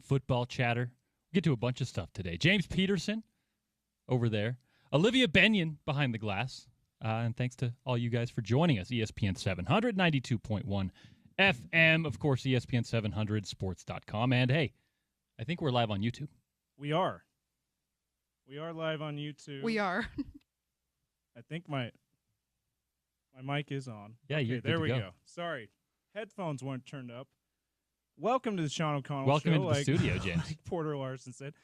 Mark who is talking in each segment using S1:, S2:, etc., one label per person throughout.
S1: football chatter. We'll get to a bunch of stuff today. James Peterson over there. Olivia Benyon behind the glass. And thanks to all you guys for joining us. ESPN 700, 92.1 FM. Of course, ESPN700sports.com. And, hey, I think we're live on YouTube.
S2: We are. We are live on YouTube.
S3: We are.
S2: I think my mic is on.
S1: Yeah,
S2: okay,
S1: you're good
S2: there
S1: to
S2: we
S1: go.
S2: go. Sorry. Headphones weren't turned up. Welcome to the Sean O'Connell
S1: Welcome
S2: Show.
S1: into the studio, James.
S2: Like Porter Larsen said.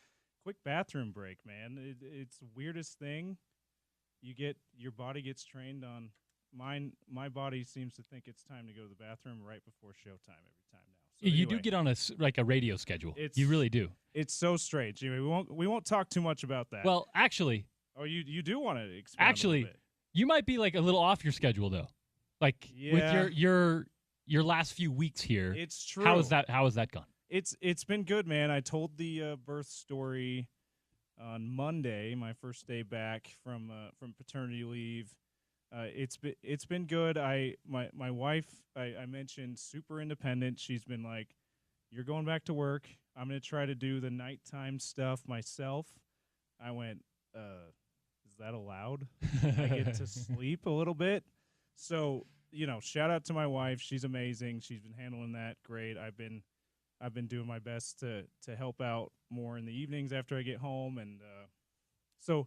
S2: Quick bathroom break, man. It's the weirdest thing. Your body gets trained on. My body seems to think it's time to go to the bathroom right before showtime every time now. So
S1: You
S2: anyway,
S1: do get on a radio schedule. You really do.
S2: It's so strange. Anyway, we won't talk too much about that.
S1: Well, actually.
S2: Oh, you do want to expound a little bit.
S1: You might be like a little off your schedule though. Like with your last few weeks here.
S2: It's true.
S1: How has that gone?
S2: It's been good, man. I told the birth story on Monday, my first day back from paternity leave. It's been good. My wife, I mentioned, super independent. She's been like, "You're going back to work. I'm going to try to do the nighttime stuff myself." I went, "Is that allowed? I get to sleep a little bit." So, shout out to my wife. She's amazing. She's been handling that great. I've been doing my best to help out more in the evenings after I get home, and so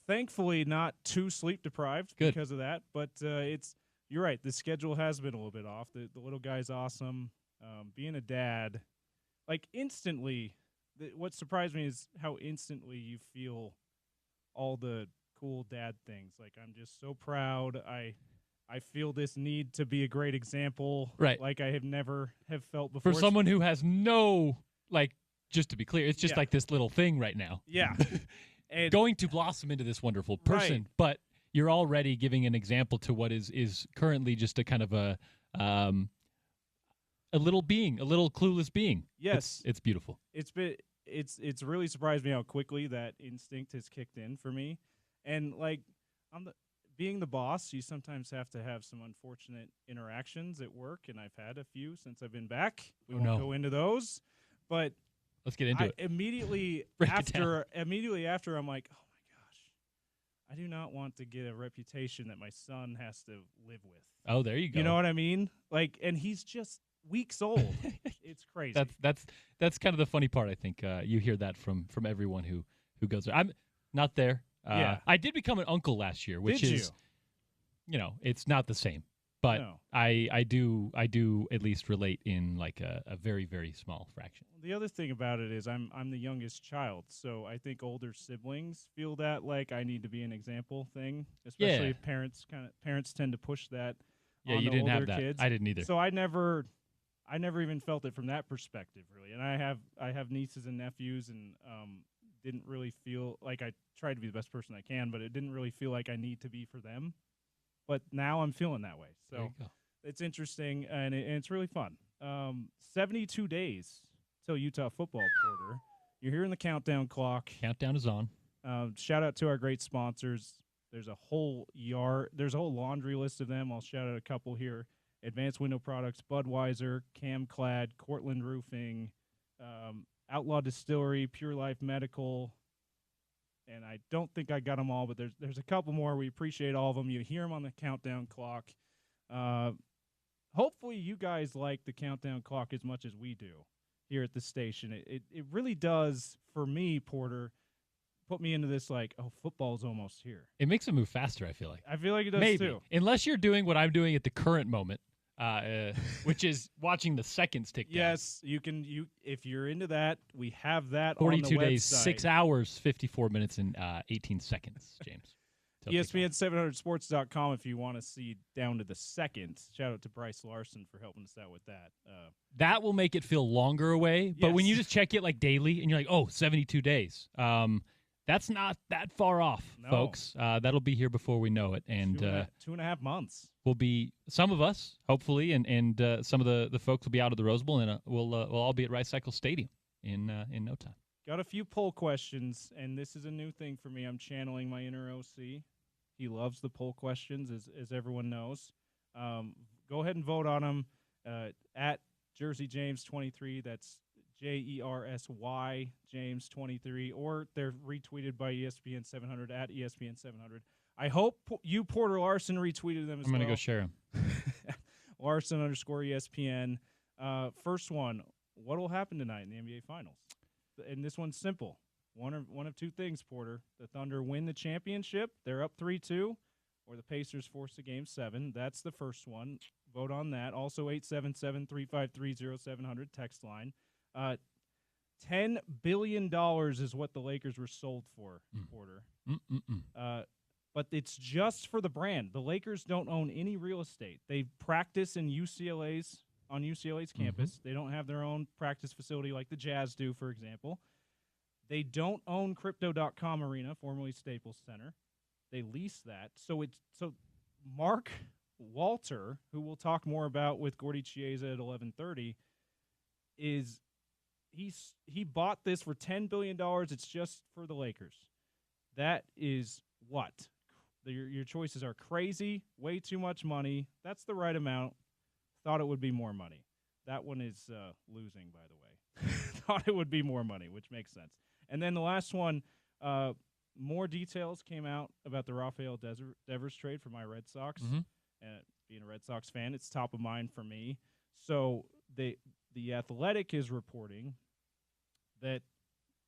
S2: thankfully not too sleep deprived because of that. But you're right. The schedule has been a little bit off. The little guy's awesome. Being a dad, like instantly, what surprised me is how instantly you feel all the cool dad things. Like I'm just so proud. I feel this need to be a great example,
S1: right?
S2: Like I have never felt before.
S1: For someone who has no, like, just to be clear, it's just like this little thing right now.
S2: Yeah. And
S1: going to blossom into this wonderful person,
S2: right.
S1: But you're already giving an example to what is currently just a kind of a little being, a little clueless being.
S2: Yes.
S1: It's beautiful.
S2: It's really surprised me how quickly that instinct has kicked in for me. And like being the boss, you sometimes have to have some unfortunate interactions at work, and I've had a few since I've been back. We won't go into those, but
S1: let's get into it.
S2: Immediately after, I'm like, oh my gosh, I do not want to get a reputation that my son has to live with.
S1: Oh, there you go.
S2: You know what I mean? Like, and he's just weeks old. It's crazy.
S1: That's kind of the funny part. I think you hear that from everyone who goes there. I'm not there. I did become an uncle last year, which is, it's not the same, but no. I do at least relate in like a very, very small fraction.
S2: The other thing about it is I'm the youngest child, so I think older siblings feel that like I need to be an example thing, especially if parents tend to push that.
S1: Yeah,
S2: on
S1: you
S2: the
S1: didn't
S2: older
S1: have that.
S2: Kids.
S1: I didn't either.
S2: So I never even felt it from that perspective, really. And I have nieces and nephews, and didn't really feel like I tried to be the best person I can, but it didn't really feel like I need to be for them. But now I'm feeling that way. So it's interesting, and it's really fun. 72 days till Utah football, Porter. You're hearing the countdown clock.
S1: Countdown is on.
S2: Shout out to our great sponsors. There's a whole laundry list of them. I'll shout out a couple here. Advanced Window Products, Budweiser, Camclad, Cortland Roofing, Outlaw Distillery, Pure Life Medical, and I don't think I got them all, but there's a couple more. We appreciate all of them. You hear them on the countdown clock. Hopefully you guys like the countdown clock as much as we do here at the station. It really does, for me, Porter, put me into this like, oh, football's almost here.
S1: It makes it move faster, I feel like.
S2: I feel like it does
S1: Maybe.
S2: too.
S1: Unless you're doing what I'm doing at the current moment. Which is watching the seconds tick down.
S2: Yes, you can. If you're into that, we have that
S1: 42
S2: on the
S1: days,
S2: website.
S1: 6 hours, 54 minutes, and 18 seconds, James.
S2: ESPN700sports.com if you want to see down to the second. Shout out to Bryce Larsen for helping us out with that.
S1: That will make it feel longer away, but when you just check it like daily and you're like, oh, 72 days, that's not that far off, folks. That'll be here before we know it. And
S2: 2.5 months.
S1: Will be some of us, hopefully, and some of the folks will be out of the Rose Bowl, and we'll all be at Rice Cycle Stadium in no time.
S2: Got a few poll questions, and this is a new thing for me. I'm channeling my inner OC. He loves the poll questions, as everyone knows. Go ahead and vote on them at JerseyJames23. That's Jersy, James23, or they're retweeted by ESPN 700 at ESPN 700. I hope you, Porter Larsen, retweeted them as well.
S1: I'm going to go share them.
S2: Larsen_ESPN. First one, what will happen tonight in the NBA Finals? And this one's simple. One of two things, Porter. The Thunder win the championship. They're up 3-2. Or the Pacers force a Game 7. That's the first one. Vote on that. Also, 877-353-0700 text line. $10 billion is what the Lakers were sold for, Porter. But it's just for the brand. The Lakers don't own any real estate. They practice on UCLA's campus. They don't have their own practice facility like the Jazz do, for example. They don't own Crypto.com Arena, formerly Staples Center. They lease that. So Mark Walter, who we'll talk more about with Gordy Chiesa at 11:30, he bought this for $10 billion. It's just for the Lakers. That is what? Your choices are crazy, way too much money. That's the right amount. Thought it would be more money. That one is losing, by the way. Thought it would be more money, which makes sense. And then the last one, more details came out about the Rafael Devers trade for my Red Sox. And being a Red Sox fan, it's top of mind for me. So the Athletic is reporting that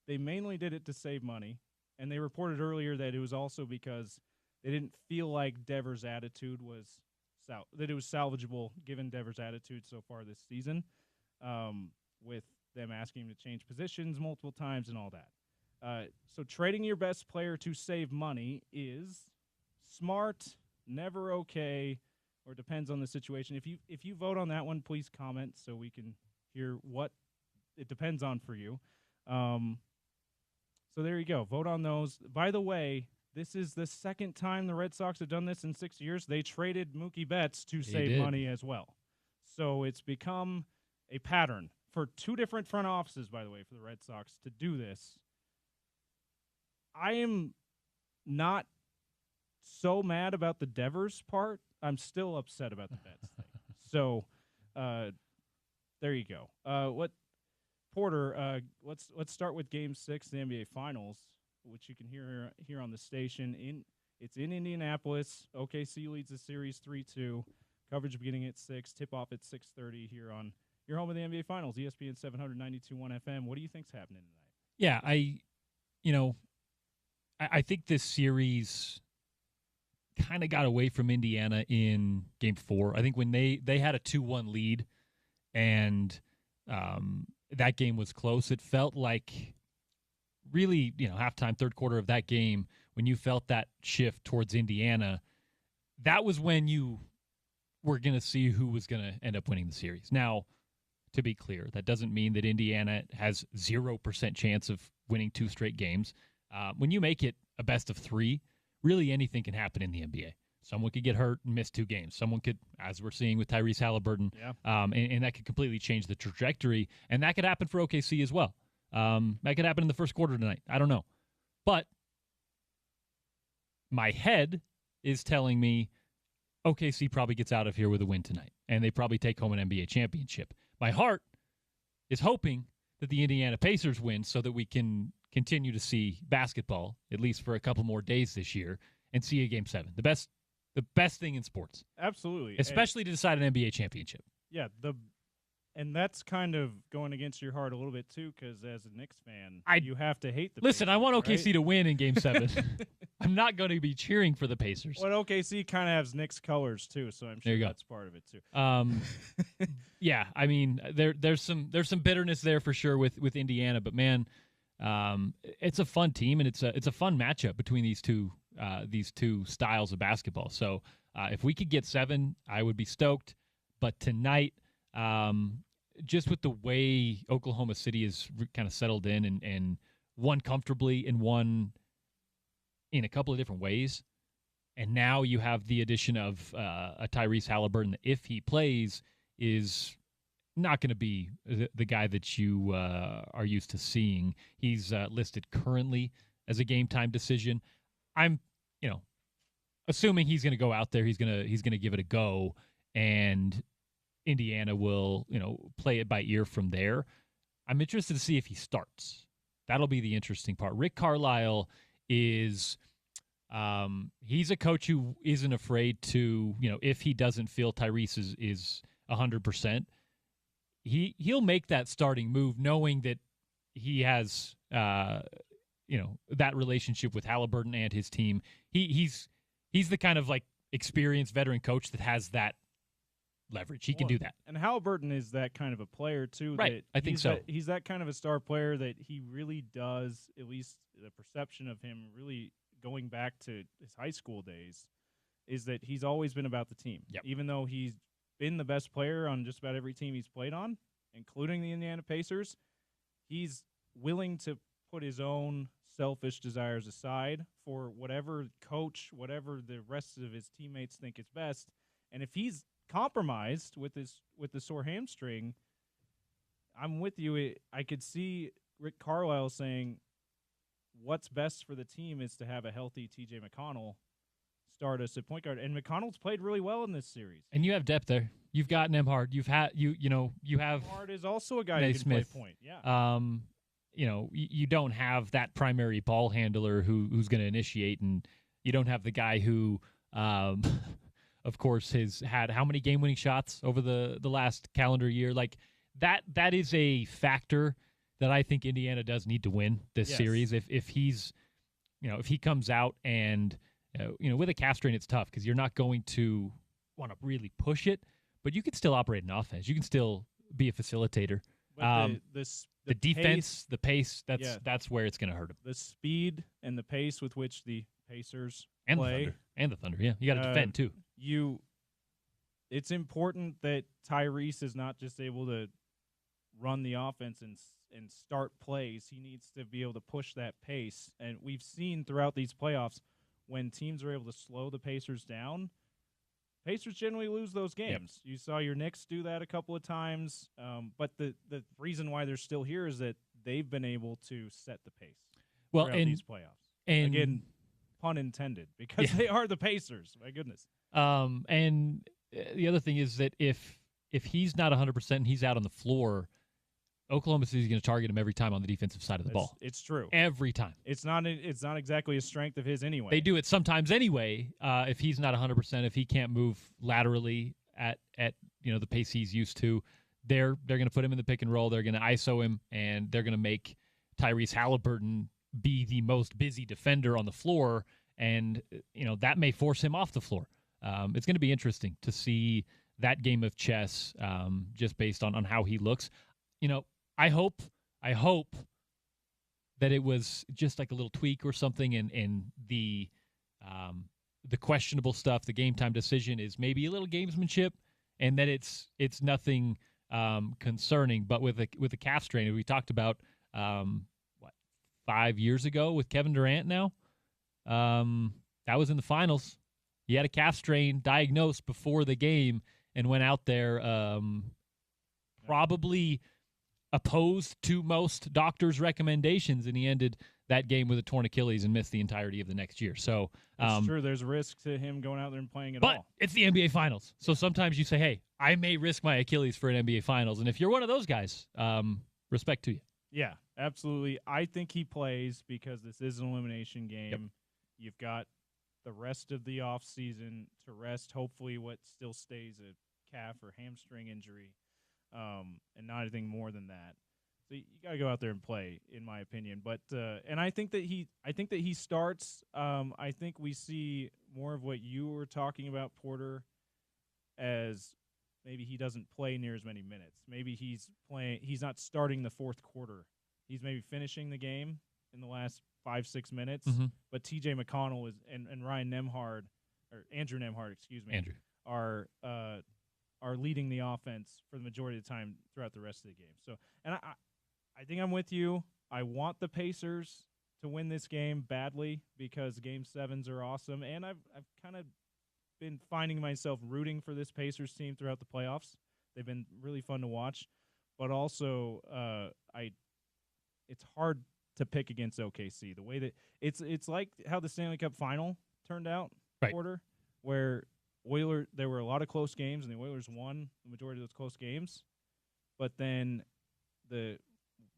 S2: they mainly did it to save money, and they reported earlier that it was also because they didn't feel like Devers' attitude was that it was salvageable given Devers' attitude so far this season, with them asking him to change positions multiple times and all that. So trading your best player to save money is smart, never okay, or depends on the situation. If you vote on that one, please comment so we can hear what it depends on for you. So there you go. Vote on those. By the way, this is the second time the Red Sox have done this in 6 years. They traded Mookie Betts to save money as well. So it's become a pattern for two different front offices, by the way, for the Red Sox to do this. I am not so mad about the Devers part. I'm still upset about the Betts thing. So there you go. Porter, let's start with Game 6 of the NBA Finals, which you can hear here on the station. It's in Indianapolis. OKC leads the series 3-2. Coverage beginning at 6. Tip-off at 6:30 here on your home of the NBA Finals, ESPN 792.1 FM. What do you think's happening tonight?
S1: Yeah, I think this series kind of got away from Indiana in Game 4. I think when they had a 2-1 lead and that game was close, it felt like really, halftime, third quarter of that game, when you felt that shift towards Indiana, that was when you were going to see who was going to end up winning the series. Now, to be clear, that doesn't mean that Indiana has 0% chance of winning 2 straight games. When you make it a best of 3, really anything can happen in the NBA. Someone could get hurt and miss 2 games. Someone could, as we're seeing with Tyrese Halliburton, and that could completely change the trajectory. And that could happen for OKC as well. That could happen in the first quarter tonight. I don't know. But my head is telling me OKC probably gets out of here with a win tonight, and they probably take home an NBA championship. My heart is hoping that the Indiana Pacers win so that we can continue to see basketball, at least for a couple more days this year, and see a Game 7. The best thing in sports.
S2: Absolutely.
S1: Especially to decide an NBA championship.
S2: Yeah, and that's kind of going against your heart a little bit, too, because as a Knicks fan, you have to hate the
S1: Listen,
S2: Pacers,
S1: I want OKC
S2: right?
S1: to win in Game 7. I'm not going to be cheering for the Pacers.
S2: Well, OKC kind of has Knicks colors, too, so I'm sure that's part of it, too.
S1: Yeah, I mean, there's some bitterness there for sure with Indiana, but, man, it's a fun team, and it's a fun matchup between these two styles of basketball. So if we could get 7, I would be stoked. But tonight, just with the way Oklahoma City is kind of settled in and won comfortably and won in a couple of different ways, and now you have the addition of a Tyrese Halliburton that, if he plays, is not going to be the guy that you are used to seeing. He's listed currently as a game-time decision. I'm, assuming he's going to go out there. He's going to give it a go, and Indiana will, play it by ear from there. I'm interested to see if he starts. That'll be the interesting part. Rick Carlisle is he's a coach who isn't afraid to, if he doesn't feel Tyrese is 100%, he'll make that starting move knowing that he has that relationship with Halliburton and his team. He's the kind of like experienced veteran coach that has that leverage. He can do that.
S2: And Halliburton is that kind of a player too.
S1: Right, I think so.
S2: He's that kind of a star player that he really does, at least the perception of him really going back to his high school days, is that he's always been about the team.
S1: Yep.
S2: Even though he's been the best player on just about every team he's played on, including the Indiana Pacers, he's willing to put his own selfish desires aside for whatever coach, whatever the rest of his teammates think is best. And if he's compromised with the sore hamstring, I'm with you. I could see Rick Carlisle saying what's best for the team is to have a healthy TJ McConnell start us at point guard. And McConnell's played really well in this series.
S1: And you have depth there. You've got Nembhard. You've had you have
S2: Nembhard is also a guy who can play point. Yeah.
S1: You don't have that primary ball handler who's going to initiate, and you don't have the guy who of course, has had how many game-winning shots over the last calendar year? Like that is a factor that I think Indiana does need to win this series. If he's, if he comes out and, with a calf strain, it's tough because you're not going to want to really push it, but you can still operate an offense. You can still be a facilitator.
S2: But
S1: the defense, the pace, that's where it's going to hurt him.
S2: The speed and the pace with which the Pacers
S1: and
S2: play.
S1: The Thunder, yeah. You got to defend, too.
S2: It's important that Tyrese is not just able to run the offense and start plays. He needs to be able to push that pace. And we've seen throughout these playoffs when teams are able to slow the Pacers down, Pacers generally lose those games. Yep. You saw your Knicks do that a couple of times. But the reason why they're still here is that they've been able to set the pace throughout these playoffs.
S1: And
S2: again, pun intended, because they are the Pacers. My goodness.
S1: And the other thing is that if he's not 100% and he's out on the floor, Oklahoma City's going to target him every time on the defensive side of the ball.
S2: It's true.
S1: Every time.
S2: It's not exactly a strength of his anyway.
S1: They do it sometimes anyway. If he's not 100%, if he can't move laterally at the pace he's used to, they're going to put him in the pick and roll. They're going to ISO him, and they're going to make Tyrese Halliburton be the most busy defender on the floor, and that may force him off the floor. It's going to be interesting to see that game of chess, just based on how he looks. I hope that it was just like a little tweak or something, and the questionable stuff, the game time decision, is maybe a little gamesmanship, and that it's nothing concerning. But with a calf strain, we talked about 5 years ago with Kevin Durant. Now, that was in the finals. He had a calf strain diagnosed before the game and went out there, probably opposed to most doctors' recommendations, and he ended that game with a torn Achilles and missed the entirety of the next year. So
S2: it's true. There's a risk to him going out there and playing at all.
S1: But it's the NBA Finals. So sometimes you say, hey, I may risk my Achilles for an NBA Finals. And if you're one of those guys, respect to you.
S2: Yeah, absolutely. I think he plays because this is an elimination game. Yep. You've got the rest of the offseason to rest, hopefully what still stays a calf or hamstring injury, and not anything more than that. So you got to go out there and play, in my opinion. But and I think that he starts. I think we see more of what you were talking about, Porter, as maybe he doesn't play near as many minutes. Maybe he's not starting the fourth quarter. He's maybe finishing the game in the last 5-6 minutes. Mm-hmm. But TJ McConnell and Ryan Nembhard, or Andrew Nembhard,
S1: Andrew,
S2: are leading the offense for the majority of the time throughout the rest of the game. So, and I think I'm with you. I want the Pacers to win this game badly because Game 7s are awesome, and I've kind of been finding myself rooting for this Pacers team throughout the playoffs. They've been really fun to watch, but also it's hard to pick against OKC. The way that it's like how the Stanley Cup final turned out,
S1: right,
S2: Porter, where there were a lot of close games and the Oilers won the majority of those close games, but then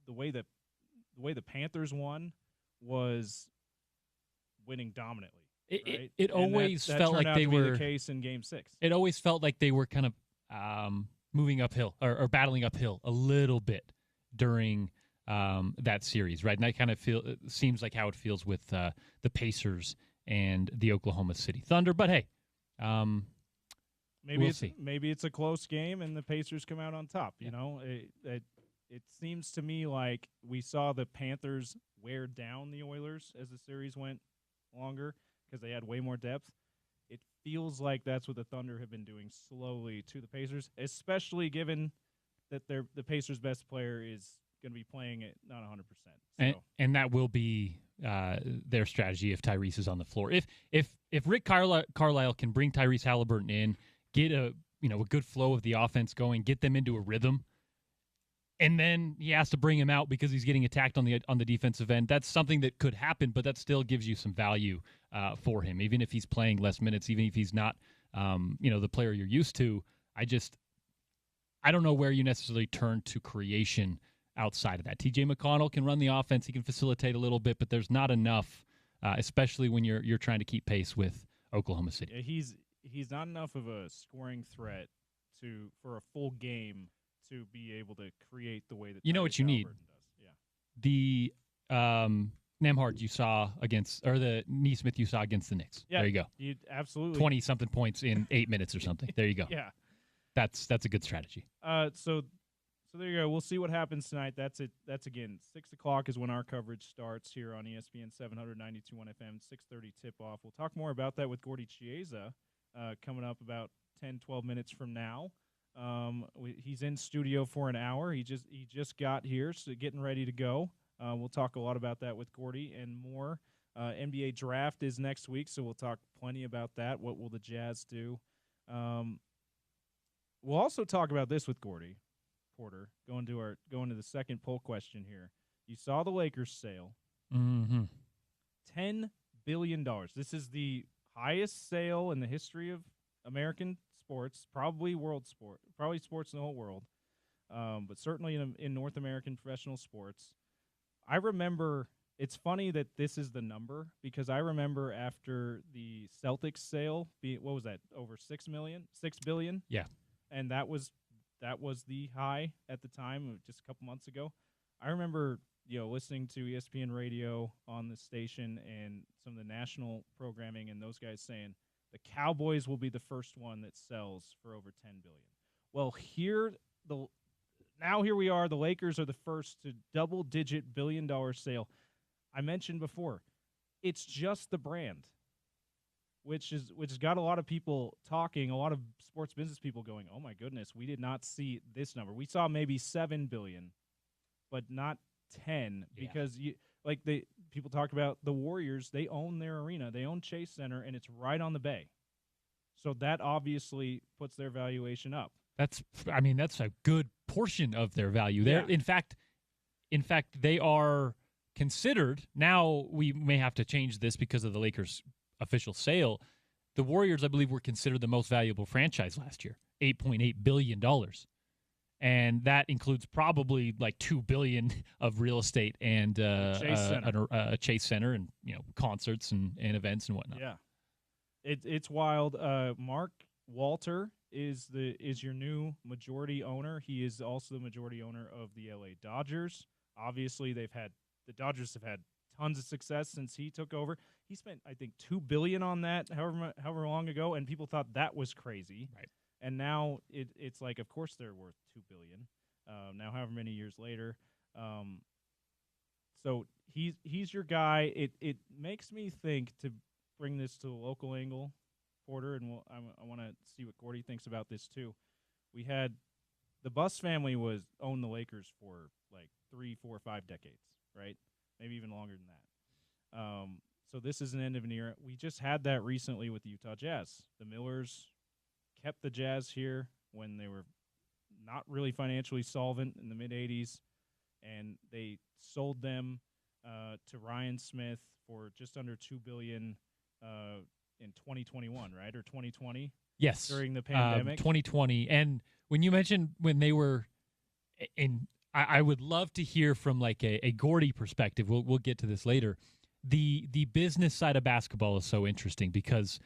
S2: the way the Panthers won was winning dominantly. Right?
S1: It always
S2: that
S1: felt
S2: turned
S1: like
S2: out
S1: they
S2: to be
S1: were
S2: the case in Game 6.
S1: It always felt like they were kind of moving uphill or battling uphill a little bit during that series, right? And that kind of seems like how it feels with the Pacers and the Oklahoma City Thunder. But hey, we'll see.
S2: Maybe it's a close game and the Pacers come out on top. You know, it seems to me like we saw the Panthers wear down the Oilers as the series went longer because they had way more depth. It feels like that's what the Thunder have been doing slowly to the Pacers, especially given that the Pacers' best player is going to be playing at not 100%.
S1: And that will be their strategy if Tyrese is on the floor. If Rick Carlisle can bring Tyrese Halliburton in, get a good flow of the offense going, get them into a rhythm, and then he has to bring him out because he's getting attacked on the defensive end. That's something that could happen, but that still gives you some value for him, even if he's playing less minutes, even if he's not the player you're used to. I don't know where you necessarily turn to creation outside of that. TJ McConnell can run the offense, he can facilitate a little bit, but there's not enough, especially when you're trying to keep pace with Oklahoma City.
S2: Yeah, he's not enough of a scoring threat for a full game to be able to create the way that
S1: you know what you need.
S2: Does. Yeah.
S1: The Nembhard you saw or the Neesmith you saw against the Knicks.
S2: Yeah,
S1: there you go.
S2: Absolutely
S1: 20-something points in 8 minutes or something. There you go.
S2: Yeah,
S1: that's a good strategy.
S2: So there you go. We'll see what happens tonight. That's it. That's again 6:00 is when our coverage starts here on ESPN 792.1 FM. 6:30 tip off. We'll talk more about that with Gordy Chiesa coming up about 10-12 minutes from now. He's in studio for an hour. He just got here, so getting ready to go. We'll talk a lot about that with Gordy and more. NBA draft is next week, so we'll talk plenty about that. What will the Jazz do? We'll also talk about this with Gordy Porter. Going to the second poll question here. You saw the Lakers sale.
S1: Mm-hmm.
S2: $10 billion. This is the highest sale in the history of American sports, probably world sport, probably sports in the whole world, but certainly in North American professional sports. I remember, it's funny that this is the number because I remember after the Celtics sale, what was that, over $6 billion?
S1: Yeah.
S2: And that was the high at the time, just a couple months ago. I remember, listening to ESPN radio on the station and some of the national programming and those guys saying the Cowboys will be the first one that sells for over $10 billion. Well, here we are. The Lakers are the first to double-digit billion-dollar sale. I mentioned before, it's just the brand, which has got a lot of people talking, a lot of sports business people going, "Oh my goodness, we did not see this number. We saw maybe $7 billion, but not 10 because people talk about the Warriors. They own their arena, they own Chase Center, and it's right on the bay. So that obviously puts their valuation up.
S1: That's a good portion of their value there.
S2: Yeah.
S1: In fact, they are considered, now we may have to change this because of the Lakers' official sale. The Warriors, I believe, were considered the most valuable franchise last year, $8.8 billion. And that includes probably like $2 billion of real estate and a Chase Center and concerts and events and whatnot.
S2: Yeah, it's wild. Mark Walter is your new majority owner. He is also the majority owner of the LA Dodgers. Obviously, the Dodgers have had tons of success since he took over. He spent, I think, $2 billion on that however long ago, and people thought that was crazy.
S1: Right.
S2: And now it's like, of course, they're worth $2 billion. Now, however many years later, so he's your guy. It makes me think, to bring this to the local angle, Porter, and I want to see what Gordy thinks about this too. We had the Buss family owned the Lakers for like 3, 4, 5 decades, right? Maybe even longer than that. So this is an end of an era. We just had that recently with the Utah Jazz. The Millers kept the Jazz here when they were not really financially solvent in the mid-'80s, and they sold them to Ryan Smith for just under $2 billion in 2021, right, or 2020?
S1: Yes,
S2: during the pandemic.
S1: 2020. And when you mentioned when they were in I would love to hear from like a Gordy perspective. We'll get to this later. The business side of basketball is so interesting because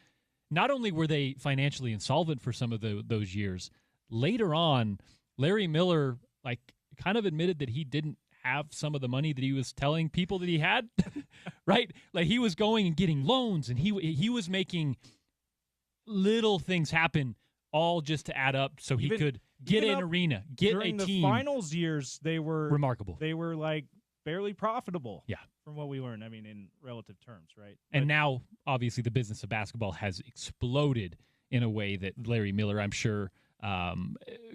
S1: not only were they financially insolvent for some of those years, later on, Larry Miller like kind of admitted that he didn't have some of the money that he was telling people that he had, right? Like he was going and getting loans, and he was making little things happen, all just to add up so he could get an arena, get a team.
S2: During the finals years, they were
S1: remarkable.
S2: They were like barely profitable.
S1: Yeah.
S2: From what we learned, I mean, in relative terms, right?
S1: And now, obviously, the business of basketball has exploded in a way that Larry Miller, I'm sure,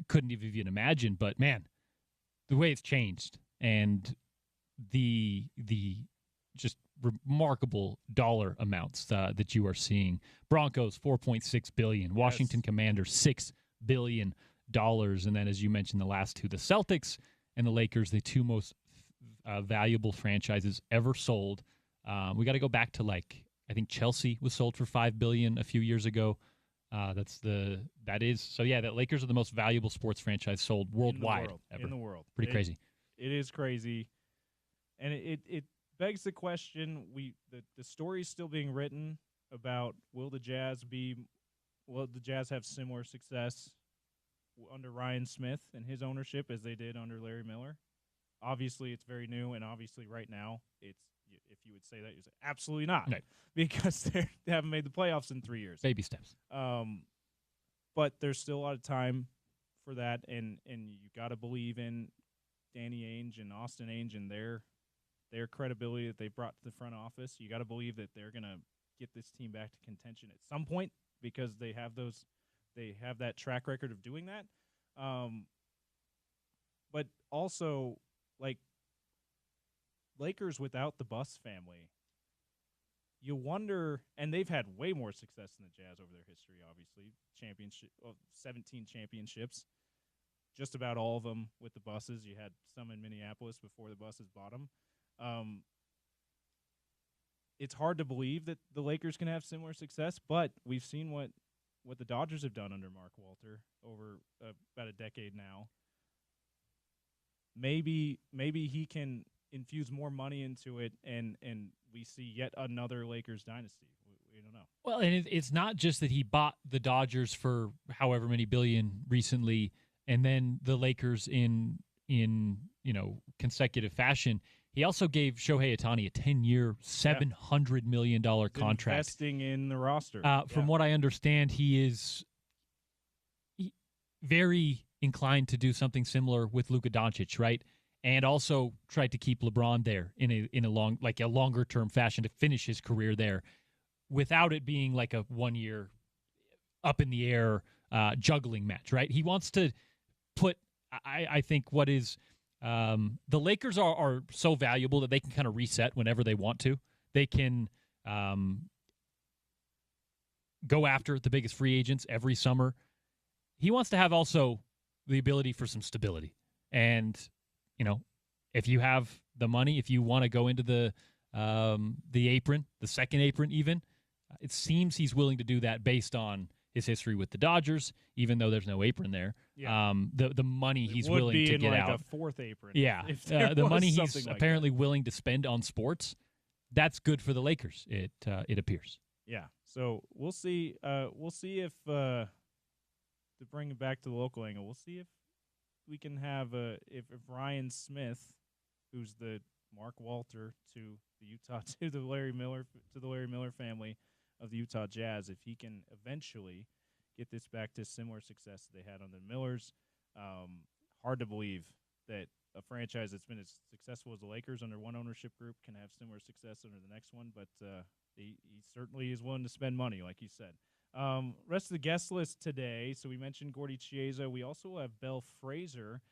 S1: couldn't even imagine. But man, the way it's changed and the just remarkable dollar amounts that you are seeing. Broncos $4.6 billion, Washington Commanders $6 billion, and then as you mentioned, the last two, the Celtics and the Lakers, the two most valuable franchises ever sold. We got to go back to I think Chelsea was sold for $5 billion a few years ago. The Lakers are the most valuable sports franchise sold worldwide ever.
S2: In the world.
S1: Pretty crazy.
S2: It is crazy. And it begs the question, the story's still being written about will the Jazz have similar success under Ryan Smith and his ownership as they did under Larry Miller? Obviously, it's very new, and obviously right now, if you would say that, you say absolutely not,
S1: right,
S2: because they haven't made the playoffs in 3 years.
S1: Baby steps.
S2: But there's still a lot of time for that, and you got to believe in Danny Ainge and Austin Ainge and their credibility that they brought to the front office. You got to believe that they're going to get this team back to contention at some point because they have that track record of doing that. But also, like, Lakers without the Buss family, you wonder, and they've had way more success than the Jazz over their history, obviously. 17 championships, just about all of them with the Busses. You had some in Minneapolis before the Busses bought them. It's hard to believe that the Lakers can have similar success, but we've seen what the Dodgers have done under Mark Walter over about a decade now. Maybe he can infuse more money into it, and we see yet another Lakers dynasty. We don't know.
S1: Well, and it's not just that he bought the Dodgers for however many billion recently, and then the Lakers in consecutive fashion. He also gave Shohei Ohtani a 10-year, $700 million contract.
S2: Investing in the roster.
S1: From what I understand, he is very inclined to do something similar with Luka Doncic, right? And also tried to keep LeBron there in a longer term fashion to finish his career there, without it being like a 1 year up in the air juggling match, right? He wants to put, I think, what is the Lakers are so valuable that they can kind of reset whenever they want to. They can go after the biggest free agents every summer. He wants to have also the ability for some stability. And, if you have the money, if you want to go into the apron, the second apron even, it seems he's willing to do that based on his history with the Dodgers, even though there's no apron there.
S2: Yeah.
S1: The money he's willing to get out.
S2: A fourth apron.
S1: Yeah. The money he's apparently willing to spend on sports, that's good for the Lakers, it appears.
S2: Yeah. So we'll see. We'll see if to bring it back to the local angle, we'll see if we can have if Ryan Smith, who's the Mark Walter to the Larry Miller family of the Utah Jazz, if he can eventually get this back to similar success that they had under the Millers. Hard to believe that a franchise that's been as successful as the Lakers under one ownership group can have similar success under the next one, but he certainly is willing to spend money, like you said. Rest of the guest list today. So we mentioned Gordy Chiesa. We also have Belle Fraser,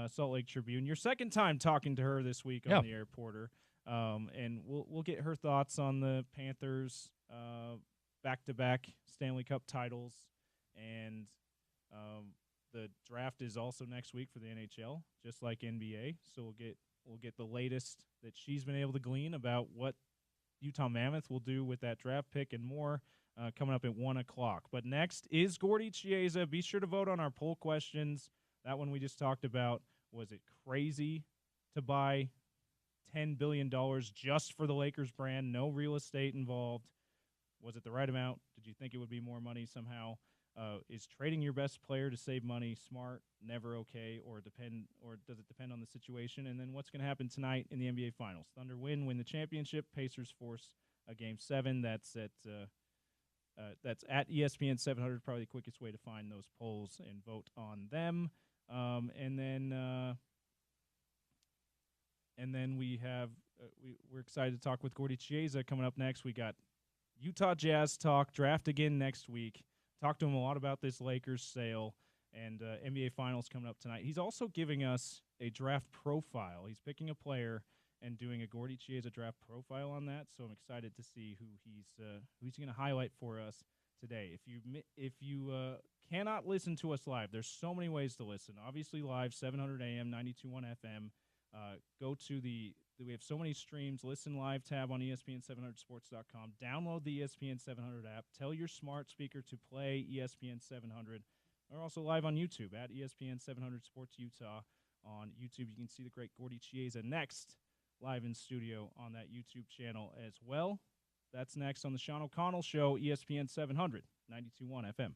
S2: Salt Lake Tribune. Your second time talking to her this week on the Air Porter. And we'll get her thoughts on the Panthers' back-to-back Stanley Cup titles, and the draft is also next week for the NHL, just like NBA. So we'll get the latest that she's been able to glean about what Utah Mammoth will do with that draft pick and more. Coming up at 1 o'clock. But next is Gordy Chiesa. Be sure to vote on our poll questions. That one we just talked about. Was it crazy to buy $10 billion just for the Lakers brand? No real estate involved. Was it the right amount? Did you think it would be more money somehow? Is trading your best player to save money smart? Never okay, or does it depend on the situation? And then what's going to happen tonight in the NBA Finals? Thunder win the championship. Pacers force a Game 7. That's at ESPN 700. Probably the quickest way to find those polls and vote on them. And then we're excited to talk with Gordy Chiesa coming up next. We got Utah Jazz talk, draft again next week. Talked to him a lot about this Lakers sale and NBA Finals coming up tonight. He's also giving us a draft profile. He's picking a player and doing a Gordy Chiesa draft profile on that. So I'm excited to see who he's going to highlight for us today. If you cannot listen to us live, there's so many ways to listen. Obviously live, 700 AM, 92.1 FM. We have so many streams. Listen live tab on ESPN700sports.com. Download the ESPN 700 app. Tell your smart speaker to play ESPN 700. We're also live on YouTube at ESPN 700 Sports Utah. On YouTube, you can see the great Gordy Chiesa next live in studio on that YouTube channel as well. That's next on the Sean O'Connell Show, ESPN 700, 92.1 FM.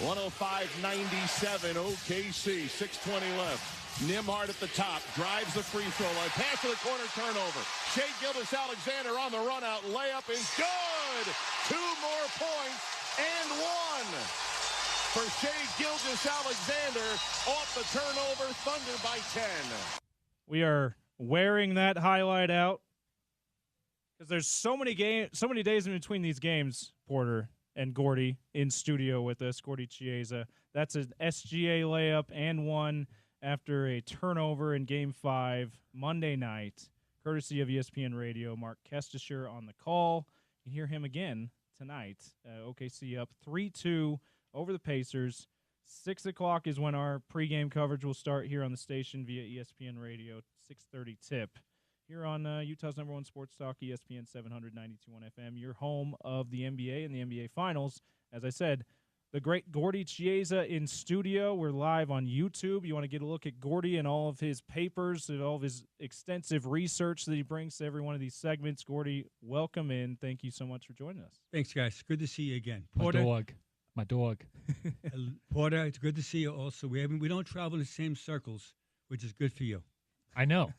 S3: 105-97 OKC, 6:20 left. Nimhart at the top, drives the free throw line, pass to the corner, turnover. Shea Gilgeous-Alexander on the run out, layup is good. 2 more points and 1 for Shea Gilgeous-Alexander off the turnover. Thunder by 10.
S2: We are wearing that highlight out because there's so many days in between these games. Porter and Gordy in studio with us. Gordy Chiesa. That's an SGA layup and 1 after a turnover in Game 5 Monday night, courtesy of ESPN Radio. Mark Kestisher on the call. You hear him again tonight. OKC up 3-2 over the Pacers. 6 o'clock is when our pregame coverage will start here on the station via ESPN Radio, 6:30 tip. Here on Utah's number 1 sports talk, ESPN 792.1 FM, your home of the NBA and the NBA Finals. As I said, the great Gordy Chiesa in studio. We're live on YouTube. You want to get a look at Gordy and all of his papers and all of his extensive research that he brings to every one of these segments. Gordy, welcome in. Thank you so much for joining us.
S4: Thanks, guys. Good to see you again.
S1: Porter. My dog.
S4: Porter, it's good to see you also. We don't travel in the same circles, which is good for you.
S1: I know.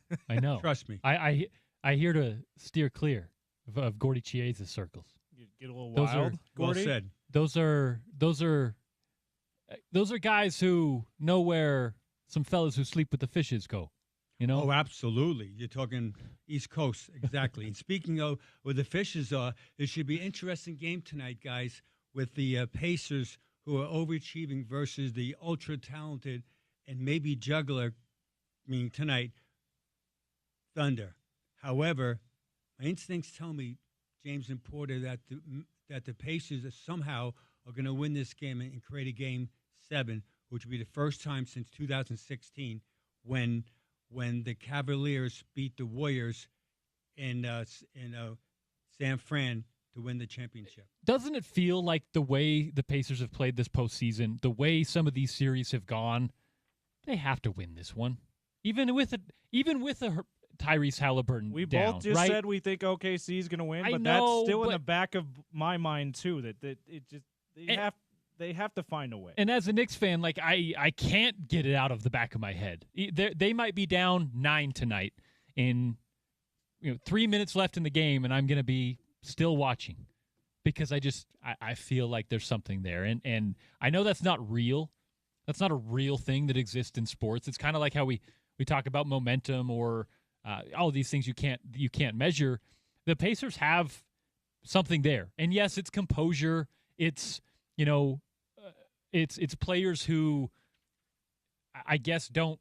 S4: Trust me.
S1: I hear to steer clear of Gordy Chiesa's circles.
S2: You get a little wild, Gordy?
S4: Well said.
S1: Those are guys who know where some fellas who sleep with the fishes go. You know?
S4: Oh, absolutely. You're talking East Coast, exactly. And speaking of where the fishes are, there should be an interesting game tonight, guys, with the Pacers, who are overachieving, versus the ultra-talented and maybe juggler, tonight, Thunder. However, my instincts tell me, James and Porter, that the Pacers somehow are going to win this game and create a Game 7, which will be the first time since 2016 when the Cavaliers beat the Warriors in San Fran to win the championship.
S1: Doesn't it feel like the way the Pacers have played this postseason, the way some of these series have gone, they have to win this one, even with a Tyrese Halliburton.
S2: We
S1: down,
S2: both just
S1: right?
S2: said we think OKC is going to win,
S1: I
S2: but
S1: know,
S2: that's still
S1: but
S2: in the back of my mind too. That it just they have to find a way.
S1: And as a Knicks fan, like I can't get it out of the back of my head. They might be down 9 tonight, in 3 minutes left in the game, and I'm going to be still watching because I feel like there's something there, and I know that's not real. That's not a real thing that exists in sports. It's kind of like how we talk about momentum or all of these things you can't measure. The Pacers have something there, and yes, it's composure. It's it's players who I guess don't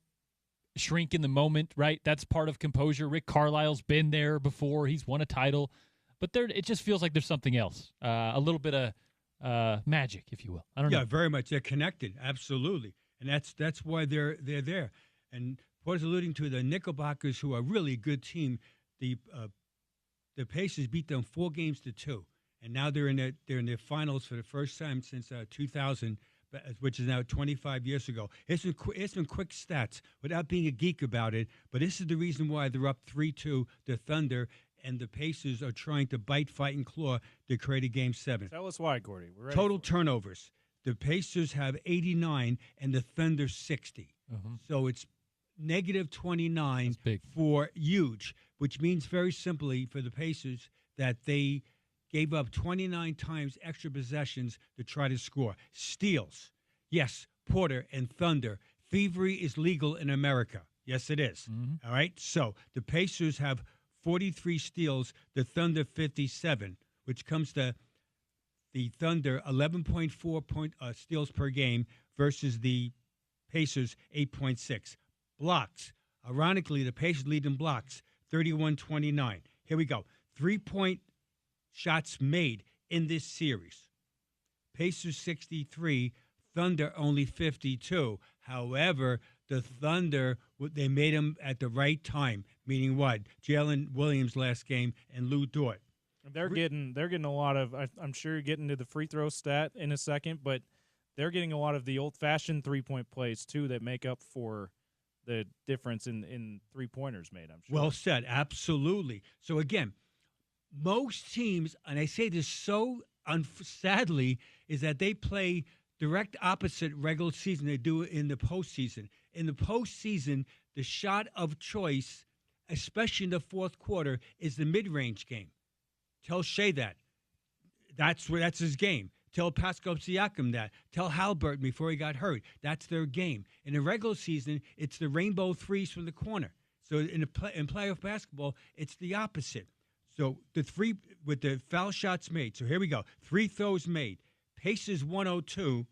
S1: shrink in the moment, right? That's part of composure. Rick Carlisle's been there before. He's won a title, but it just feels like there's something else, a little bit of magic, if you will. I don't know.
S4: Yeah, very much. They're connected, absolutely, and that's why they're there. And Porter's alluding to the Knickerbockers, who are a really good team. The Pacers beat them 4-2, and now they're in their finals for the first time since 2000, which is now 25 years ago. Here's some quick stats without being a geek about it, but this is the reason why they're up 3-2 to Thunder, and the Pacers are trying to bite, fight, and claw to create a Game 7.
S2: Tell us why, Gordy. We're ready
S4: Total turnovers. The Pacers have 89 and the Thunder 60.
S1: Uh-huh.
S4: So it's negative 29
S1: That's big.
S4: For huge, which means very simply for the Pacers that they gave up 29 times extra possessions to try to score. Steals. Yes, Porter and Thunder. Thievery is legal in America. Yes, it is.
S1: Mm-hmm.
S4: All right? So the Pacers have 43 steals, the Thunder 57, which comes to the Thunder 11.4 steals per game versus the Pacers 8.6. Blocks. Ironically, the Pacers lead in blocks, 31-29. Here we go. 3-point shots made in this series. Pacers 63, Thunder only 52. However, the Thunder, they made them at the right time, meaning what? Jalen Williams last game and Lou Dort.
S2: They're getting a lot of. I'm sure you're getting to the free throw stat in a second, but they're getting a lot of the old-fashioned 3-point plays too that make up for the difference in 3-pointers made. I'm sure.
S4: Well said, absolutely. So again, most teams, and I say this so sadly, is that they play direct opposite regular season. They do it in the postseason. In the postseason, the shot of choice, especially in the fourth quarter, is the mid-range game. Tell Shea that. That's his game. Tell Pascal Siakam that. Tell Halliburton before he got hurt. That's their game. In the regular season, it's the rainbow threes from the corner. So in playoff basketball, it's the opposite. So the three with the foul shots made. So here we go. 3 throws made. Pacers 102,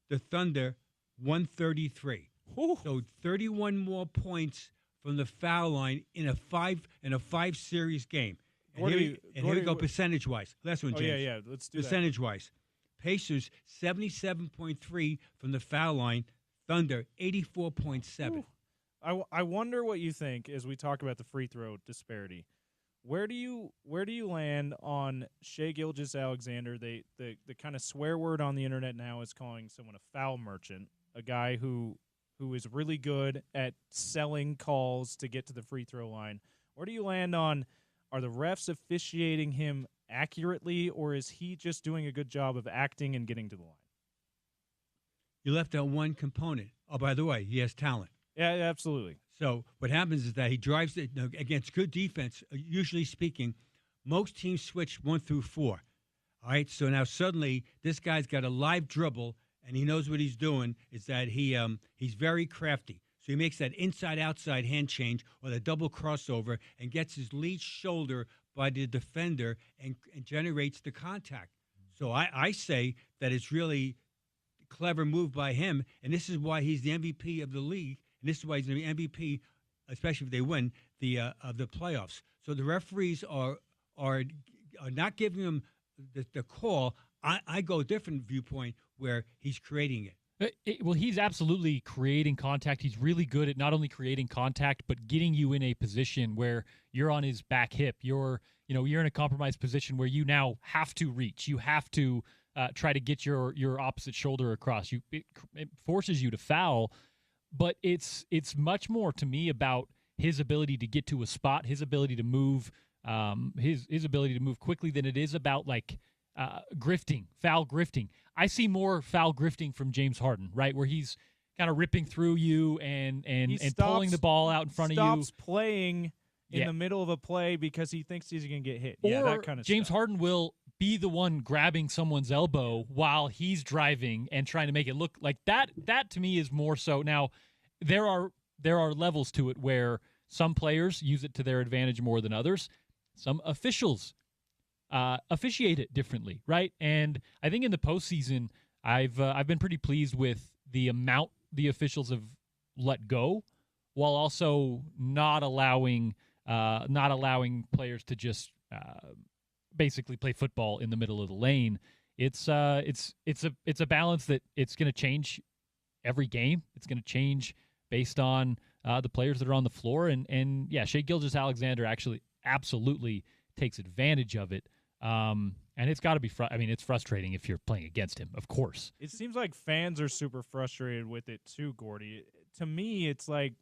S4: the Thunder 133.
S2: Ooh.
S4: So 31 more points from the foul line in a five series game. And here we go percentage wise. Last one, James.
S2: Yeah. Let's do that.
S4: Percentage wise. Pacers 77.3 from the foul line. Thunder 84.7.
S2: I wonder what you think as we talk about the free throw disparity. Where do you land on Shai Gilgeous-Alexander? The kind of swear word on the internet now is calling someone a foul merchant, a guy who is really good at selling calls to get to the free throw line. Where do you land on, are the refs officiating him accurately, or is he just doing a good job of acting and getting to the line?
S4: You left out one component. Oh, by the way, he has talent.
S2: Yeah, absolutely.
S4: So what happens is that he drives it against good defense. Usually speaking, most teams switch 1 through 4. All right, so now suddenly this guy's got a live dribble, and he knows what he's doing. Is that he's very crafty. So he makes that inside-outside hand change or the double crossover and gets his lead shoulder by the defender and generates the contact. So I say that it's really a clever move by him, and this is why he's the MVP of the league. And this is why he's going to be MVP, especially if they win of the playoffs. So the referees are not giving him the call. I go a different viewpoint where he's creating it.
S1: Well, he's absolutely creating contact. He's really good at not only creating contact, but getting you in a position where you're on his back hip. You're in a compromised position where you now have to reach. You have to try to get your opposite shoulder across. It forces you to foul. But it's much more to me about his ability to get to a spot, his ability to move, his ability to move quickly than it is about like grifting, foul grifting. I see more foul grifting from James Harden, right, where he's kind of ripping through you and pulling the ball out in front of you.
S2: Stops playing in the middle of a play because he thinks he's going to get hit.
S1: Or
S2: that kind of
S1: James
S2: stuff.
S1: Harden will be the one grabbing someone's elbow while he's driving and trying to make it look like that. That to me is more so. Now, there are levels to it where some players use it to their advantage more than others. Some officials officiate it differently, right? And I think in the postseason, I've been pretty pleased with the amount the officials have let go, while also not allowing players to just basically play football in the middle of the lane. It's a balance that it's going to change every game. It's going to change based on the players that are on the floor. And Shai Gilgeous-Alexander actually absolutely takes advantage of it. And it's got to be it's frustrating if you're playing against him, of course.
S2: It seems like fans are super frustrated with it too, Gordy. To me, it's like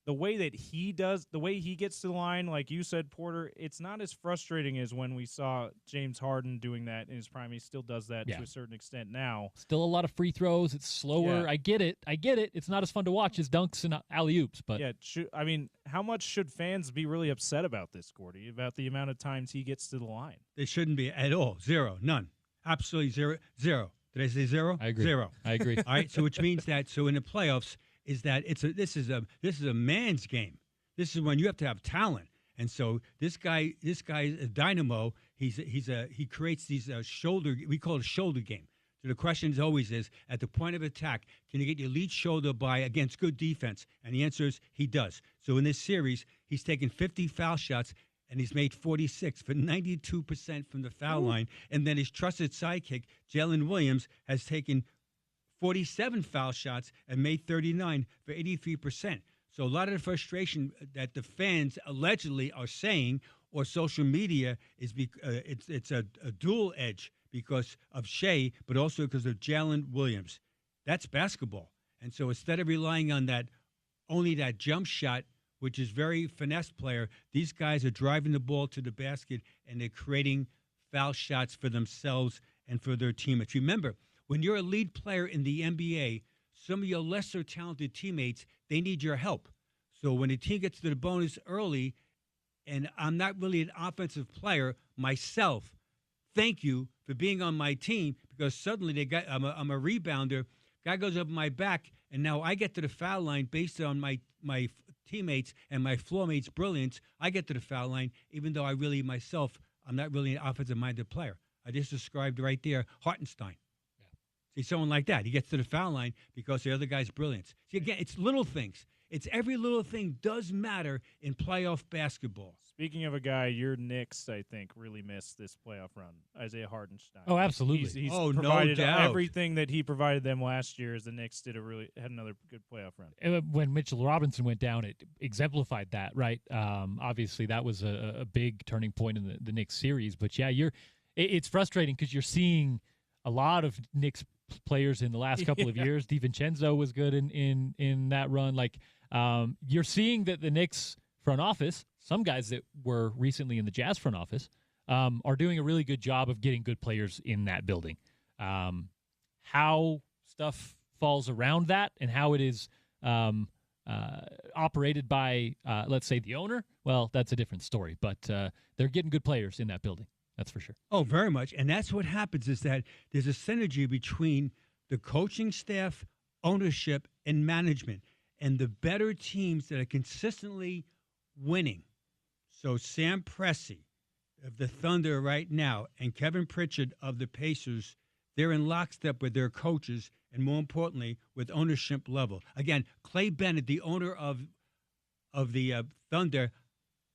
S2: the way he gets to the line, like you said, Porter, it's not as frustrating as when we saw James Harden doing that in his prime. He still does that to a certain extent now.
S1: Still a lot of free throws. It's slower.
S2: Yeah.
S1: I get it. It's not as fun to watch as dunks and alley-oops. But
S2: how much should fans be really upset about this, Gordy, about the amount of times he gets to the line?
S4: They shouldn't be at all. Zero. None. Absolutely zero. Did I say zero?
S1: I agree.
S4: Zero.
S1: I agree.
S4: All right, so which means that in the playoffs is that this is a man's game. This is when you have to have talent. And so this guy is a dynamo. He creates these we call it a shoulder game. So the question is at the point of attack, can you get your lead shoulder by against good defense? And the answer is he does. So in this series, he's taken 50 foul shots and he's made 46 for 92% from the foul line. And then his trusted sidekick, Jalen Williams, has taken 47 foul shots and made 39 for 83%. So a lot of the frustration that the fans allegedly are saying, or social media, is it's a dual edge because of Shai, but also because of Jalen Williams. That's basketball. And so instead of relying on only that jump shot, which is very finesse player, these guys are driving the ball to the basket and they're creating foul shots for themselves and for their teammates. Remember, when you're a lead player in the NBA, some of your lesser talented teammates, they need your help. So when a team gets to the bonus early, and I'm not really an offensive player myself, thank you for being on my team, because suddenly I'm a rebounder. Guy goes up my back, and now I get to the foul line based on my teammates and my floor mates' brilliance. I get to the foul line, even though I'm not really an offensive-minded player. I just described right there Hartenstein. See, someone like that. He gets to the foul line because the other guy's brilliance. See, again, it's little things. It's every little thing does matter in playoff basketball.
S2: Speaking of a guy, your Knicks, I think, really missed this playoff run, Isaiah Hartenstein.
S1: Oh, absolutely.
S2: He's
S4: no
S2: provided
S4: doubt.
S2: everything that he provided them last year as the Knicks had another good playoff run.
S1: And when Mitchell Robinson went down, it exemplified that, right? Obviously, that was a big turning point in the Knicks series. But, yeah, it's frustrating because you're seeing a lot of Knicks players in the last couple of years. DiVincenzo was good in that run. Like, you're seeing that the Knicks front office, some guys that were recently in the Jazz front office, are doing a really good job of getting good players in that building. How stuff falls around that and how it is operated by, let's say, the owner, well, that's a different story. But they're getting good players in that building. That's for sure.
S4: Oh, very much. And that's what happens is that there's a synergy between the coaching staff, ownership, and management. And the better teams that are consistently winning. So Sam Presti of the Thunder right now and Kevin Pritchard of the Pacers, they're in lockstep with their coaches and, more importantly, with ownership level. Again, Clay Bennett, the owner of the Thunder,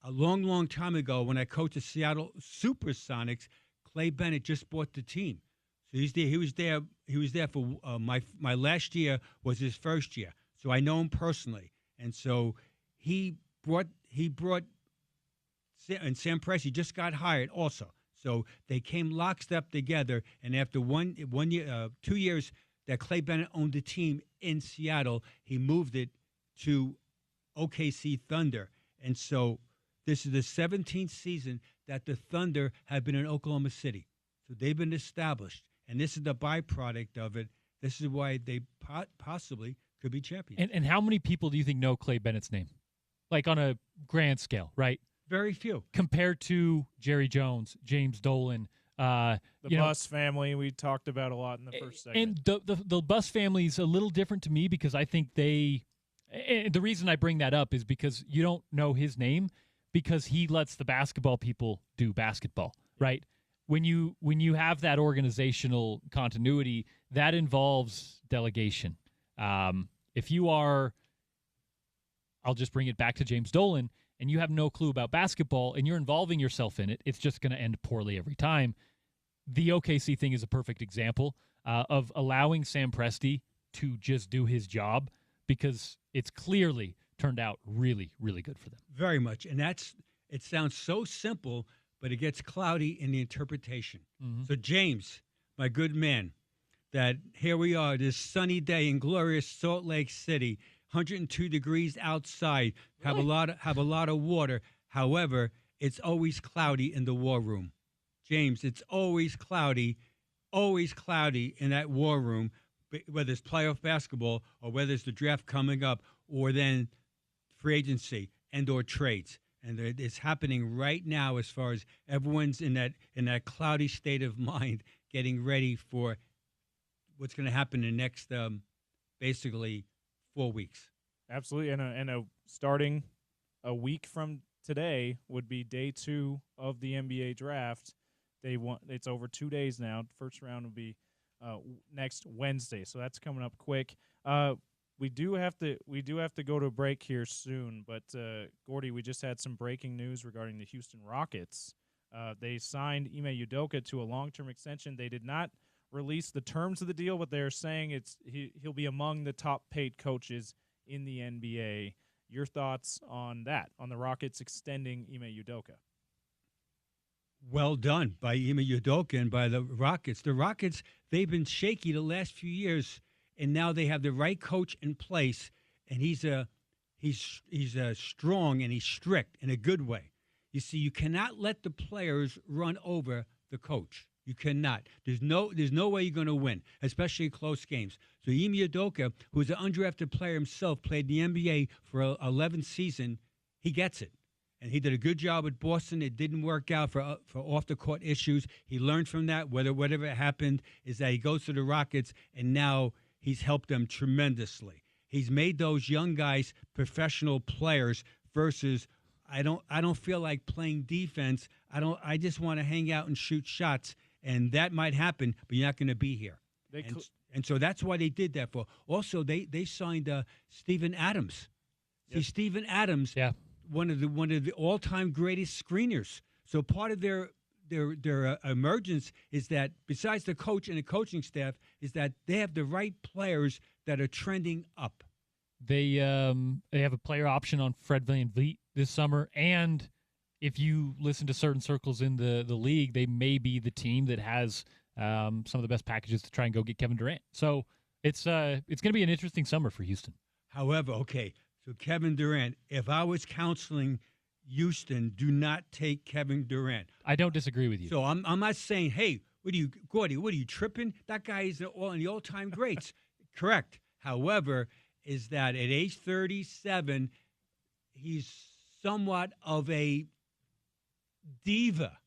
S4: a long, long time ago when I coached the Seattle Supersonics, Clay Bennett just bought the team. So he was there for my last year was his first year. So I know him personally. And so he brought and Sam Presti just got hired also. So they came lockstep together. And after 1 year, 2 years that Clay Bennett owned the team in Seattle, he moved it to OKC Thunder. And so this is the 17th season that the Thunder have been in Oklahoma City. So they've been established. And this is the byproduct of it. This is why they possibly could be champions.
S1: And how many people do you think know Clay Bennett's name? Like on a grand scale, right?
S4: Very few.
S1: Compared to Jerry Jones, James Dolan.
S2: The Buss family we talked about a lot in the first segment.
S1: And the Buss family is a little different to me because I think the reason I bring that up is because you don't know his name because he lets the basketball people do basketball, right? When you have that organizational continuity, that involves delegation. If you are, I'll just bring it back to James Dolan, and you have no clue about basketball and you're involving yourself in it, it's just going to end poorly every time. The OKC thing is a perfect example of allowing Sam Presti to just do his job because it's clearly turned out really, really good for them.
S4: Very much. And it sounds so simple, but it gets cloudy in the interpretation. Mm-hmm. So, James, my good man, that here we are, this sunny day in glorious Salt Lake City, 102 degrees outside,
S1: Really?
S4: have a lot of water. However, it's always cloudy in the war room. James, it's always cloudy in that war room, whether it's playoff basketball or whether it's the draft coming up or then free agency and or trades. And it's happening right now as far as everyone's in that cloudy state of mind getting ready for what's going to happen in the next basically 4 weeks.
S2: Absolutely. And starting a week from today would be day 2 of the NBA draft. It's over 2 days now. First round will be next Wednesday. So that's coming up quick. We do have to go to a break here soon, but Gordy, we just had some breaking news regarding the Houston Rockets. They signed Ime Udoka to a long-term extension. They did not release the terms of the deal, but they're saying he'll be among the top-paid coaches in the NBA. Your thoughts on that, on the Rockets extending Ime Udoka?
S4: Well done by Ime Udoka and by the Rockets. The Rockets, they've been shaky the last few years, and now they have the right coach in place, and he's strong and he's strict in a good way. You see, you cannot let the players run over the coach. You cannot. There's no way you're going to win, especially in close games. So Ime Udoka, who's an undrafted player himself, played in the NBA for 11th season. He gets it. And he did a good job at Boston. It didn't work out for off-the-court issues. He learned from that. Whatever happened is that he goes to the Rockets, and now he's helped them tremendously. He's made those young guys professional players versus I don't feel like playing defense. I just want to hang out and shoot shots, and that might happen, but you're not going to be here. And so that's why they did that for. Also, they signed Steven Adams.
S2: Yep.
S4: See, Steven Adams, one of the all-time greatest screeners. So part of their emergence is that besides the coach and the coaching staff is that they have the right players that are trending up.
S1: They have a player option on Fred VanVleet this summer, and if you listen to certain circles in the league, they may be the team that has some of the best packages to try and go get Kevin Durant. So it's going to be an interesting summer for Houston.
S4: However, okay, so Kevin Durant, if I was counseling Houston, do not take Kevin Durant.
S1: I don't disagree with you.
S4: So I'm not saying, hey, Gordy, what are you tripping? That guy is in the all-time greats. Correct. However, is that at age 37, he's somewhat of a diva.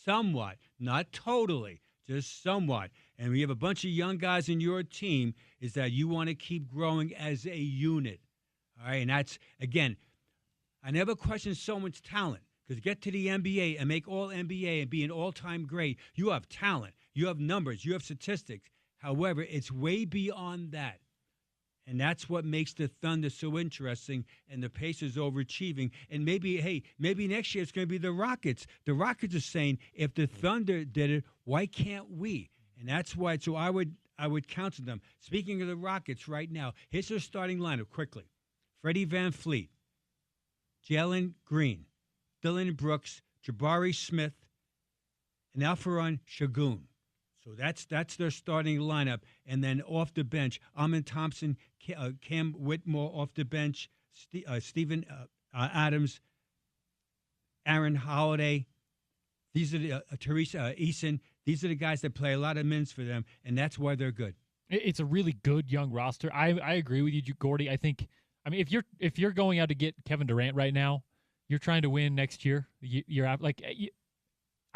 S4: Somewhat. Not totally, just somewhat. And we have a bunch of young guys in your team is that you want to keep growing as a unit. All right, and that's, again, I never question someone's talent because get to the NBA and make all NBA and be an all-time great. You have talent. You have numbers. You have statistics. However, it's way beyond that. And that's what makes the Thunder so interesting and the Pacers overachieving. And maybe next year it's going to be the Rockets. The Rockets are saying, if the Thunder did it, why can't we? And that's why. So I would counsel them. Speaking of the Rockets right now, here's their starting lineup quickly. Freddie VanVleet, Jalen Green, Dylan Brooks, Jabari Smith, and Alperen Şengün. So that's their starting lineup. And then off the bench, Amin Thompson, Cam Whitmore off the bench, Steven Adams, Aaron Holiday. These are the Teresa Eason. These are the guys that play a lot of minutes for them, and that's why they're good.
S1: It's a really good young roster. I agree with you, Gordy. If you're going out to get Kevin Durant right now, you're trying to win next year. You're out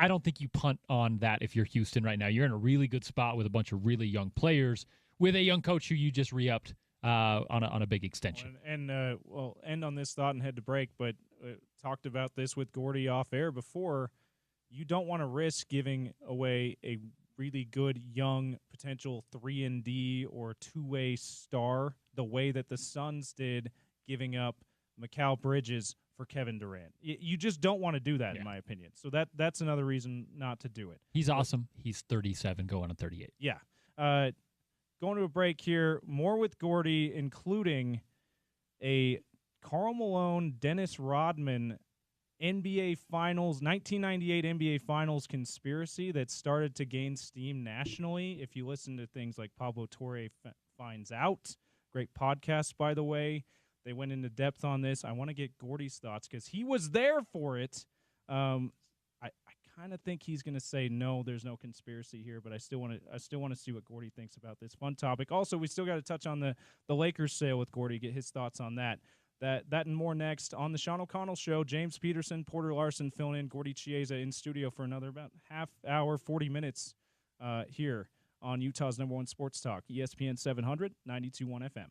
S1: I don't think you punt on that if you're Houston right now. You're in a really good spot with a bunch of really young players, with a young coach who you just re-upped on a big extension.
S2: And we'll end on this thought and head to break, but talked about this with Gordy off air before. You don't want to risk giving away a really good young potential 3-and-D or two-way star the way that the Suns did, giving up Mikal Bridges for Kevin Durant. You just don't want to do that, in my opinion. So that's another reason not to do it.
S1: He's awesome. He's 37 going on 38.
S2: Yeah. Going to a break here. More with Gordy, including a Karl Malone, Dennis Rodman NBA Finals, 1998 NBA Finals conspiracy that started to gain steam nationally. If you listen to things like Pablo Torre Finds Out, great podcast, by the way. They went into depth on this. I want to get Gordy's thoughts because he was there for it. I kind of think he's going to say no, there's no conspiracy here, but I still want to see what Gordy thinks about this fun topic. Also, we still got to touch on the Lakers sale with Gordy, get his thoughts on that. That and more next on the Sean O'Connell Show. James Peterson, Porter Larsen filling in, Gordy Chiesa in studio for another about half hour, 40 minutes here on Utah's #1 sports talk, ESPN 700, 92.1 FM.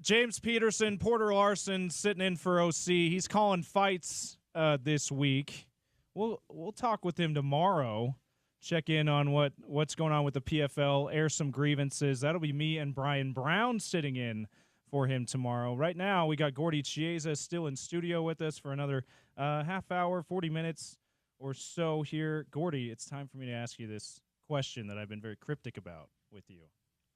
S2: James Peterson, Porter Larsen sitting in for OC. He's calling fights this week. We'll talk with him tomorrow. Check in on what's going on with the PFL, air some grievances. That'll be me and Brian Brown sitting in for him tomorrow. Right now, we got Gordy Chiesa still in studio with us for another half hour, 40 minutes or so here. Gordy, it's time for me to ask you this question that I've been very cryptic about with you.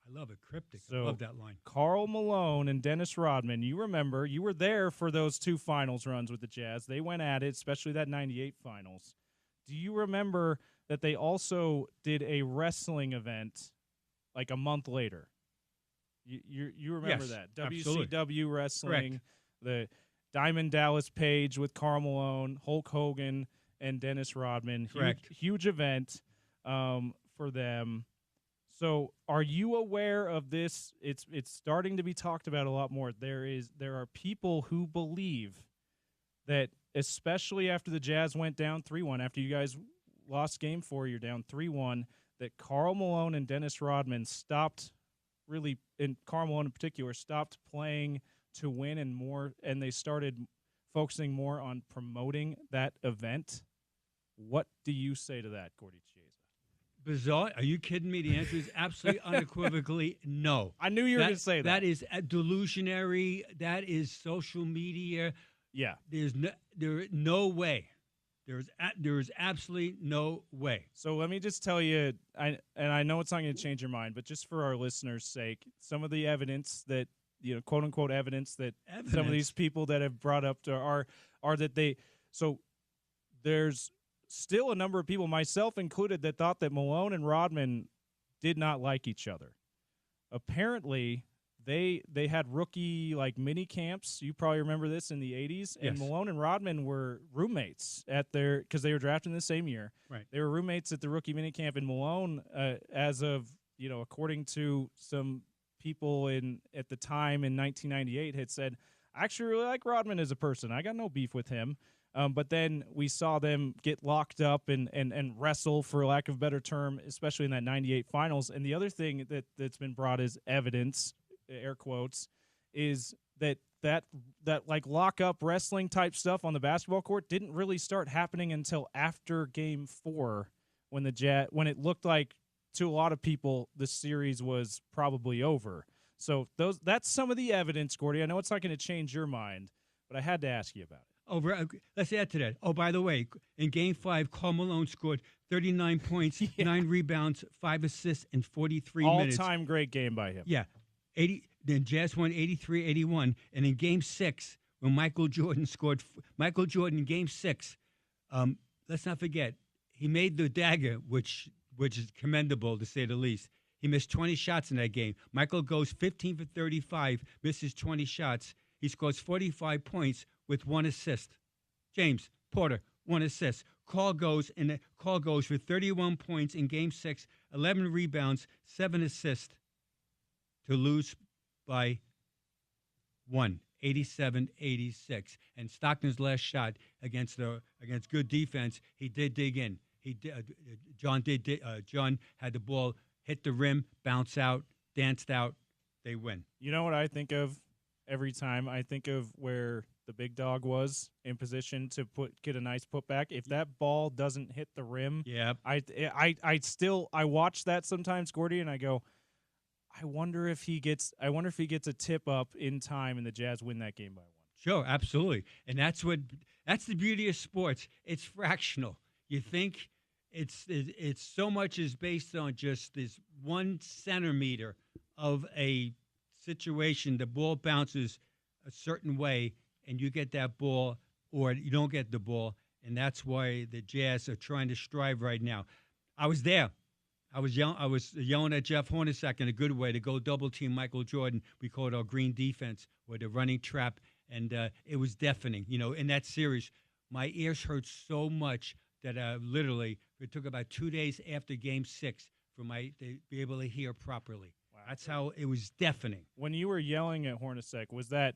S4: I love it, cryptic.
S2: So,
S4: I love that line.
S2: Karl Malone and Dennis Rodman, you remember, you were there for those two finals runs with the Jazz. They went at it, especially that 98 finals. Do you remember that they also did a wrestling event like a month later? You remember
S4: Yes,
S2: that?
S4: absolutely.
S2: WCW wrestling,
S4: Correct.
S2: the Diamond Dallas Page with Karl Malone, Hulk Hogan, and Dennis Rodman.
S4: Correct.
S2: Huge event for them. So are you aware of this? It's starting to be talked about a lot more. There are people who believe that, especially after the Jazz went down 3-1, after you guys lost game 4, you're down 3-1, that Karl Malone and Dennis Rodman stopped really, and Karl Malone in particular, stopped playing to win and they started focusing more on promoting that event. What do you say to that, Gordy Chiesa?
S4: Bizarre? Are you kidding me? The answer is absolutely unequivocally no.
S2: I knew you were going to say that.
S4: That is delusionary. That is social media.
S2: Yeah.
S4: There is no way. There is absolutely no way.
S2: So let me just tell you, I know it's not going to change your mind, but just for our listeners' sake, some of the evidence that, quote unquote evidence that some of these people that have brought up are that they. So there's still a number of people, myself included, that thought that Malone and Rodman did not like each other. Apparently, they had rookie mini camps. You probably remember this in the 80s. And
S4: Yes.
S2: Malone and Rodman were roommates because they were drafted in the same year.
S4: Right.
S2: They were roommates at the rookie mini camp. And Malone, as of according to some people at the time in 1998, had said, "I actually really like Rodman as a person. I got no beef with him." But then we saw them get locked up and wrestle, for lack of a better term, especially in that 98 finals. And the other thing that's been brought as evidence, air quotes, is that lock-up wrestling type stuff on the basketball court didn't really start happening until after Game 4 when it looked like, to a lot of people, the series was probably over. So that's some of the evidence, Gordy. I know it's not going to change your mind, but I had to ask you about it.
S4: Let's add to that. Oh, by the way, in Game 5, Karl Malone scored 39 points, 9 rebounds, 5 assists in 43 minutes.
S2: All-time great game by him.
S4: Yeah. Then Jazz won 83-81. And in Game 6, when Michael Jordan in Game 6, let's not forget, he made the dagger, which is commendable, to say the least. He missed 20 shots in that game. Michael goes 15 for 35, misses 20 shots. He scores 45 points with 1 assist. James Porter, 1 assist. Karl goes for 31 points in Game 6, 11 rebounds, 7 assists to lose by 1, 87-86. And Stockton's last shot against good defense, he did dig in. John had the ball hit the rim, bounce out, danced out. They win.
S2: You know what I think of every time? I think of where the big dog was in position to get a nice putback. If that ball doesn't hit the rim,
S4: yeah,
S2: I watch that sometimes, Gordy, and I go, I wonder if he gets a tip up in time and the Jazz win that game by 1.
S4: Sure, absolutely. And that's the beauty of sports. It's fractional. You think it's so much is based on just this 1 centimeter of a situation. The ball bounces a certain way, and you get that ball, or you don't get the ball, and that's why the Jazz are trying to strive right now. I was there. I was yelling at Jeff Hornacek in a good way to go double team Michael Jordan. We call it our green defense, or the running trap, and it was deafening. In that series, my ears hurt so much that literally it took about 2 days after Game 6 to be able to hear properly. Wow. That's how it was deafening.
S2: When you were yelling at Hornacek, was that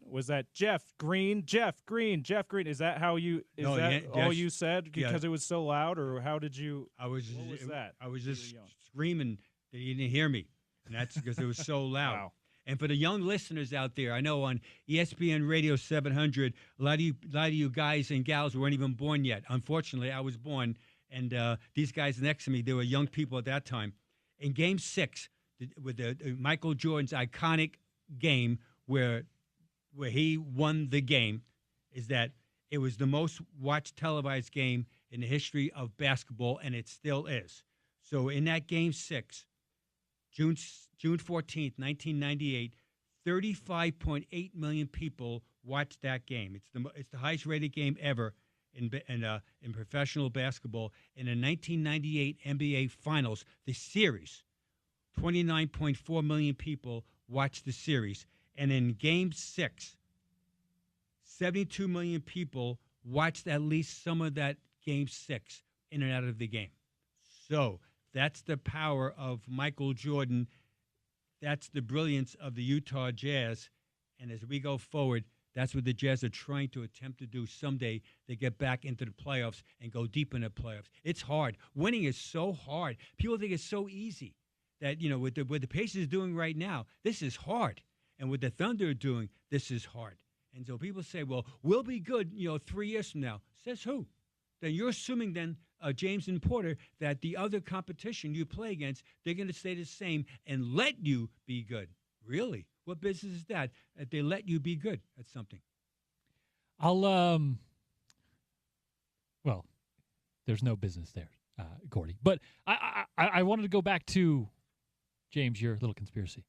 S2: Jeff Green, Jeff Green, Jeff Green? Is that how you? All you said because it was so loud, or how did you?
S4: What was
S2: that?
S4: I was just screaming that he didn't hear me, and that's because it was so loud.
S2: Wow.
S4: And for the young listeners out there, I know on ESPN Radio 700, a lot of you guys and gals weren't even born yet. Unfortunately, I was born, and these guys next to me, they were young people at that time. In Game 6, with Michael Jordan's iconic game where he won the game, is that it was the most watched televised game in the history of basketball, and it still is. So in that Game 6, June 14th, 1998, 35.8 million people watched that game. It's the highest rated game ever in professional basketball. In the 1998 NBA Finals, the series, 29.4 million people watched the series. And in Game 6, 72 million people watched at least some of that Game 6 in and out of the game. So that's the power of Michael Jordan. That's the brilliance of the Utah Jazz. And as we go forward, that's what the Jazz are trying to attempt to do someday. They get back into the playoffs and go deep in the playoffs. It's hard. Winning is so hard. People think it's so easy that, what the Pacers are doing right now, this is hard. And what the Thunder are doing, this is hard. And so people say, well, we'll be good, 3 years from now. Says who? Then you're assuming then, James and Porter, that the other competition you play against, they're going to stay the same and let you be good. Really? What business is that they let you be good at something?
S1: Well, there's no business there, Gordy. But I wanted to go back to, James, your little conspiracy.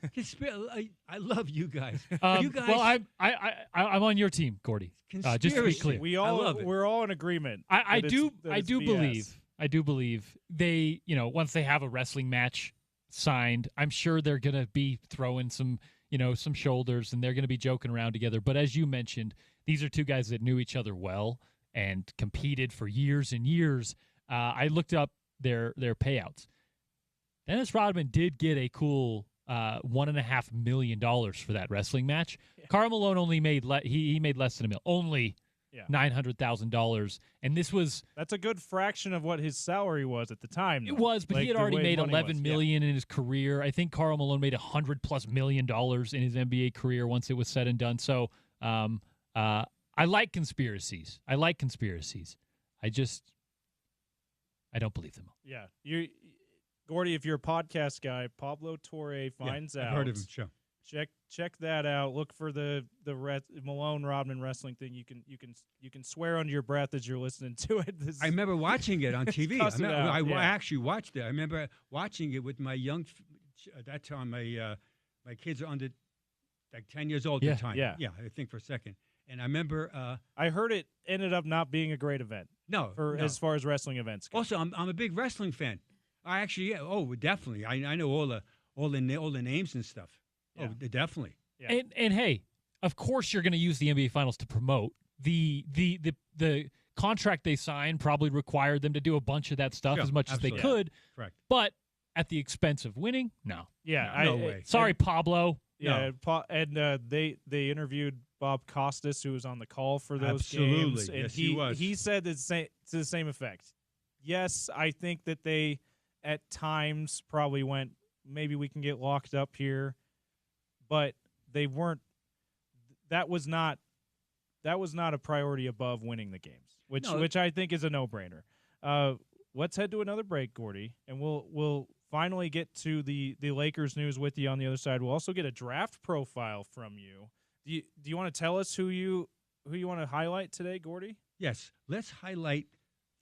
S4: I love you guys.
S1: You guys. Well, I'm on your team, Gordy. Just to be clear,
S2: we're all in agreement.
S1: I do believe they, once they have a wrestling match signed, I'm sure they're gonna be throwing some shoulders and they're gonna be joking around together. But as you mentioned, these are two guys that knew each other well and competed for years and years. I looked up their payouts. Dennis Rodman did get a cool $1.5 million for that wrestling match. Yeah. Karl Malone only made he made less than $1 million, only $900,000, and that's
S2: a good fraction of what his salary was at the time.
S1: Though. It was, but he had already made $11 million in his career. I think Karl Malone made $100+ million in his NBA career once it was said and done. So I like conspiracies. I don't believe them.
S2: Yeah, Gordy, if you're a podcast guy, Pablo Torre finds out.
S4: I've heard of him. Sure.
S2: Check that out. Look for the Malone Rodman wrestling thing. You can swear under your breath as you're listening to it.
S4: I remember watching it on TV. I actually watched it. I remember watching it with my at that time my kids are under like 10 years old at the time. Yeah. I think for a second. And I remember
S2: I heard it ended up not being a great event.
S4: No.
S2: As far as wrestling events go.
S4: Also, I'm a big wrestling fan. I actually, definitely. I know all the names and stuff. Yeah. Oh, definitely.
S1: Yeah. And hey, of course you're going to use the NBA Finals to promote the contract they signed. Probably required them to do a bunch of that stuff as much as they could.
S4: Correct.
S1: But at the expense of winning, no.
S2: Yeah,
S4: no way.
S1: Sorry, Pablo.
S2: Yeah, no. And they interviewed Bob Costas, who was on the call for those
S4: games.
S2: And
S4: yes, he was.
S2: He said to the same effect. Yes, I think that they at times probably went, maybe we can get locked up here, but they weren't. That was not a priority above winning the games, which I think is a no-brainer. Let's head to another break, Gordy, and we'll finally get to the Lakers news with you on the other side. We'll also get a draft profile from you. Do you want to tell us who you want to highlight today, Gordy?
S4: Yes, let's highlight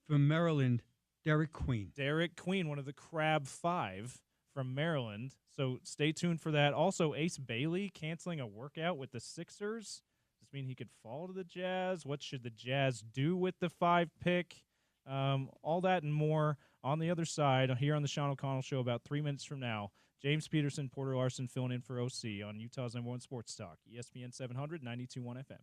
S4: from Maryland, Derek Queen.
S2: Derek Queen, one of the Crab Five from Maryland. So stay tuned for that. Also, Ace Bailey canceling a workout with the Sixers. Does this mean he could fall to the Jazz? What should the Jazz do with the 5 pick? All that and more on the other side here on the Sean O'Connell Show about 3 minutes from now. James Peterson, Porter Larsen filling in for OC on Utah's #1 Sports Talk, ESPN 700, 92.1 FM.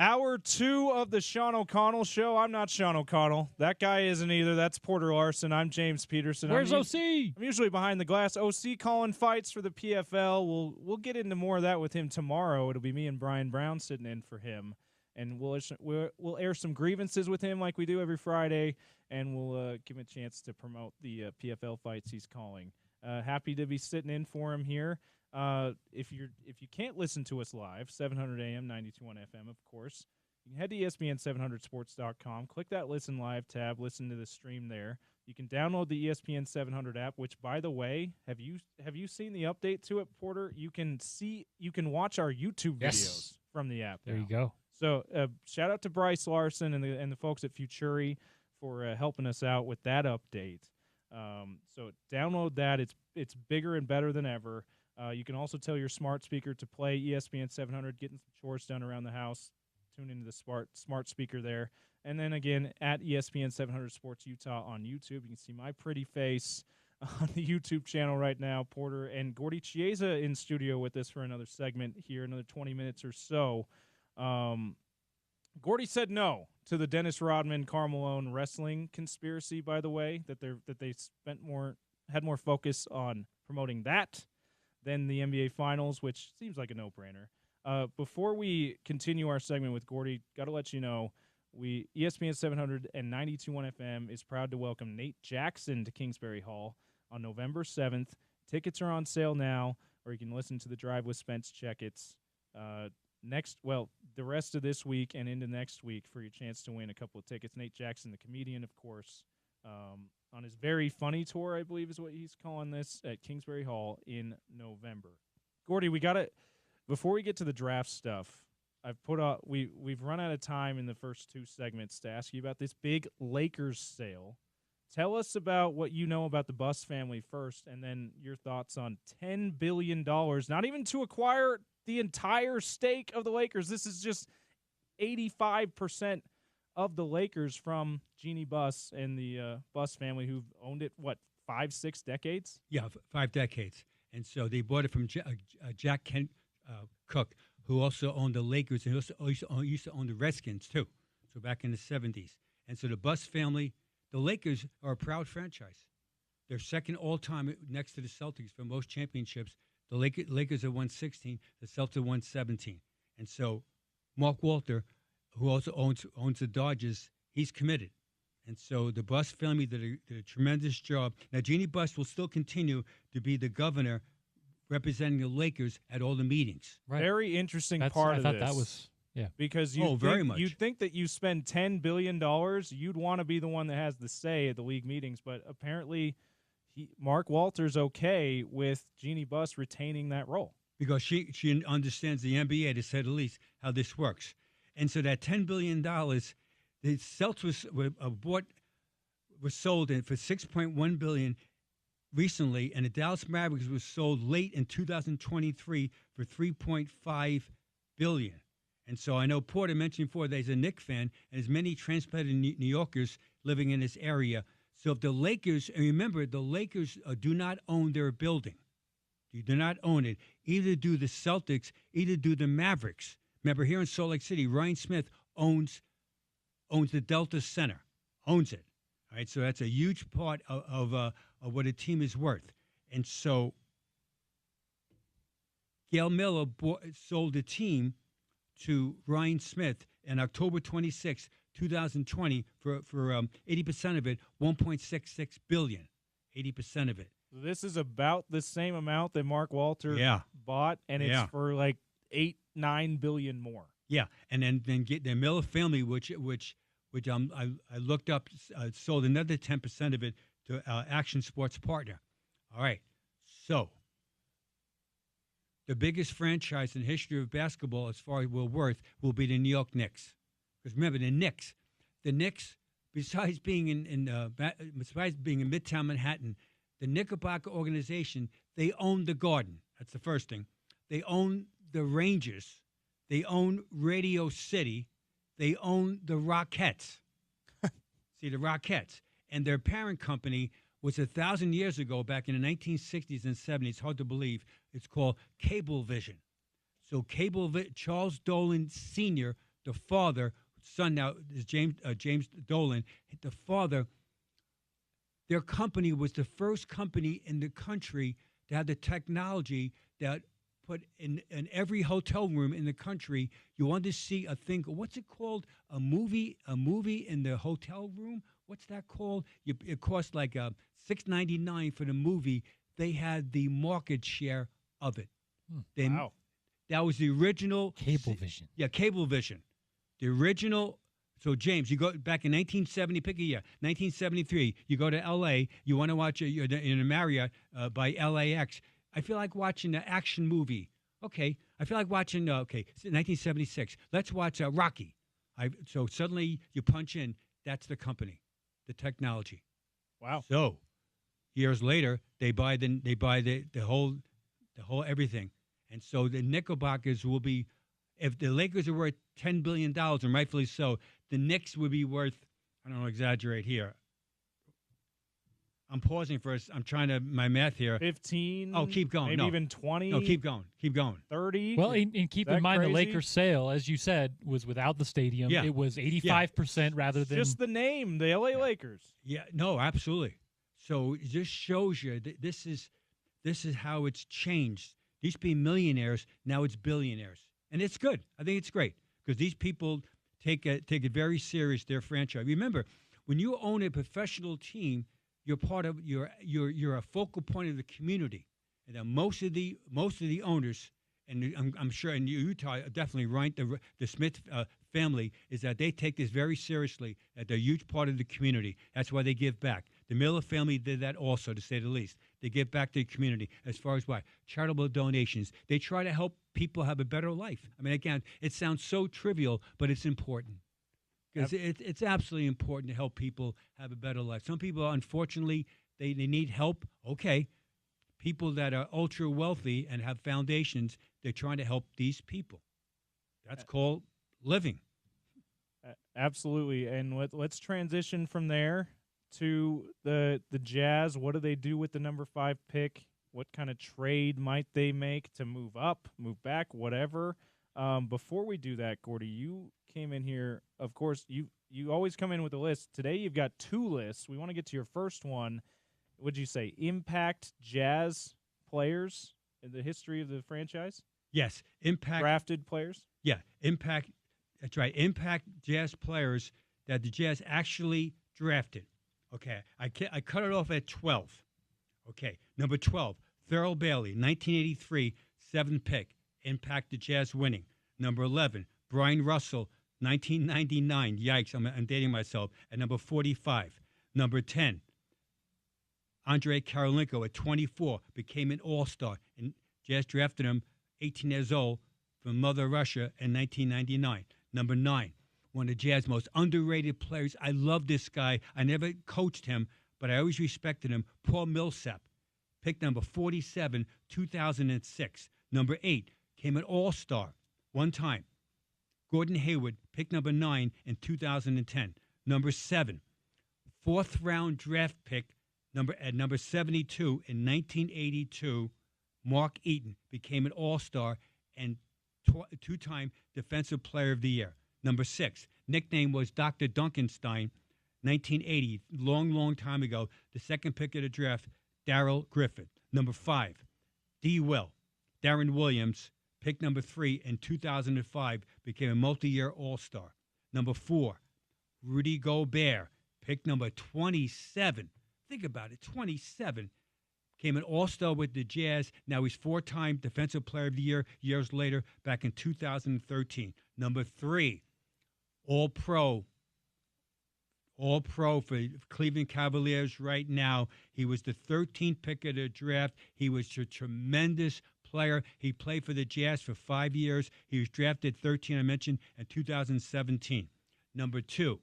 S2: Hour 2 of the Sean O'Connell Show. I'm not Sean O'Connell. That guy isn't either. That's Porter Larsen. I'm James Peterson.
S1: Where's OC?
S2: I'm usually behind the glass. OC calling fights for the PFL. We'll get into more of that with him tomorrow. It'll be me and Brian Brown sitting in for him, and we'll air some grievances with him like we do every Friday, and we'll give him a chance to promote the PFL fights he's calling. Happy to be sitting in for him here. If you can't listen to us live, 700 AM, 92.1 FM, of course, you can head to ESPN700sports.com, click that Listen Live tab, listen to the stream there. You can download the ESPN 700 app, which, by the way, have you seen the update to it, Porter? You can watch our YouTube videos from the app.
S1: There
S2: now.
S1: you go.
S2: So shout out to Bryce Larsen and the folks at Futuri for helping us out with that update. So download that. It's bigger and better than ever. You can also tell your smart speaker to play ESPN 700, getting some chores done around the house. Tune into the smart speaker there. And then again, at ESPN 700 Sports Utah on YouTube. You can see my pretty face on the YouTube channel right now. Porter and Gordy Chiesa in studio with us for another segment here, another 20 minutes or so. Gordy said no to the Dennis Rodman, Karl Malone wrestling conspiracy, by the way, that they had more focus on promoting that than the NBA Finals, which seems like a no-brainer. Before we continue our segment with Gordy, got to let you know, ESPN 700 and 92.1 FM is proud to welcome Nate Jackson to Kingsbury Hall on November 7th. Tickets are on sale now, or you can listen to The Drive with Spence Checketts the rest of this week and into next week for your chance to win a couple of tickets. Nate Jackson, the comedian, of course, on his Very Funny Tour, I believe is what he's calling this, at Kingsbury Hall in November. Gordy, before we get to the draft stuff, we've run out of time in the first two segments to ask you about this big Lakers sale. Tell us about what you know about the Buss family first, and then your thoughts on $10 billion, not even to acquire the entire stake of the Lakers. This is just 85% of the Lakers from Jeannie Buss and the Buss family, who've owned it, 5-6 decades?
S4: Yeah, 5 decades. And so they bought it from Jack Cook, who also owned the Lakers and used to own the Redskins, too, so back in the 70s. And so the Buss family, the Lakers are a proud franchise. They're second all-time next to the Celtics for most championships. The Lakers have won 16. The Celtics have won 17. And so Mark Walter, who also owns the Dodgers, he's committed. And so the Buss family did a tremendous job. Now, Jeannie Buss will still continue to be the governor representing the Lakers at all the meetings.
S2: Right. Very interesting
S1: I
S2: thought
S1: that was, yeah.
S2: Because you'd think that you spend $10 billion, you'd want to be the one that has the say at the league meetings, but apparently Mark Walter's okay with Jeannie Buss retaining that role.
S4: Because she understands the NBA, to say the least, how this works. And so that $10 billion, the Celtics was sold for $6.1 billion recently, and the Dallas Mavericks was sold late in 2023 for $3.5 billion. And so I know Porter mentioned before that he's a Knicks fan, and there's many transplanted New Yorkers living in this area. So if the Lakers, and remember, the Lakers do not own their building. You do not own it. Either do the Celtics, either do the Mavericks. Remember, here in Salt Lake City, Ryan Smith owns the Delta Center, owns it. All right, so that's a huge part of what a team is worth. And so Gail Miller sold the team to Ryan Smith on October 26, 2020, for 80% of it, $1.66 billion. 80% of it.
S2: This is about the same amount that Mark Walter bought, and it's for like $8-9 billion more.
S4: Yeah, and then get the Miller family, which I looked up, sold another 10% of it to Action Sports Partner. All right, so the biggest franchise in the history of basketball, as far as we're worth, will be the New York Knicks. Because remember, the Knicks, besides being in Midtown Manhattan, the Knickerbocker organization, they own the Garden. That's the first thing. They own the Rangers. They own Radio City. They own the Rockettes. See, the Rockettes. And their parent company was 1,000 years ago, back in the 1960s and 70s. Hard to believe. It's called Cablevision. So Charles Dolan Sr., the father, son now is James Dolan. The father, their company was the first company in the country to have the technology that put in every hotel room in the country. You want to see a thing? What's it called? A movie in the hotel room. What's that called? It cost like $6.99 for the movie. They had the market share of it.
S2: Wow.
S4: That was the original
S1: Cablevision.
S4: Yeah, Cablevision. The original. So James, you go back in 1970. Pick a year. 1973. You go to L.A. You want to watch you're in a Marriott by LAX. I feel like watching an action movie. Okay. I feel like watching. 1976. Let's watch Rocky. So suddenly you punch in. That's the company, the technology.
S2: Wow.
S4: So years later, they buy the whole everything, and so the Knickerbockers will be. If the Lakers are worth $10 billion, and rightfully so, the Knicks would be worth, I don't want to exaggerate here. I'm pausing for I'm trying to, my math here.
S2: 15.
S4: Oh, keep going.
S2: Maybe even 20.
S4: No, keep going.
S2: 30.
S1: Well, and keep in mind
S2: crazy?
S1: the Lakers' sale, as you said, was without the stadium.
S4: Yeah.
S1: It was 85% rather than
S2: just the name, the LA Lakers.
S4: Yeah, no, absolutely. So it just shows you that this is how it's changed. These used to be millionaires, now it's billionaires. And it's good. I think it's great because these people take it very serious, their franchise. Remember, when you own a professional team, you're part of you're a focal point of the community. And then most of the owners, and I'm sure in Utah definitely right, the Smith family is that they take this very seriously. That they're a huge part of the community. That's why they give back. The Miller family did that also, to say the least. They give back to the community as far as what? Charitable donations. They try to help people have a better life. I mean, again, it sounds so trivial, but it's important. Because it's absolutely important to help people have a better life. Some people, unfortunately, they need help. Okay. People that are ultra wealthy and have foundations, they're trying to help these people. That's called living.
S2: Absolutely. And let's transition from there to the Jazz. What do they do with the number 5 pick? What kind of trade might they make to move up, move back, whatever? Before we do that, Gordy, you came in here. Of course, you always come in with a list. Today you've got 2 lists. We want to get to your first one. Would you say impact Jazz players in the history of the franchise?
S4: Yes, impact
S2: drafted players.
S4: Yeah, impact. That's right. Impact Jazz players that the Jazz actually drafted. Okay, I cut it off at 12. Okay, number 12, Thurl Bailey, 1983, 7th pick, impact the Jazz winning. Number 11, Brian Russell, 1999. Yikes, I'm dating myself. At number 45. Number 10, Andrei Karolinko at 24 became an All-Star, and Jazz drafted him 18 years old from Mother Russia in 1999. Number 9, one of the Jazz most underrated players. I love this guy. I never coached him, but I always respected him. Paul Millsap, pick number 47, 2006. Number 8, came an All-Star one time. Gordon Hayward, pick number 9 in 2010. Number 7, 4th-round draft pick at number 72 in 1982. Mark Eaton became an All-Star and 2-time Defensive Player of the Year. Number 6, nickname was Dr. Duncanstein, 1980, long time ago. The 2nd pick of the draft, Darrell Griffith. Number 5, D. Will. Darren Williams, pick number 3 in 2005, became a multi-year All-Star. Number 4, Rudy Gobert, pick number 27. Think about it, 27. Became an All-Star with the Jazz. Now he's 4-time Defensive Player of the Year years later, back in 2013. Number 3, All-Pro for Cleveland Cavaliers right now. He was the 13th pick of the draft. He was a tremendous player. He played for the Jazz for 5 years. He was drafted 13, I mentioned, in 2017. Number 2,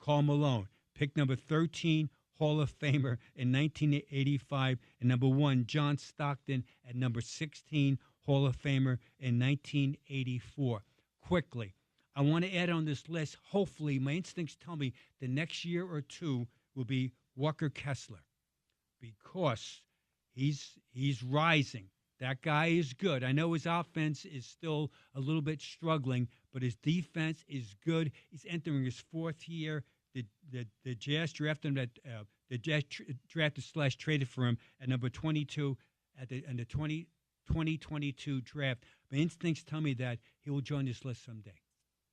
S4: Karl Malone, pick number 13, Hall of Famer in 1985. And number 1, John Stockton at number 16, Hall of Famer in 1984. Quickly, I want to add on this list, hopefully, my instincts tell me the next year or 2 will be Walker Kessler, because he's rising. That guy is good. I know his offense is still a little bit struggling, but his defense is good. He's entering his 4th year. The Jazz drafted him the Jazz drafted / traded for him at number 22 in the 2022 draft. My instincts tell me that he will join this list someday.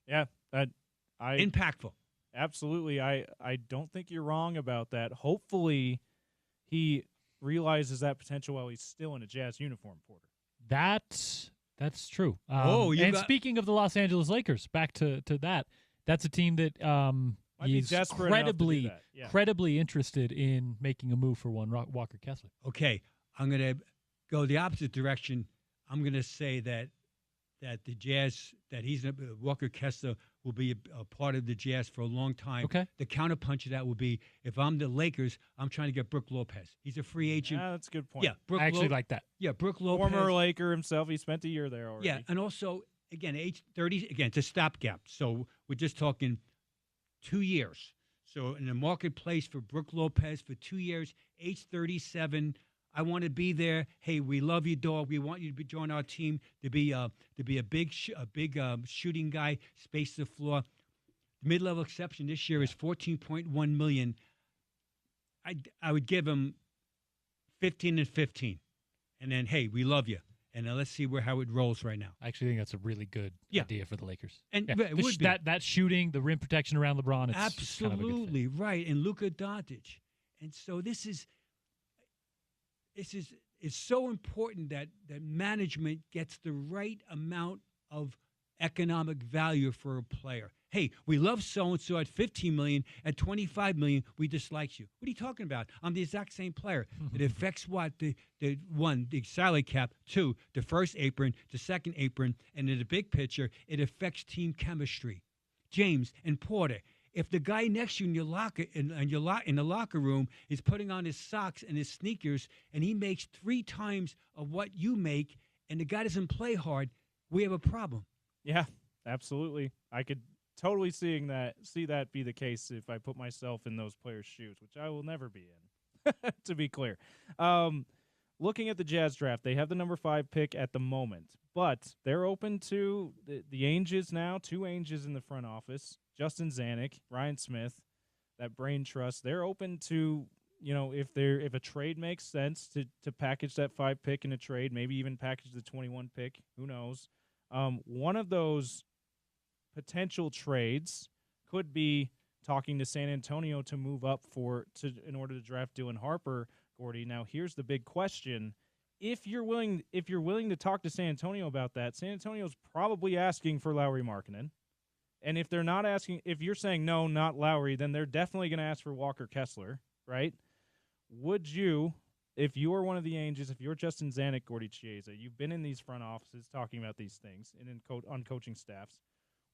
S2: Yeah,
S4: Impactful.
S2: Absolutely. I don't think you're wrong about that. Hopefully he realizes that potential while he's still in a Jazz uniform, Porter.
S1: That's true. Speaking of the Los Angeles Lakers, back to that, that's a team that he's incredibly interested in making a move for one Walker Kessler.
S4: Okay, I'm going to go the opposite direction. I'm going to say that the Jazz, Walker Kessler will be a part of the Jazz for a long time.
S1: Okay.
S4: The counterpunch to that will be, if I'm the Lakers, I'm trying to get Brook Lopez. He's a free agent.
S2: Yeah, that's a good point.
S4: Yeah,
S1: I actually like that.
S4: Yeah, Brook Lopez.
S2: Former Laker himself. He spent a year there already.
S4: Yeah, and also, again, age 30, again, it's a stopgap. So we're just talking 2 years. So in the marketplace for Brook Lopez for 2 years, age 37, I want to be there. Hey, we love you, dog. We want you to join our team to be a big shooting guy, space the floor. Mid-level exception this year is $14.1 million. I would give him 15 and 15, and then hey, we love you. And let's see how it rolls right now.
S1: I actually think that's a really good idea for the Lakers.
S4: And
S1: it would be. That shooting, the rim protection around LeBron, it's
S4: absolutely
S1: kind of a good fit.
S4: Right. And Luka Doncic. And so this is it's so important that management gets the right amount of economic value for a player. Hey, we love so-and-so at $15 million, at $25 million, we dislike you. What are you talking about? I'm the exact same player. It affects what? The salary cap. 2, the first apron, the second apron, and in the big picture, it affects team chemistry. James and Porter, if the guy next to you in your locker in the locker room is putting on his socks and his sneakers and he makes 3 times of what you make and the guy doesn't play hard, we have a problem.
S2: Yeah, absolutely. I could totally see that be the case if I put myself in those players' shoes, which I will never be in, to be clear. Looking at the Jazz draft, they have the number 5 pick at the moment, but they're open to the Ainges now, 2 Ainges in the front office, Justin Zanuck, Ryan Smith, that brain trust. They're open to, if a trade makes sense to package that 5 pick in a trade, maybe even package the 21 pick, who knows. One of those potential trades could be talking to San Antonio to move up in order to draft Dylan Harper, Gordy. Now, here's the big question. If you're willing to talk to San Antonio about that, San Antonio's probably asking for Lauri Markkanen. And if they're not asking, if you're saying no, not Lauri, then they're definitely going to ask for Walker Kessler, right? Would you, if you are one of the Ainges, if you're Justin Zanuck, Gordy Chiesa, you've been in these front offices talking about these things and on coaching staffs,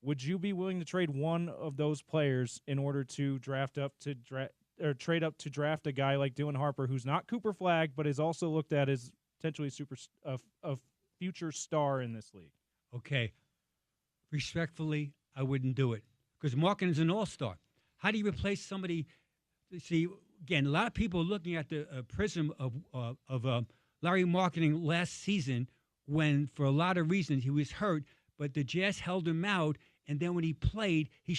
S2: would you be willing to trade one of those players in order to trade up to draft a guy like Dylan Harper, who's not Cooper Flagg, but is also looked at as potentially a future star in this league? Okay.
S4: Respectfully, I wouldn't do it because Markkanen's an all-star. How do you replace somebody? See, again, a lot of people are looking at the prism of Lauri Markkanen last season when, for a lot of reasons, he was hurt, but the Jazz held him out, and then when he played, he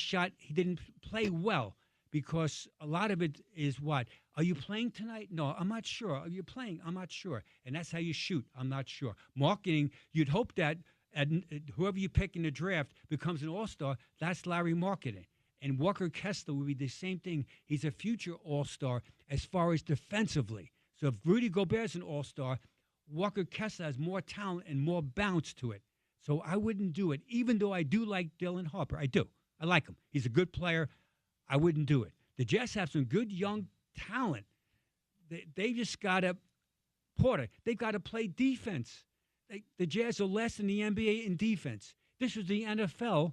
S4: didn't play well because a lot of it is what? Are you playing tonight? No, I'm not sure. Are you playing? I'm not sure. And that's how you shoot. I'm not sure. Markkanen, you'd hope that whoever you pick in the draft becomes an all-star. That's Lauri Markkanen. And Walker Kessler would be the same thing. He's a future all-star as far as defensively. So if Rudy Gobert's an all-star, Walker Kessler has more talent and more bounce to it. So I wouldn't do it, even though I do like Dylan Harper. I do. I like him. He's a good player. I wouldn't do it. The Jazz have some good young talent. They just got to, Porter, they got to play defense. The Jazz are less than the NBA in defense. This was the NFL.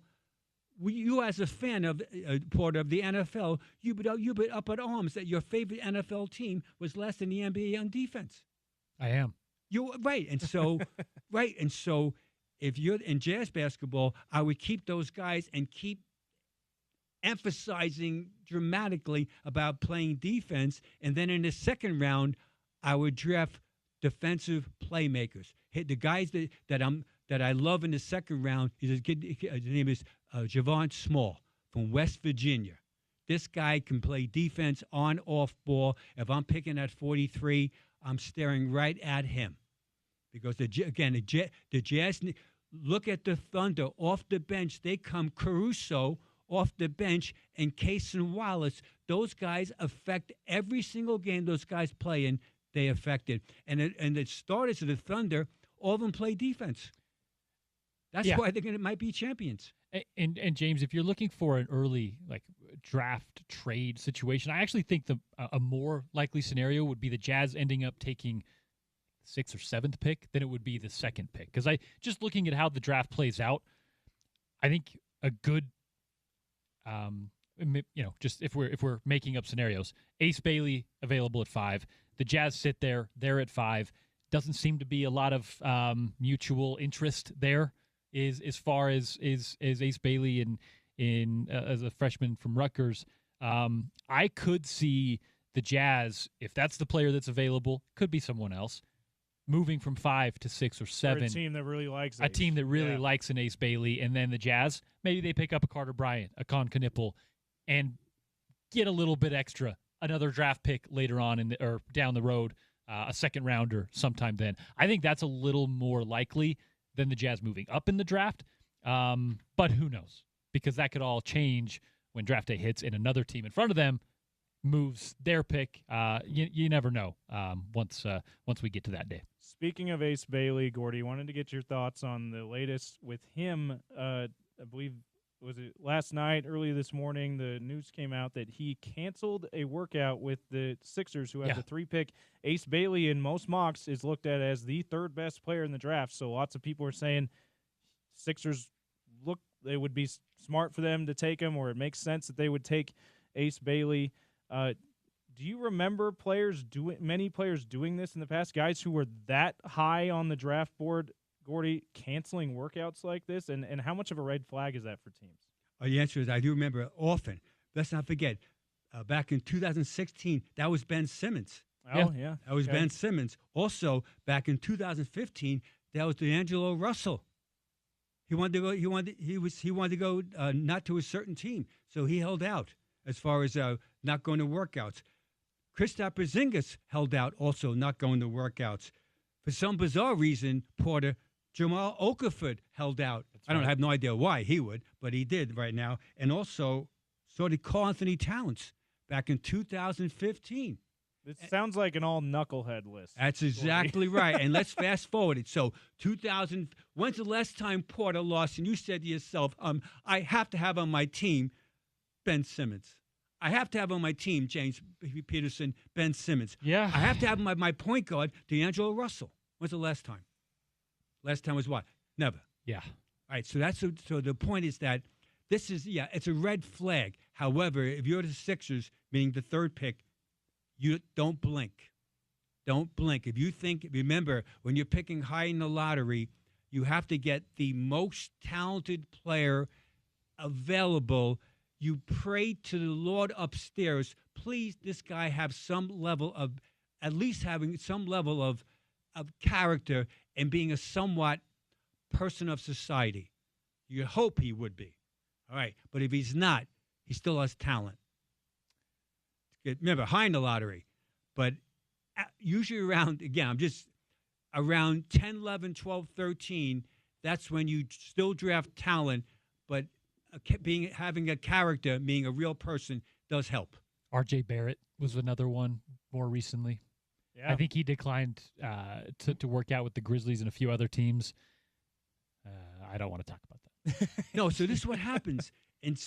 S4: You, as a fan of Porter of the NFL, you've been up at arms that your favorite NFL team was less than the NBA on defense.
S1: I am.
S4: You're right, and so right, and so if you're in Jazz basketball, I would keep those guys and keep emphasizing dramatically about playing defense, and then in the second round, I would draft defensive playmakers. the guys that I love in the second round is his name is Javon Small from West Virginia. This guy can play defense on, off ball. If I'm picking at 43, I'm staring right at him. Because, the Jazz, look at the Thunder off the bench. They come Caruso off the bench and Cason Wallace. Those guys affect every single game those guys play in. They affect it. And the starters of the Thunder, all of them play defense. That's why they might be champions.
S1: And James, if you're looking for an early draft trade situation, I actually think a more likely scenario would be the Jazz ending up taking 6th or 7th pick than it would be the 2nd pick. Because just looking at how the draft plays out, I think a good, just if we're making up scenarios, Ace Bailey available at 5, the Jazz sit there, they're at 5. Doesn't seem to be a lot of mutual interest there. Is as far as Ace Bailey as a freshman from Rutgers, I could see the Jazz, if that's the player that's available, could be someone else, moving from 5 to 6 or 7.
S2: Or a team that really likes
S1: a team that really likes an Ace Bailey, and then the Jazz, maybe they pick up a Carter Bryant, a Con Knippel, and get a little bit extra, another draft pick later on or down the road, a second rounder sometime then. I think that's a little more likely than the Jazz moving up in the draft. But who knows? Because that could all change when draft day hits and another team in front of them moves their pick. You never know once we get to that day.
S2: Speaking of Ace Bailey, Gordy, wanted to get your thoughts on the latest with him. I believe, was it last night, early this morning, the news came out that he canceled a workout with the Sixers, who have the 3-pick. Ace Bailey, in most mocks, is looked at as the 3rd best player in the draft. So lots of people are saying Sixers it would be smart for them to take him, or it makes sense that they would take Ace Bailey. Do you remember many players doing this in the past? Guys who were that high on the draft board, Gordy, canceling workouts like this, and how much of a red flag is that for teams?
S4: The answer is I do remember it often. Let's not forget, back in 2016, that was Ben Simmons.
S2: Oh, yeah.
S4: That was Ben Simmons. Also, back in 2015, that was D'Angelo Russell. He wanted to go. He wanted to go not to a certain team, so he held out as far as not going to workouts. Kristaps Porzingis held out, also not going to workouts. For some bizarre reason, Jamal Okafor held out. I have no idea why he would, but he did right now. And also, so did Karl-Anthony Towns back in 2015.
S2: It sounds like an all knucklehead list.
S4: That's exactly right. And let's fast forward it. So 2000, when's the last time Porter lost? And you said to yourself, I have to have on my team Ben Simmons. I have to have on my team, James Peterson, Ben Simmons.
S1: Yeah.
S4: I have to have my point guard, D'Angelo Russell. When's the last time? Last time was what? Never.
S1: Yeah.
S4: All right. So the point is that this is, it's a red flag. However, if you're the Sixers, meaning the 3rd pick, you don't blink. Don't blink. Remember, when you're picking high in the lottery, you have to get the most talented player available. You pray to the Lord upstairs, please, this guy have some level of, at least having some level of character and being a somewhat person of society. You hope he would be. All right. But if he's not, he still has talent. Remember, high in the lottery. But usually around 10, 11, 12, 13, that's when you still draft talent, but having a character, being a real person, does help.
S1: R.J. Barrett was another one more recently. Yeah. I think he declined to work out with the Grizzlies and a few other teams. I don't want to talk about that.
S4: No, so this is what happens. And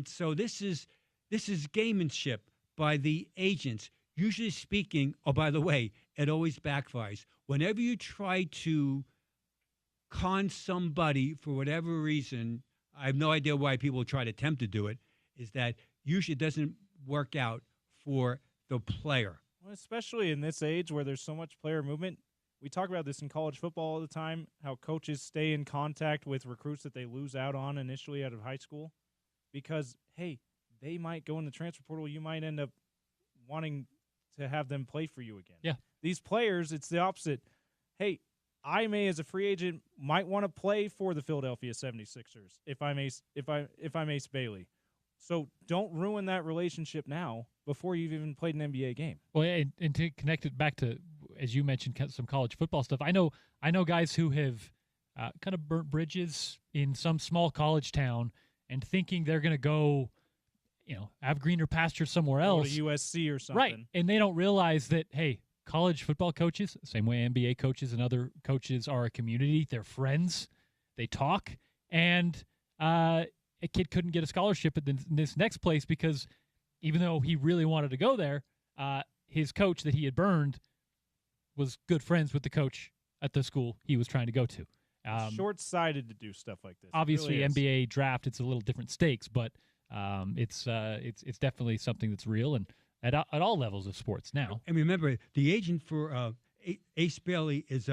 S4: so this is gamemanship by the agents. Usually speaking, oh, by the way, it always backfires. Whenever you try to con somebody for whatever reason, I have no idea why people try to attempt to do it, is that usually it doesn't work out for the player.
S2: Well, especially in this age where there's so much player movement. We talk about this in college football all the time, how coaches stay in contact with recruits that they lose out on initially out of high school because, hey, they might go in the transfer portal. You might end up wanting to have them play for you again.
S1: Yeah.
S2: These players, it's the opposite. Hey, I may, as a free agent, might want to play for the Philadelphia 76ers if I'm Ace Bailey. So don't ruin that relationship now before you've even played an NBA game.
S1: Well, and to connect it back to, as you mentioned, some college football stuff. I know guys who have kind of burnt bridges in some small college town and thinking they're going to go, have greener pastures somewhere else.
S2: Go to USC or something.
S1: Right. And they don't realize that, hey, college football coaches, same way NBA coaches and other coaches are a community. They're friends. They talk. And a kid couldn't get a scholarship at this next place because even though he really wanted to go there, his coach that he had burned was good friends with the coach at the school he was trying to go to.
S2: Short-sighted to do stuff like this.
S1: Obviously,
S2: really
S1: NBA draft, it's a little different stakes, but it's definitely something that's real and at all levels of sports now.
S4: And remember, the agent for Ace Bailey is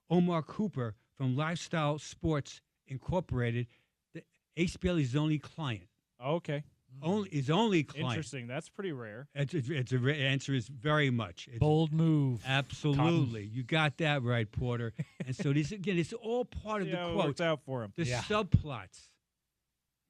S4: Omar Cooper from Lifestyle Sports Incorporated. Ace Bailey's only client.
S2: Okay.
S4: His only client.
S2: Interesting. That's pretty rare.
S4: Answer is very much.
S1: Bold move.
S4: Absolutely. You got that right, Porter. And so this again, it's all part of the
S2: It
S4: quote.
S2: worked out for him.
S4: The subplots.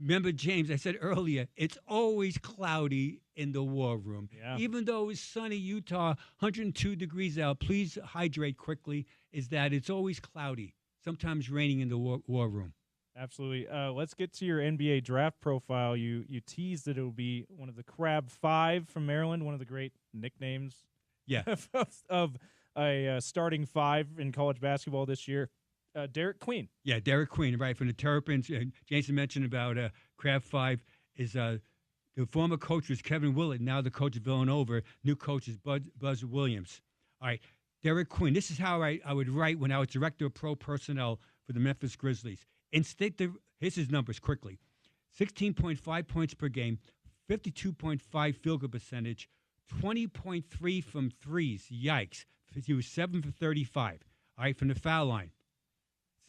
S4: Remember, James, I said earlier, it's always cloudy in the war room.
S2: Yeah.
S4: Even though it's sunny Utah, 102 degrees out, please hydrate quickly, is that it's always cloudy, sometimes raining in the war room.
S2: Absolutely. Let's get to your NBA draft profile. You teased that it will be one of the Crab Five from Maryland, one of the great nicknames
S4: Yeah.
S2: of a starting five in college basketball this year. Derek Queen.
S4: Yeah, Derek Queen, right, from the Terrapins. Jason mentioned about Crab 5 is the former coach was Kevin Willett, now the coach of Villanova. New coach is Buzz Williams. All right, Derek Queen. This is how I would write when I was director of pro personnel for the Memphis Grizzlies. Instinctive, here's his numbers quickly. 16.5 points per game, 52.5 field goal percentage, 20.3 from threes. Yikes. He was 7 for 35. All right, from the foul line.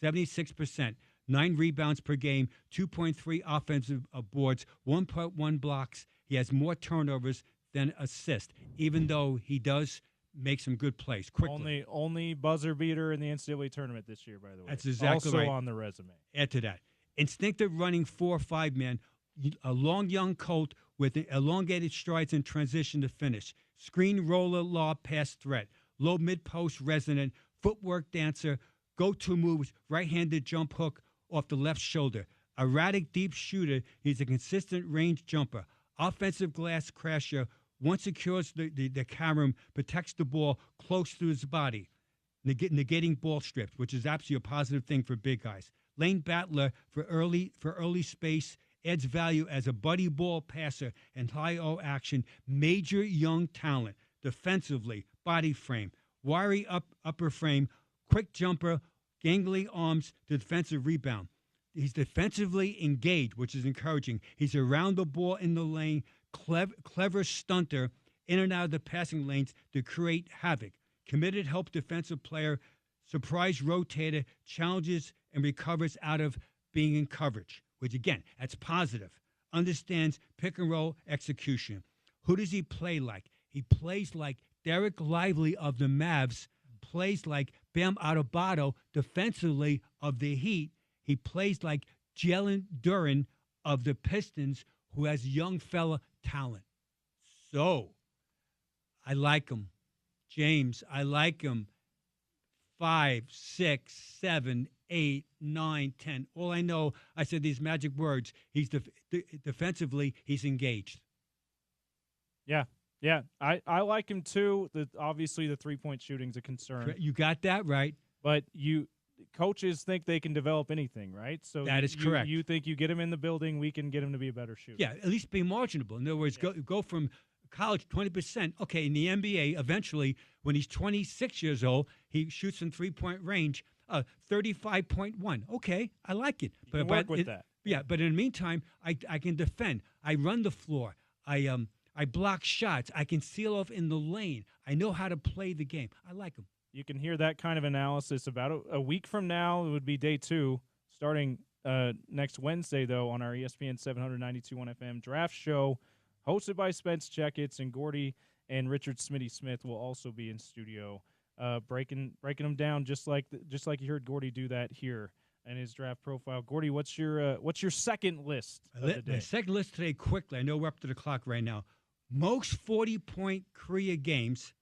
S4: 76%, 9 rebounds per game, 2.3 offensive boards, 1.1 blocks. He has more turnovers than assists, even though he does make some good plays quickly.
S2: Only buzzer beater in the NCAA tournament this year, by the way.
S4: That's exactly
S2: also
S4: right.
S2: on the resume.
S4: Add to that. Instinctive running 4-5 man, a long young colt with elongated strides in transition to finish, screen roller lob pass threat, low mid-post resonant, footwork dancer, go-to moves, right-handed jump hook off the left shoulder. Erratic deep shooter, he's a consistent range jumper. Offensive glass crasher, once secures the carom, protects the ball close to his body, negating ball strips, which is absolutely a positive thing for big guys. Lane battler for early space, adds value as a buddy ball passer and high-O action. Major young talent. Defensively, body frame, wiry upper frame, quick jumper, gangly arms to defensive rebound. He's defensively engaged, which is encouraging. He's around the ball in the lane, clever stunter in and out of the passing lanes to create havoc. Committed help defensive player, surprise rotator, challenges and recovers out of being in coverage, which again, that's positive. Understands pick and roll execution. Who does he play like? He plays like Derek Lively of the Mavs, plays like Bam Adebayo defensively of the Heat. He plays like Jalen Duren of the Pistons, who has young fella talent. So, I like him. James, I like him. 5, 6, 7, 8, 9, 10. All I know, I said these magic words. He's defensively, he's engaged.
S2: Yeah, I like him too. Obviously, the three-point shooting's a concern.
S4: You got that right.
S2: But coaches think they can develop anything, right? So
S4: that is correct.
S2: You think you get him in the building, we can get him to be a better shooter.
S4: Yeah, at least be marginable. In other words, go from college 20%. Okay, in the NBA, eventually, when he's 26 years old, he shoots in three-point range, 35.1. Okay, I like it.
S2: You can work with that.
S4: Yeah, but in the meantime, I can defend. I run the floor. I block shots. I can seal off in the lane. I know how to play the game. I like him.
S2: You can hear that kind of analysis about a week from now. It would be day 2, starting next Wednesday, though, on our ESPN 792.1 FM draft show, hosted by Spence Checketts, and Gordy and Richard Smitty Smith will also be in studio breaking them down just like you heard Gordy do that here in his draft profile. Gordy, what's your second list of the day?
S4: My second list today, quickly. I know we're up to the clock right now. Most 40-point career games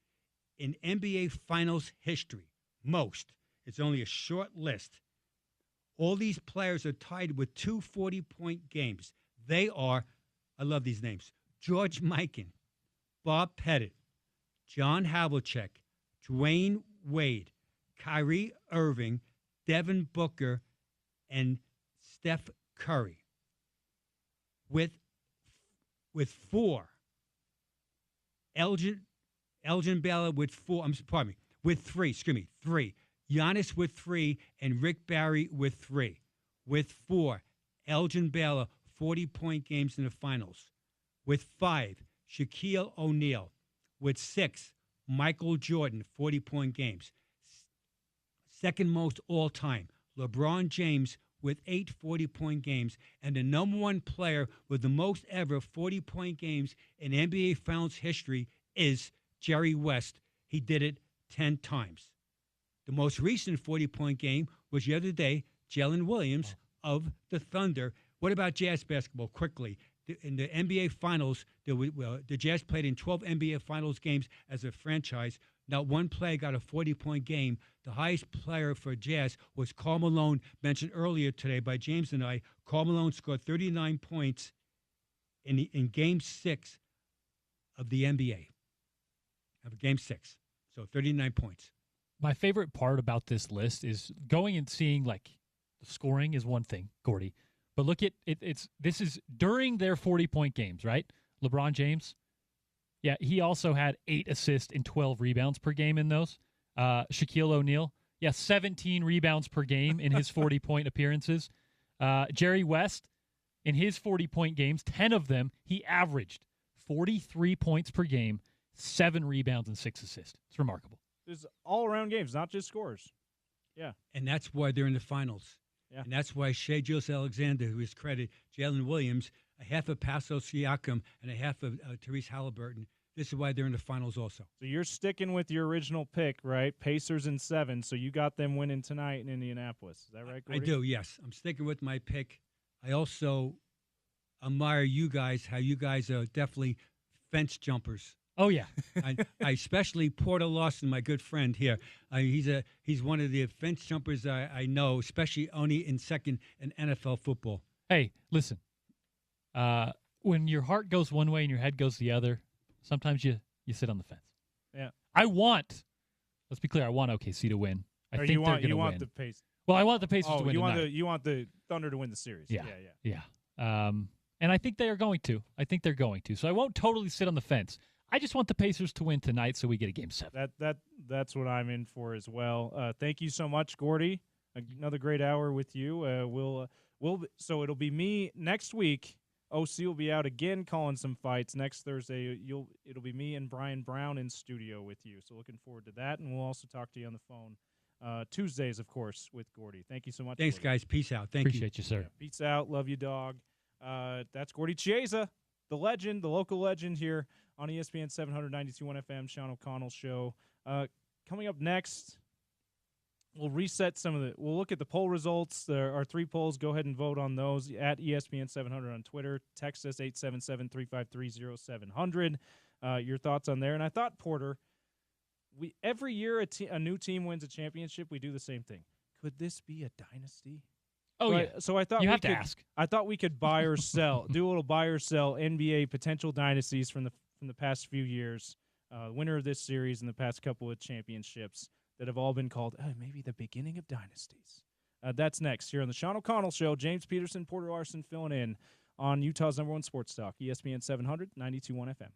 S4: in NBA Finals history. Most. It's only a short list. All these players are tied with two 40-point games. They are, I love these names, George Mikan, Bob Pettit, John Havlicek, Dwayne Wade, Kyrie Irving, Devin Booker, and Steph Curry. With four. Elgin Baylor with four. With three. Three. Giannis with three, and Rick Barry with three. With four, Elgin Baylor, 40-point games in the finals. With five, Shaquille O'Neal. With six, Michael Jordan, 40-point games. Second most all-time, LeBron James with 8 40-point games. And the number one player with the most ever 40-point games in NBA Finals history is Jerry West. He did it 10 times. The most recent 40-point game was the other day, Jalen Williams of the Thunder. What about Jazz basketball? Quickly. In the NBA Finals, the Jazz played in 12 NBA Finals games as a franchise. Not one player got a 40-point game. The highest player for Jazz was Karl Malone, mentioned earlier today by James and I. Karl Malone scored 39 points in Game 6 of the NBA. Of Game 6. So 39 points.
S1: My favorite part about this list is going and seeing, like, the scoring is one thing, Gordy, but look at it. This is during their 40-point games, right? LeBron James, yeah, he also had 8 assists and 12 rebounds per game in those. Shaquille O'Neal, 17 rebounds per game in his 40-point appearances. Jerry West, in his 40-point games, 10 of them, he averaged 43 points per game, 7 rebounds, and 6 assists. It's remarkable.
S2: There's all-around games, not just scores. Yeah.
S4: And that's why they're in the finals.
S2: Yeah.
S4: And that's why Shai Gilgeous-Alexander, who is credited, Jalen Williams, a half of Paso Siakam, and a half of Therese Halliburton. This is why they're in the finals also.
S2: So you're sticking with your original pick, right? Pacers in 7, so you got them winning tonight in Indianapolis. Is that right, Gordy?
S4: I do, yes. I'm sticking with my pick. I also admire you guys, how you guys are definitely fence jumpers.
S1: Oh, yeah.
S4: I especially Porter Larsen, my good friend here. He's one of the fence jumpers I know, especially only in second in NFL football.
S1: Hey, listen. When your heart goes one way and your head goes the other, sometimes you sit on the fence.
S2: Yeah.
S1: Let's be clear, I want OKC to win. I think
S2: you
S1: they're going to win.
S2: You want the Pacers.
S1: Well, I want the Pacers to win tonight.
S2: You want the Thunder to win the series.
S1: Yeah. And I think they are going to. So I won't totally sit on the fence. I just want the Pacers to win tonight so we get a Game 7.
S2: That's what I'm in for as well. Thank you so much, Gordy. Another great hour with you. So it'll be me next week. OC will be out again calling some fights. Next Thursday, it'll be me and Brian Brown in studio with you. So looking forward to that, and we'll also talk to you on the phone Tuesdays, of course, with Gordy. Thank you so much.
S4: Thanks,
S2: Gordy.
S4: guys. Peace out.
S1: Appreciate you, sir.
S2: Yeah, peace out. Love you, dog. That's Gordy Chiesa, the legend, the local legend here on ESPN 792.1 FM, Sean O'Connell Show. Coming up next, we'll reset we'll look at the poll results. There are 3 polls. Go ahead and vote on those at ESPN 700 on Twitter. Text us 877-353-0700. Your thoughts on there. And I thought, Porter, every year a new team wins a championship, we do the same thing. Could this be a dynasty? So I thought
S1: you have to ask.
S2: I thought we could buy or sell, do a little buy or sell NBA potential dynasties from the past few years. Winner of this series and the past couple of championships that have all been called maybe the beginning of dynasties. That's next here on the Sean O'Connell Show. James Peterson, Porter Larsen filling in on Utah's #1 sports talk, ESPN 700, 92.1 FM.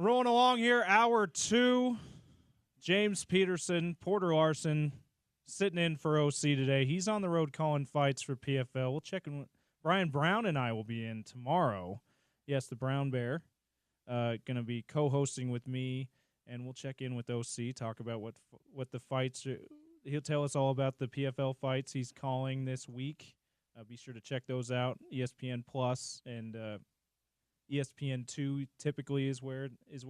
S2: Rolling along here, hour 2. James Peterson, Porter Larsen, sitting in for OC today. He's on the road calling fights for PFL. We'll check in. Brian Brown and I will be in tomorrow. Yes, the Brown Bear. Going to be co-hosting with me, and we'll check in with OC, talk about what the fights are. He'll tell us all about the PFL fights he's calling this week. Be sure to check those out. ESPN Plus and ESPN2 typically is where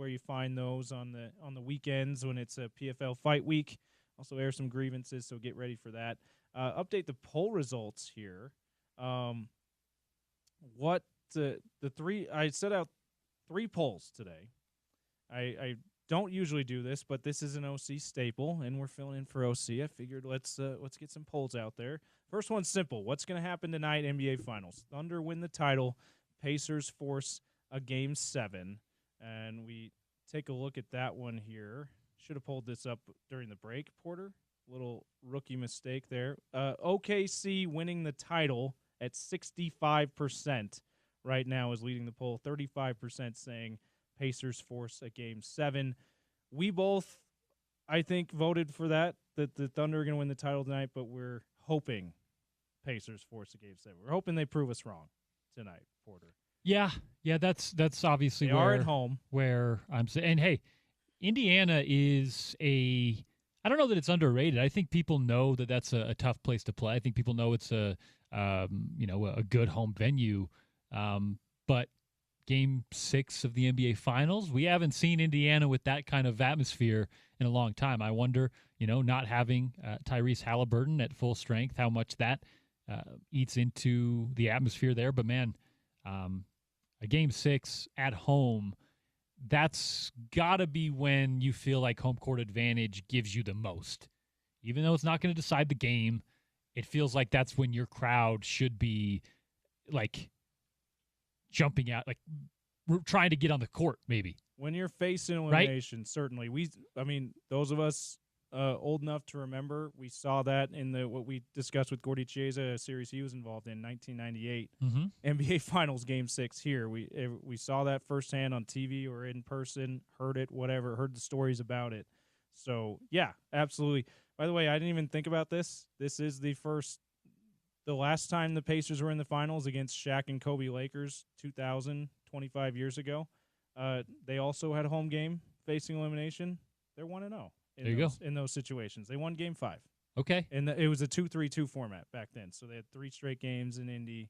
S2: you find those on the weekends when it's a PFL fight week. Also air some grievances, so get ready for that. Update the poll results here. What the three? I set out 3 polls today. I don't usually do this, but this is an OC staple, and we're filling in for OC. I figured let's get some polls out there. First one's simple. What's going to happen tonight? NBA Finals. Thunder win the title. Pacers force a Game 7, and we take a look at that one here. Should have pulled this up during the break, Porter. Little rookie mistake there. OKC winning the title at 65% right now is leading the poll. 35% saying Pacers force a Game 7. We both, I think, voted for that the Thunder are going to win the title tonight, but we're hoping Pacers force a Game 7. We're hoping they prove us wrong tonight, Porter.
S1: Yeah, that's obviously
S2: they are at home.
S1: Where I'm saying, and hey, Indiana is I don't know that it's underrated. I think people know that that's a tough place to play. I think people know it's a good home venue. But Game 6 of the NBA Finals, we haven't seen Indiana with that kind of atmosphere in a long time. I wonder, not having Tyrese Halliburton at full strength, how much that eats into the atmosphere there. But man, a Game 6 at home, that's got to be when you feel like home court advantage gives you the most. Even though it's not going to decide the game, it feels like that's when your crowd should be like jumping out, like trying to get on the court maybe.
S2: When you're facing elimination, right? Certainly. Those of us old enough to remember, we saw that in what we discussed with Gordy Chiesa, a series he was involved in 1998, NBA Finals Game 6 here. We saw that firsthand on TV or in person, heard it, whatever, heard the stories about it. So, yeah, absolutely. By the way, I didn't even think about this. This is the last time the Pacers were in the finals against Shaq and Kobe Lakers, 25 years ago. They also had a home game facing elimination. They're 1-0. In those situations. They won Game 5. Okay. And it was a 2-3-2 format back then. So they had 3 straight games in Indy.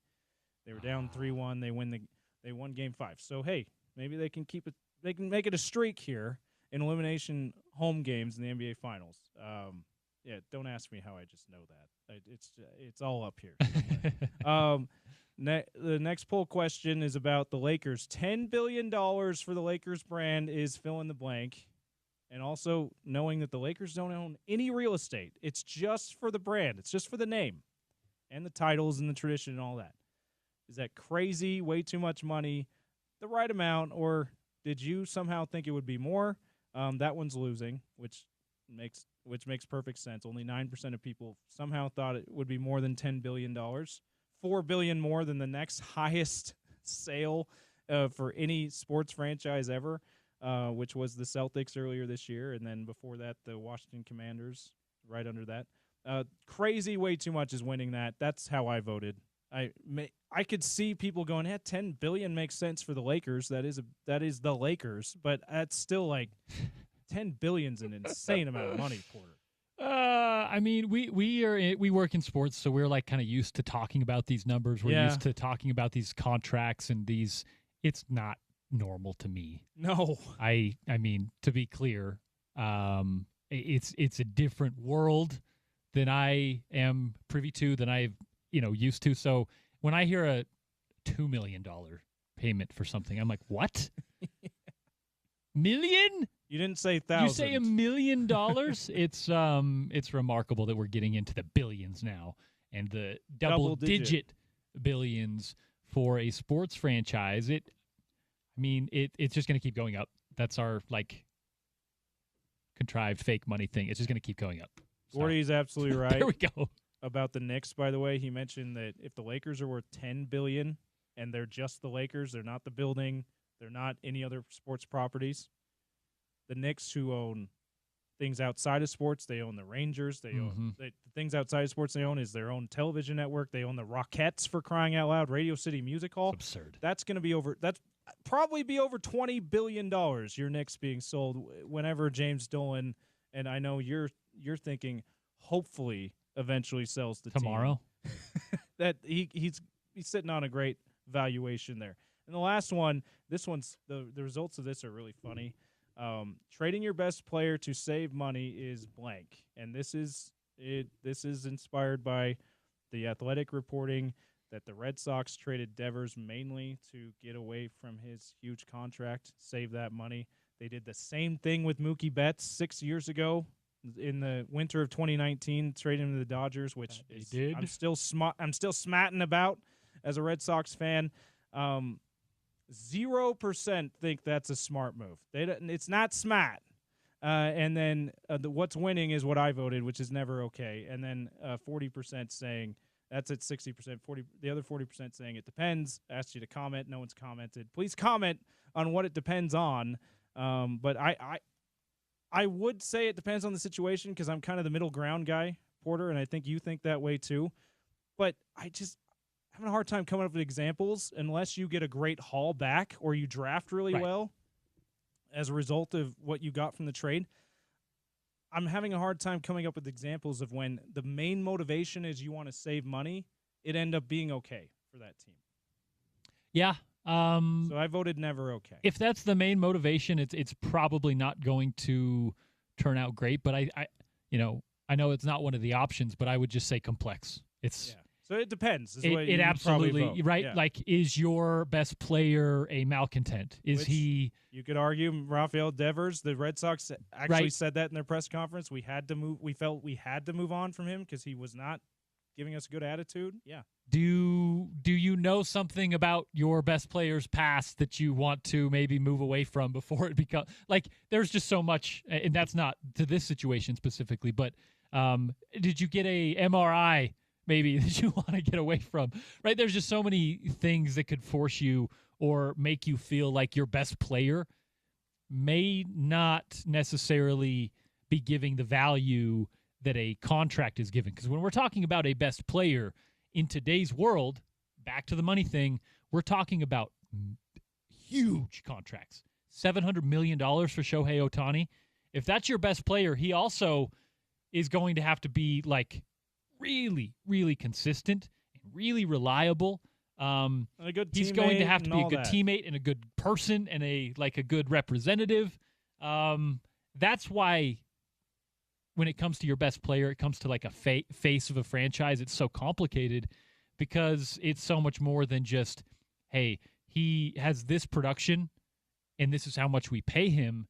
S2: They were down 3-1. They won Game 5. So, hey, maybe they can keep it. They can make it a streak here in elimination home games in the NBA Finals. Don't ask me how I just know that. It's all up here. The next poll question is about the Lakers. $10 billion for the Lakers brand is fill in the blank. And also knowing that the Lakers don't own any real estate. It's just for the brand. It's just for the name and the titles and the tradition and all that. Is that crazy, way too much money, the right amount, or did you somehow think it would be more? That one's losing, which makes perfect sense. Only 9% of people somehow thought it would be more than $10 billion. $4 billion more than the next highest sale for any sports franchise ever. Which was the Celtics earlier this year, and then before that, the Washington Commanders right under that. Crazy, way too much is winning that. That's how I voted. I could see people going, $10 billion makes sense for the Lakers. That is the Lakers, but that's still like $10 billion's an insane amount of money, Porter.
S1: We work in sports, so we're like kind of used to talking about these numbers. We're used to talking about these contracts and these. It's not normal to me.
S2: No.
S1: I mean, to be clear, it's a different world than I am privy to, than I've, used to. So when I hear a $2 million payment for something, I'm like, what? Million?
S2: You didn't say thousand.
S1: You say $1 million? It's remarkable that we're getting into the billions now and the double digit billions for a sports franchise. It's just going to keep going up. That's our contrived fake money thing. It's just going to keep going up.
S2: Gordy's absolutely right.
S1: There we go.
S2: About the Knicks, by the way, he mentioned that if the Lakers are worth $10 billion and they're just the Lakers, they're not the building, They're not any other sports properties. The Knicks, who own things outside of sports, they own the Rangers. They own the things outside of sports. They own is their own television network. They own the Rockettes, for crying out loud. Radio City Music Hall.
S1: It's absurd.
S2: That's going to be over. That's probably be over $20 billion. Your Knicks being sold whenever James Dolan, and I know you're thinking, hopefully eventually sells the
S1: tomorrow.
S2: Team. That he's sitting on a great valuation there. And the last one, this one's the results of this are really funny. Trading your best player to save money is blank, and this is inspired by the Athletic reporting that the Red Sox traded Devers mainly to get away from his huge contract, save that money. They did the same thing with Mookie Betts 6 years ago in the winter of 2019, trading him to the Dodgers, which I'm still smatting about as a Red Sox fan. 0% think that's a smart move. It's not smart. And then what's winning is what I voted, which is never okay. And then 40% saying that's at 60%. The other 40% saying it depends. Asked you to comment. No one's commented. Please comment on what it depends on. But I would say it depends on the situation because I'm kind of the middle ground guy, Porter, and I think you think that way too. But I'm having a hard time coming up with examples unless you get a great haul back or you draft really well as a result of what you got from the trade. I'm having a hard time coming up with examples of when the main motivation is you want to save money, it ended up being okay for that team.
S1: Yeah.
S2: So I voted never okay.
S1: If that's the main motivation, it's probably not going to turn out great. But I know it's not one of the options, but I would just say complex.
S2: So it depends.
S1: It absolutely right.
S2: Yeah.
S1: Like, is your best player a malcontent? He?
S2: You could argue Rafael Devers. The Red Sox actually said that in their press conference. We had to move. We felt we had to move on from him because he was not giving us a good attitude. Yeah.
S1: Do you know something about your best player's past that you want to maybe move away from before it becomes like there's just so much, and that's not to this situation specifically, but did you get a MRI maybe that you want to get away from, right? There's just so many things that could force you or make you feel like your best player may not necessarily be giving the value that a contract is given. Because when we're talking about a best player in today's world, back to the money thing, we're talking about huge contracts. $700 million for Shohei Ohtani. If that's your best player, he also is going to have to be like really, really consistent and really reliable.
S2: A good
S1: he's going to have to be a good teammate and a good person and a good representative. That's why when it comes to your best player, it comes to like a face of a franchise. It's so complicated because it's so much more than just, hey, he has this production and this is how much we pay him.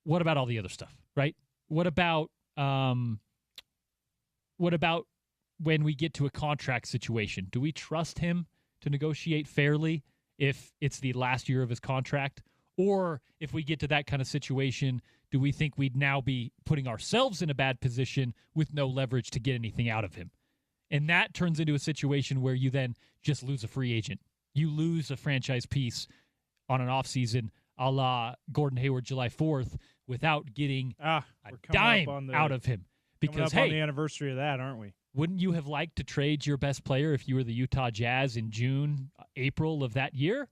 S1: What about all the other stuff, right? What about when we get to a contract situation? Do we trust him to negotiate fairly if it's the last year of his contract? Or if we get to that kind of situation, do we think we'd now be putting ourselves in a bad position with no leverage to get anything out of him? And that turns into a situation where you then just lose a free agent. You lose a franchise piece on an offseason a la Gordon Hayward July 4th without getting a dime out of him. Because,
S2: on the anniversary of that, aren't we?
S1: Wouldn't you have liked to trade your best player if you were the Utah Jazz in June, April of that year?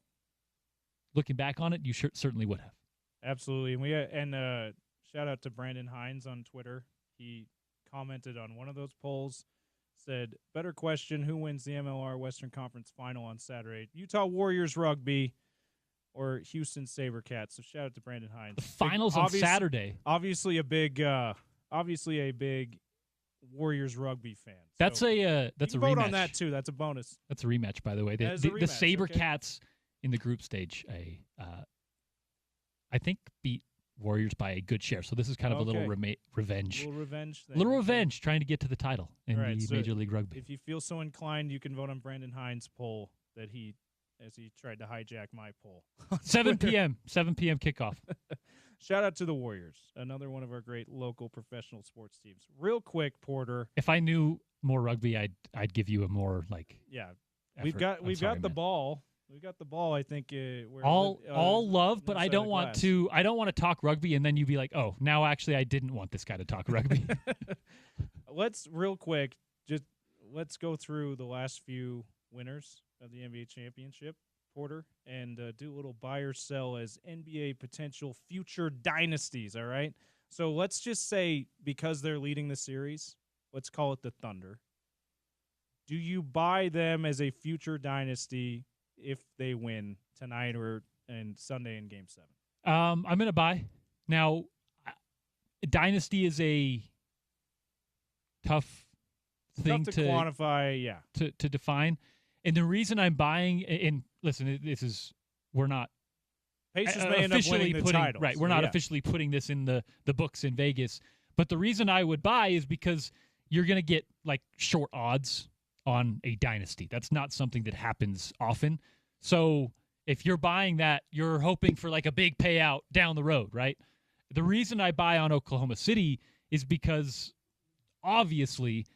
S1: Looking back on it, you certainly would have.
S2: Absolutely. And shout out to Brandon Hines on Twitter. He commented on one of those polls, said, better question, who wins the MLR Western Conference Final on Saturday? Utah Warriors rugby or Houston SaberCats? So shout out to Brandon Hines.
S1: The finals on Saturday.
S2: Obviously a big Warriors rugby fan.
S1: That's a rematch.
S2: Vote on that too. That's a bonus.
S1: That's a rematch, by the way. The SaberCats in the group stage, I think beat Warriors by a good share. So this is kind of a little revenge.
S2: A little revenge thing.
S1: Little revenge trying to get to the title in the Major League Rugby.
S2: If you feel so inclined, you can vote on Brandon Hines' poll that as he tried to hijack my poll.
S1: 7 p.m. kickoff.
S2: Shout out to the Warriors, another one of our great local professional sports teams. Real quick, Porter.
S1: If I knew more rugby, I'd give you a more
S2: Yeah.
S1: Effort.
S2: We've got the ball. We got the ball. I think
S1: all love, but I don't want
S2: glass.
S1: to. I don't want to talk rugby, and then you be like, "Oh, now actually, I didn't want this guy to talk rugby."
S2: Let's real quick. Let's go through the last few winners of the NBA championship, Porter, and do a little buy or sell as NBA potential future dynasties. All right. So let's just say because they're leading the series, let's call it the Thunder. Do you buy them as a future dynasty if they win tonight and Sunday in Game 7?
S1: I'm going to buy. Now, dynasty is a tough thing
S2: to quantify, yeah.
S1: To define. And the reason I'm buying, and listen, we're not
S2: Pacers may end up winning the titles.
S1: Right, we're not officially putting this in the books in Vegas. But the reason I would buy is because you're going to get like short odds on a dynasty. That's not something that happens often. So if you're buying that, you're hoping for like a big payout down the road, right? The reason I buy on Oklahoma City is because obviously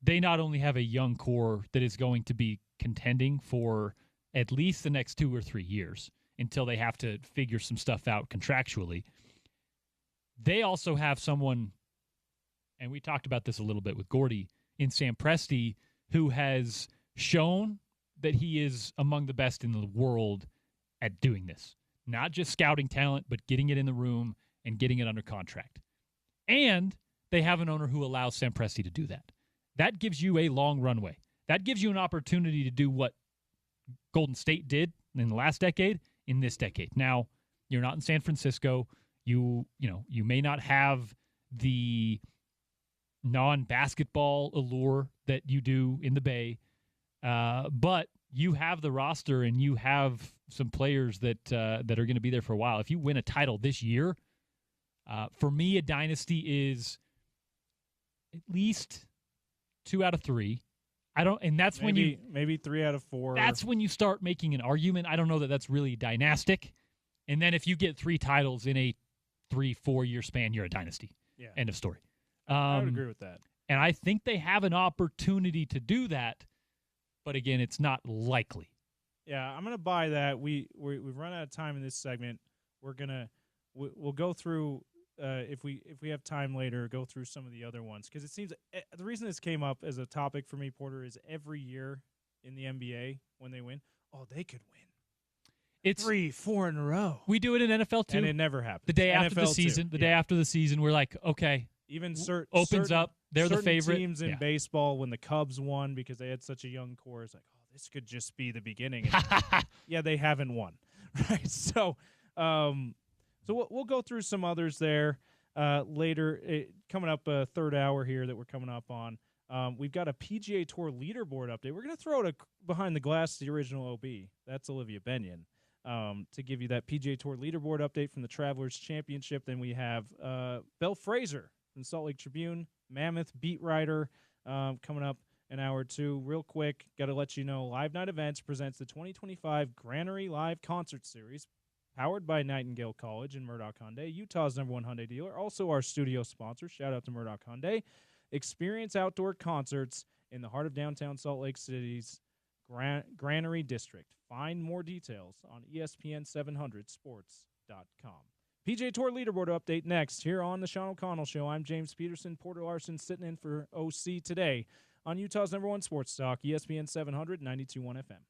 S1: they not only have a young core that is going to be contending for at least the next 2 or 3 years until they have to figure some stuff out contractually. They also have someone, and we talked about this a little bit with Gordy, in Sam Presti, who has shown that he is among the best in the world at doing this. Not just scouting talent, but getting it in the room and getting it under contract. And they have an owner who allows Sam Presti to do that. That gives you a long runway. That gives you an opportunity to do what Golden State did in the last decade in this decade. Now, you're not in San Francisco. You may not have the non-basketball allure that you do in the Bay, but you have the roster and you have some players that are going to be there for a while. If you win a title this year, for me, a dynasty is at least 2 out of 3. That's
S2: maybe 3 out of 4.
S1: That's when you start making an argument. I don't know that that's really dynastic. And then if you get 3 titles in a 3-4 year span, you're a dynasty.
S2: Yeah.
S1: End of story.
S2: I would agree with that.
S1: And I think they have an opportunity to do that, but again, it's not likely.
S2: Yeah, I'm gonna buy that. We've run out of time in this segment. We'll go through if we have time later, go through some of the other ones because it seems the reason this came up as a topic for me, Porter, is every year in the NBA when they win, they could win. It's 3-4 in a row.
S1: We do it in NFL too,
S2: and it never happens.
S1: The day after
S2: NFL
S1: the season,
S2: too.
S1: Day after the season, we're like, okay,
S2: even
S1: opens up. They're the favorite.
S2: Teams in baseball when the Cubs won because they had such a young core, it's like, this could just be the beginning. Yeah, they haven't won, right? So, we'll go through some others there later. Coming up, third hour here that we're coming up on. We've got a PGA Tour leaderboard update. We're going to throw it behind the glass to the original OB. That's Olivia Benyon. To give you that PGA Tour leaderboard update from the Travelers Championship. Then we have Belle Fraser from Salt Lake Tribune, Mammoth beat writer, coming up an hour or two. Real quick, got to let you know, Live Night Events presents the 2025 Granary Live Concert Series, powered by Nightingale College and Murdoch Hyundai, Utah's #1 Hyundai dealer. Also our studio sponsor. Shout out to Murdoch Hyundai. Experience outdoor concerts in the heart of downtown Salt Lake City's Granary District. Find more details on ESPN700sports.com. PGA Tour leaderboard update next here on the Sean O'Connell Show. I'm James Peterson. Porter Larsen sitting in for OC today on Utah's #1 sports talk, ESPN 700, 92.1 FM.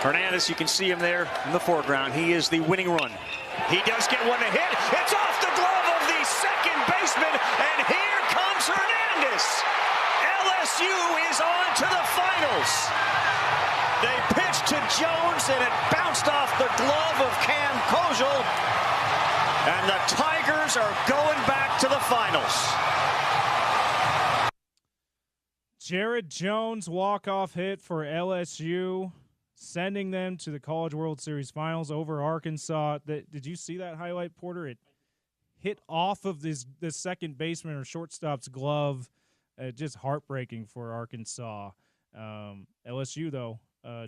S5: Hernandez, you can see him there in the foreground. He is the winning run. He does get one to hit. It's off the glove of the second baseman, and here comes Hernandez. LSU is on to the finals. They pitched to Jones, and it bounced off the glove of Cam Kojal, and the Tigers are going back to the finals.
S2: Jared Jones walk-off hit for LSU, sending them to the College World Series Finals over Arkansas. Did you see that highlight, Porter? It hit off of this second baseman or shortstop's glove. Just heartbreaking for Arkansas. LSU, though,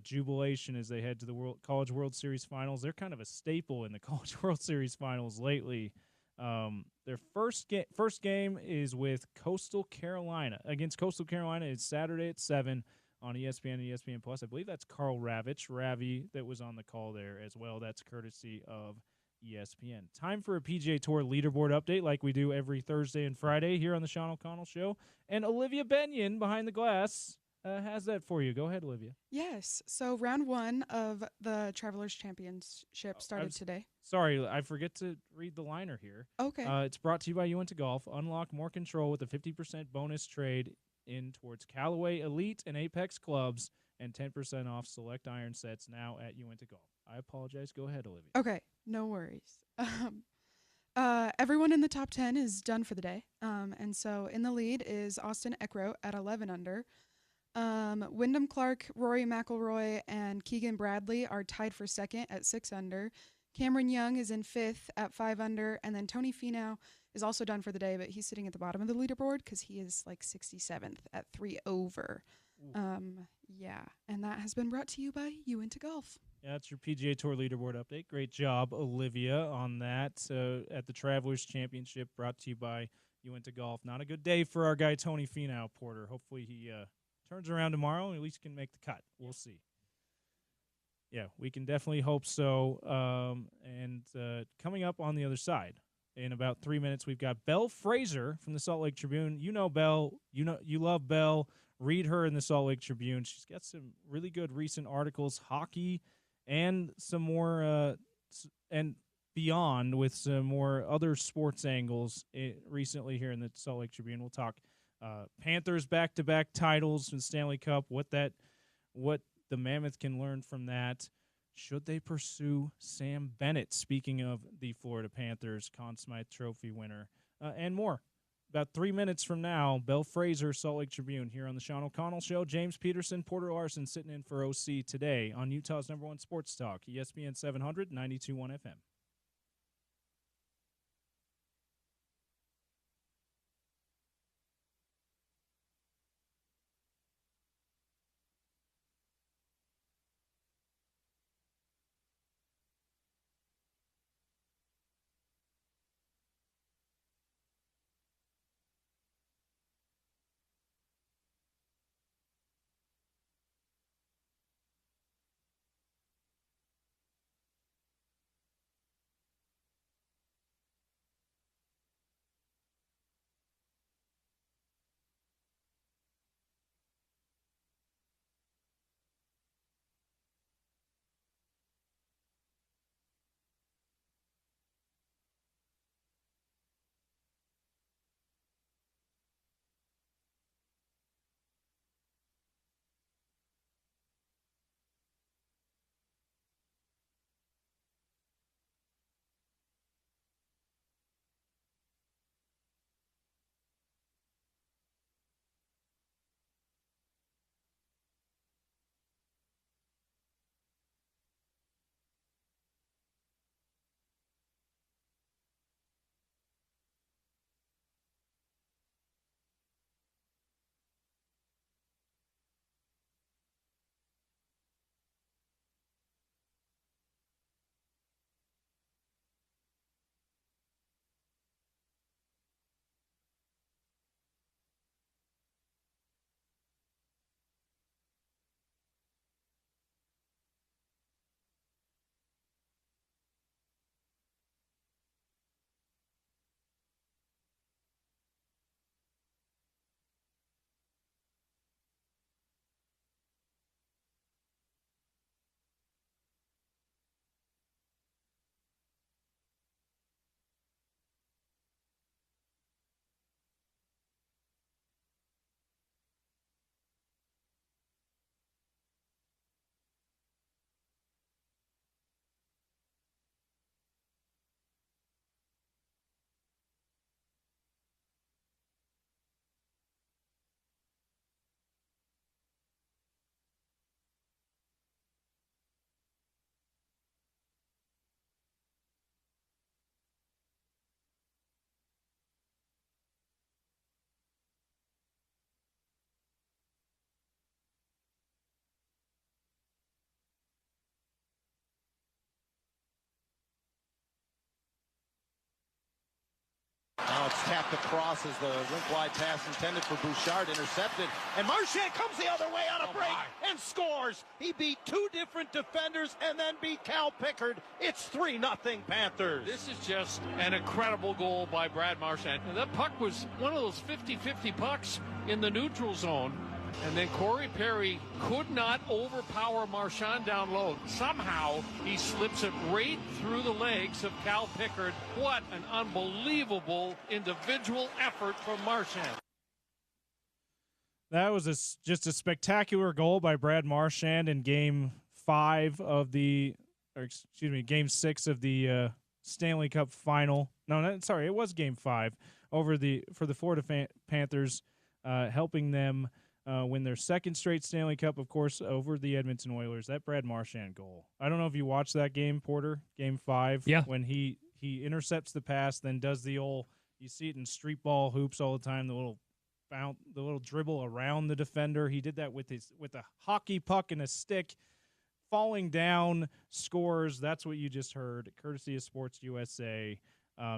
S2: jubilation as they head to the College World Series Finals. They're kind of a staple in the College World Series Finals lately. Their first game is with Coastal Carolina. Against Coastal Carolina, it's Saturday at 7 on ESPN and ESPN Plus. I believe that's Carl Ravi that was on the call there as well. That's courtesy of ESPN. Time for a PGA Tour leaderboard update like we do every Thursday and Friday here on the Sean O'Connell Show. And Olivia Benyon behind the glass has that for you. Go ahead, Olivia.
S6: Yes. So round 1 of the Travelers Championship started today.
S2: Sorry, I forget to read the liner here.
S6: Okay.
S2: It's brought to you by Uinta Golf. Unlock more control with a 50% bonus trade in towards Callaway Elite and Apex clubs and 10% off select iron sets now at Uinta Golf. I apologize. Go ahead, Olivia.
S6: Okay. No worries. Everyone in the top 10 is done for the day. And so in the lead is Austin Eckroat at 11 under. Wyndham Clark, Rory McIlroy, and Keegan Bradley are tied for second at 6 under. Cameron Young is in 5th at 5 under. And then Tony Finau is also done for the day, but he's sitting at the bottom of the leaderboard because he is like 67th at 3 over. Yeah, and that has been brought to you by Uinta Golf.
S2: Yeah, that's your PGA Tour leaderboard update. Great job, Olivia, on that at the Travelers Championship, brought to you by Uinta Golf. Not a good day for our guy Tony Finau, Porter. Hopefully he turns around tomorrow and at least can make the cut. We'll see. Yeah, we can definitely hope so. And coming up on the other side, in about 3 minutes, we've got Belle Fraser from the Salt Lake Tribune. You know Belle. You love Belle. Read her in the Salt Lake Tribune. She's got some really good recent articles, hockey, and some more and beyond with some more other sports angles recently here in the Salt Lake Tribune. We'll talk Panthers back-to-back titles in Stanley Cup, what the Mammoth can learn from that. Should they pursue Sam Bennett, speaking of the Florida Panthers, Conn Smythe Trophy winner, and more. About 3 minutes from now, Belle Fraser, Salt Lake Tribune, here on the Sean O'Connell Show. James Peterson, Porter Larsen sitting in for OC today on Utah's #1 sports talk, ESPN 700, 92.1 FM.
S7: Now it's tapped across as the rink-wide pass intended for Bouchard, intercepted. And Marchand comes the other way on a break and scores. He beat two different defenders and then beat Cal Pickard. It's 3-0 Panthers.
S3: This is just an incredible goal by Brad Marchand. And that puck was one of those 50-50 pucks in the neutral zone. And then Corey Perry could not overpower Marchand down low. Somehow he slips it right through the legs of Cal Pickard. What an unbelievable individual effort from Marchand.
S2: That was just a spectacular goal by Brad Marchand in Game 6 of the Stanley Cup Final. It was Game 5 for the Florida Panthers, helping them win their second straight Stanley Cup, of course, over the Edmonton Oilers. That Brad Marchand goal. I don't know if you watched that game, Porter, Game 5.
S1: Yeah.
S2: When he intercepts the pass, then does the old, you see it in street ball hoops all the time, the little dribble around the defender. He did that with a hockey puck and a stick, falling down, scores. That's what you just heard, courtesy of Sports USA.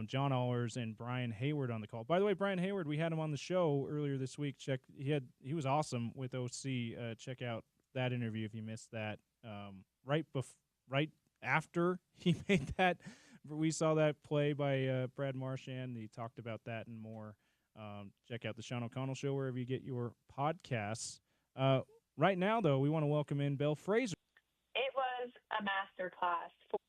S2: John Allers and Brian Hayward on the call. By the way, Brian Hayward, we had him on the show earlier this week. He was awesome with OC. Check out that interview if you missed that. Right after he made that, we saw that play by Brad Marchand. He talked about that and more. Check out the Sean O'Connell Show wherever you get your podcasts. Right now, though, we want to welcome in Belle Fraser.
S8: It was a masterclass.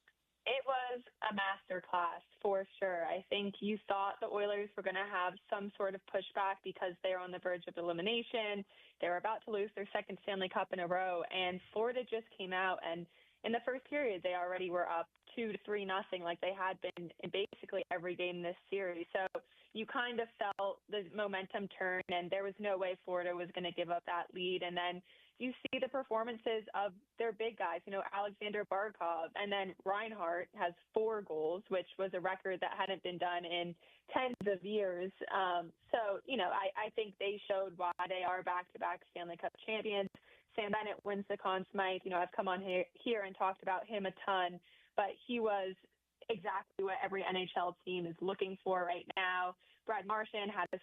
S8: It was a masterclass for sure. I think you thought the Oilers were going to have some sort of pushback because they're on the verge of elimination. They were about to lose their second Stanley Cup in a row, and Florida just came out, and in the first period, they already were up 2-3-0 like they had been in basically every game this series. So you kind of felt the momentum turn, and there was no way Florida was going to give up that lead. And then you see the performances of their big guys, Alexander Barkov, and then Reinhart has 4 goals, which was a record that hadn't been done in tens of years. I think they showed why they are back-to-back Stanley Cup champions. Sam Bennett wins the Conn Smythe. I've come on here and talked about him a ton, but he was exactly what every NHL team is looking for right now. Brad Marchand had this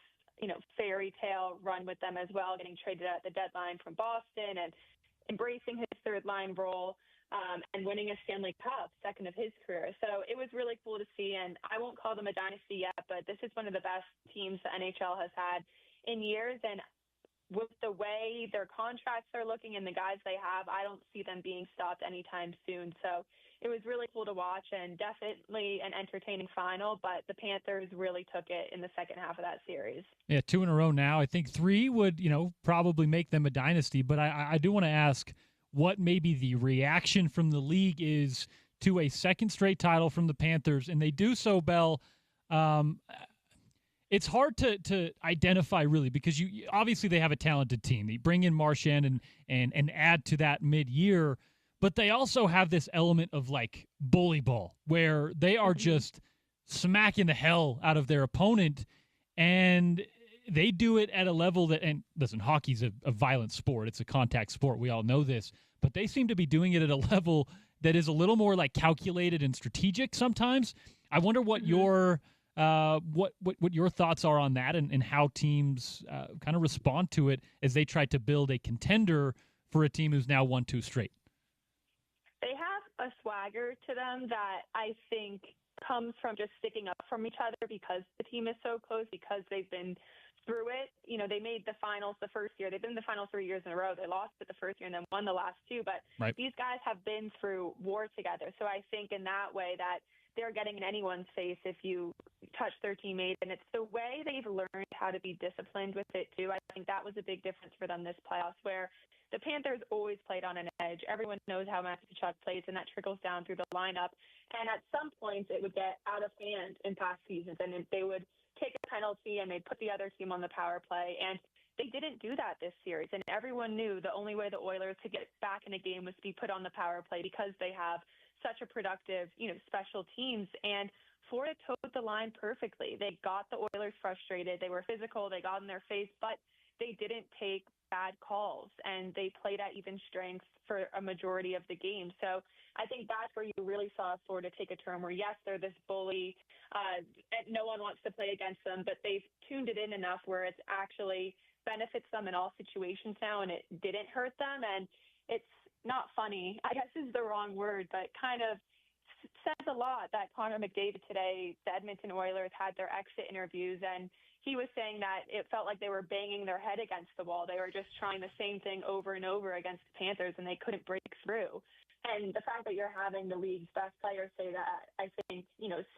S8: fairy tale run with them as well, getting traded at the deadline from Boston and embracing his third line role and winning a Stanley Cup, second of his career. So it was really cool to see, and I won't call them a dynasty yet, but this is one of the best teams the NHL has had in years. And with the way their contracts are looking and the guys they have, I don't see them being stopped anytime soon. So it was really cool to watch and definitely an entertaining final, but the Panthers really took it in the second half of that series.
S1: Yeah, 2 in a row now. I think 3 would, probably make them a dynasty, but I do want to ask what maybe the reaction from the league is to a second straight title from the Panthers, and they do so, Bell. It's hard to identify really because you obviously they have a talented team. They bring in Marchand and add to that mid-year, but they also have this element of like bully ball where they are just smacking the hell out of their opponent, and they do it at a level that, and listen, hockey's a violent sport. It's a contact sport. We all know this, but they seem to be doing it at a level that is a little more like calculated and strategic sometimes. I wonder what your what your thoughts are on that and how teams kind of respond to it as they try to build a contender for a team who's now won 2 straight.
S8: They have a swagger to them that I think comes from just sticking up from each other because the team is so close, because they've been through it. They made the finals the first year. They've been in the finals 3 years in a row. They lost it the first year and then won the last 2. But
S1: right.
S8: These guys have been through war together. So I think in that way that they're getting in anyone's face if you touch their teammate. And it's the way they've learned how to be disciplined with it, too. I think that was a big difference for them this playoffs, where the Panthers always played on an edge. Everyone knows how Matthew Tkachuk plays, and that trickles down through the lineup. And at some points, it would get out of hand in past seasons, and they would take a penalty, and they'd put the other team on the power play. And they didn't do that this series, and everyone knew the only way the Oilers could get back in a game was to be put on the power play because they have such a productive, special teams. And Florida towed the line perfectly. They got the Oilers frustrated. They were physical. They got in their face, but they didn't take bad calls, and they played at even strength for a majority of the game. So I think that's where you really saw Florida take a turn where, yes, they're this bully, and no one wants to play against them, but they've tuned it in enough where it's actually benefits them in all situations now, and it didn't hurt them. And it's not funny, I guess is the wrong word, but kind of says a lot that Connor McDavid today, the Edmonton Oilers, had their exit interviews, and he was saying that it felt like they were banging their head against the wall. They were just trying the same thing over and over against the Panthers, and they couldn't break through. And the fact that you're having the league's best players say that, I think,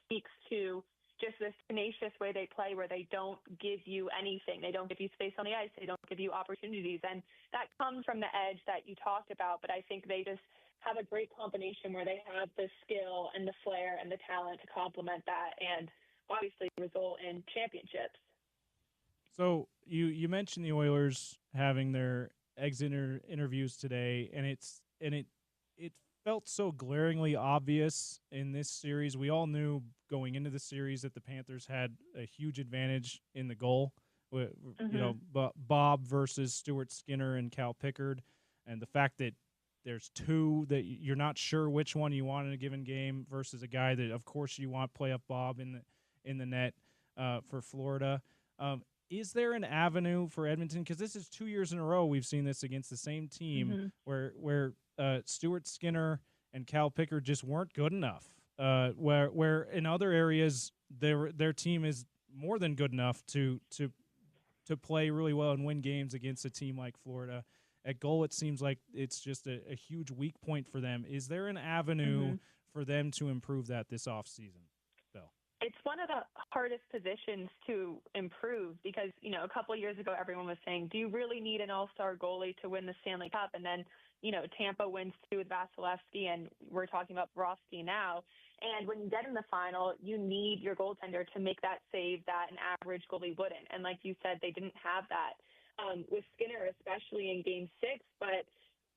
S8: speaks to just this tenacious way they play, where they don't give you anything. They don't give you space on the ice. They don't give you opportunities. And that comes from the edge that you talked about. But I think they just have a great combination where they have the skill and the flair and the talent to complement that and obviously result in championships.
S2: So you mentioned the Oilers having their exit interviews today, and it felt so glaringly obvious in this series. We all knew going into the series that the Panthers had a huge advantage in the goal. Bob versus Stuart Skinner and Cal Pickard, and the fact that there's two that you're not sure which one you want in a given game versus a guy that, of course, you want playoff Bob in the net for Florida. Is there an avenue for Edmonton? Because this is 2 years in a row we've seen this against the same team where Stuart Skinner and Cal Pickard just weren't good enough. Where in other areas their team is more than good enough to play really well and win games against a team like Florida. At goal, it seems like it's just a huge weak point for them. Is there an avenue for them to improve that this offseason, Bill?
S8: It's one of the hardest positions to improve because, a couple of years ago, everyone was saying, do you really need an all-star goalie to win the Stanley Cup? And then, Tampa wins 2 with Vasilevsky, and we're talking about Bobrovsky now. And when you get in the final, you need your goaltender to make that save that an average goalie wouldn't. And like you said, they didn't have that with Skinner, especially in Game 6. But